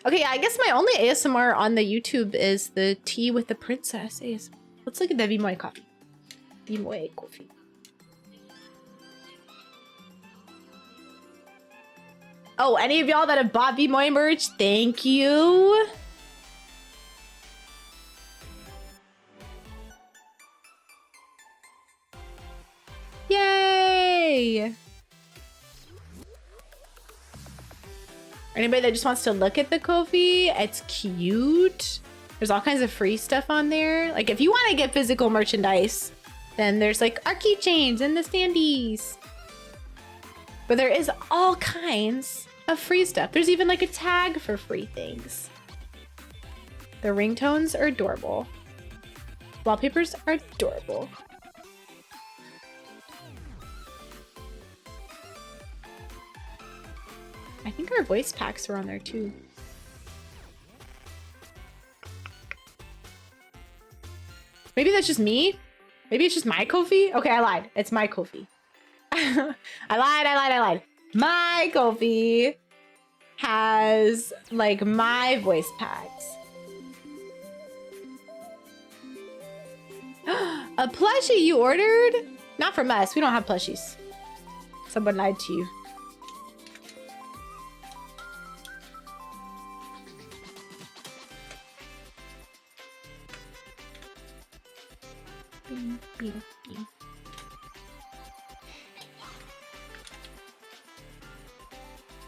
Okay, I guess my only ASMR on the YouTube is the Tea with the Princess ASMR. Let's look at the Be My Coffee. Be My Coffee. Oh, any of y'all that have bought Be My merch, thank you. Yay! Anybody that just wants to look at the Ko-fi, it's cute. There's all kinds of free stuff on there. Like if you want to get physical merchandise, then there's like our keychains and the standees. But there is all kinds of free stuff. There's even like a tag for free things. The ringtones are adorable. Wallpapers are adorable. I think our voice packs are on there too. Maybe that's just me. Maybe it's just my Ko-fi. Okay, I lied. It's my Ko-fi. I lied. My Ko-fi has like my voice packs. A plushie you ordered? Not from us. We don't have plushies. Someone lied to you.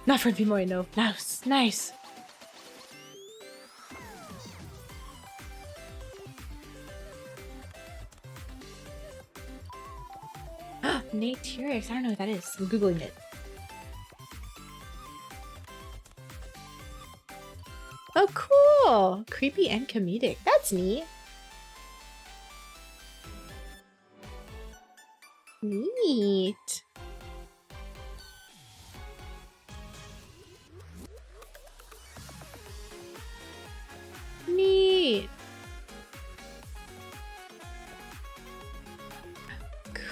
Not for Bimoy, no. Nice. Nate T-Rex. I don't know what that is. I'm Googling it. Oh, cool. Creepy and comedic. That's neat. Neat. Neat.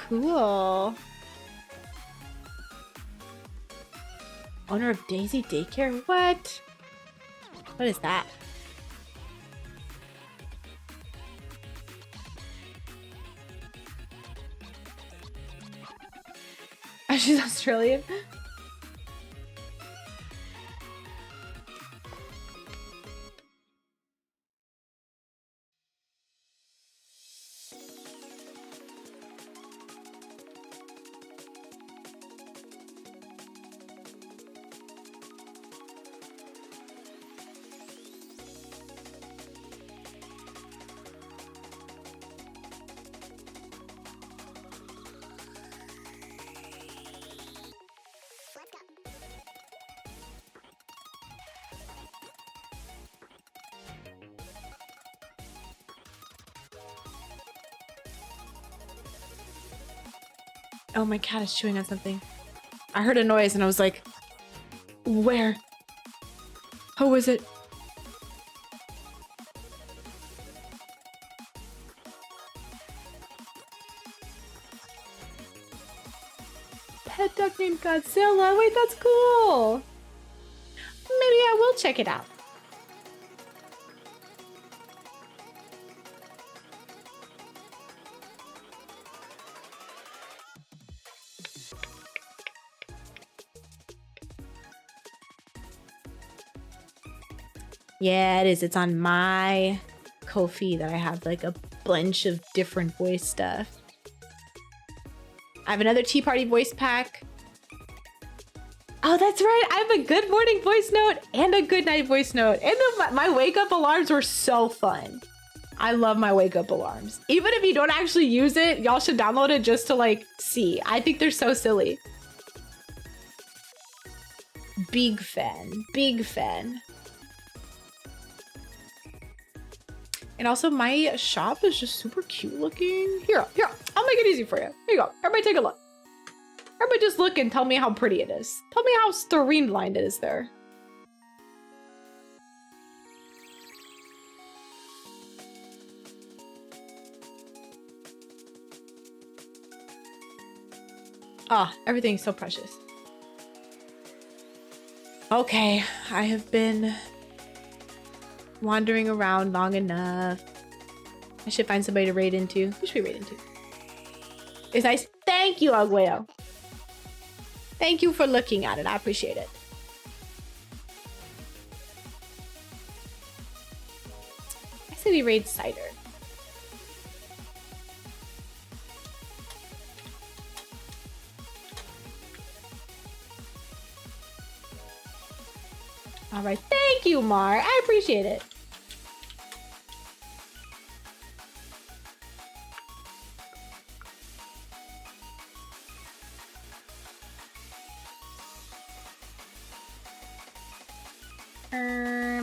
Cool. Owner of Daisy Daycare? What? What is that? Oh, she's Australian? Oh, my cat is chewing on something. I heard a noise and I was like, where? Who is it? Pet duck named Godzilla. Wait, that's cool. Maybe I will check it out. Yeah, it is. It's on my Ko-fi that I have like a bunch of different voice stuff. I have another Tea Party voice pack. Oh, that's right. I have a good morning voice note and a good night voice note. And my wake up alarms were so fun. I love my wake up alarms. Even if you don't actually use it, y'all should download it just to like see. I think they're so silly. Big fan. Big fan. And also my shop is just super cute looking. Here, I'll make it easy for you. Here you go. Everybody take a look. Everybody just look and tell me how pretty it is. Tell me how streamlined it is there. Ah, everything's so precious. Okay, I have been wandering around long enough. I should find somebody to raid into. Who should we raid into? It's nice. Thank you, Aguayo. Thank you for looking at it. I appreciate it. I say we raid Cider. All right. Thank you, Mar. I appreciate it.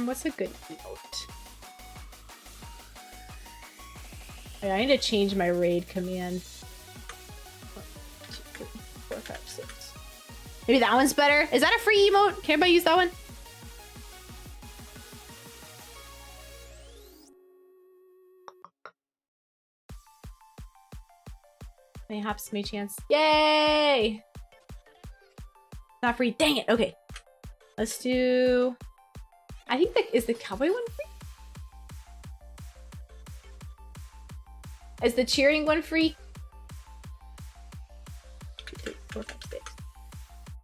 What's a good emote? Wait, I need to change my raid command. 1, 2, 3, 4, 5, 6. Maybe that one's better. Is that a free emote? Can anybody use that one? Mayhaps, may chance. Yay! Not free. Dang it. Okay. Let's do... I think that is the cowboy one free? Is the cheering one free? 2, 3, 4, 5, 6. I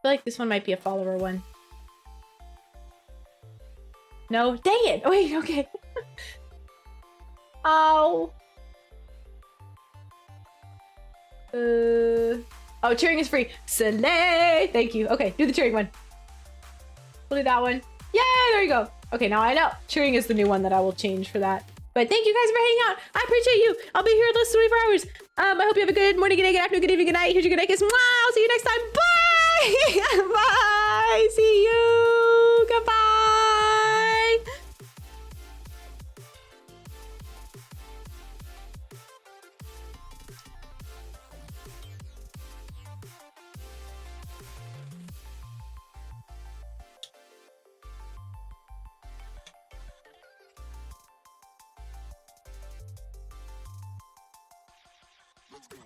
feel like this one might be a follower one. No? Dang it! Oh, wait, okay. Oh. Oh, cheering is free. Slay! Thank you. Okay, do the cheering one. We'll do that one. Yay! There you go. Okay, now I know. Cheering is the new one that I will change for that. But thank you guys for hanging out. I appreciate you. I'll be here at least 24 hours. I hope you have a good morning, good day, good afternoon, good evening, good night. Here's your good night kiss. Mwah! I'll see you next time. Bye! Bye! See you! Goodbye! Let's go.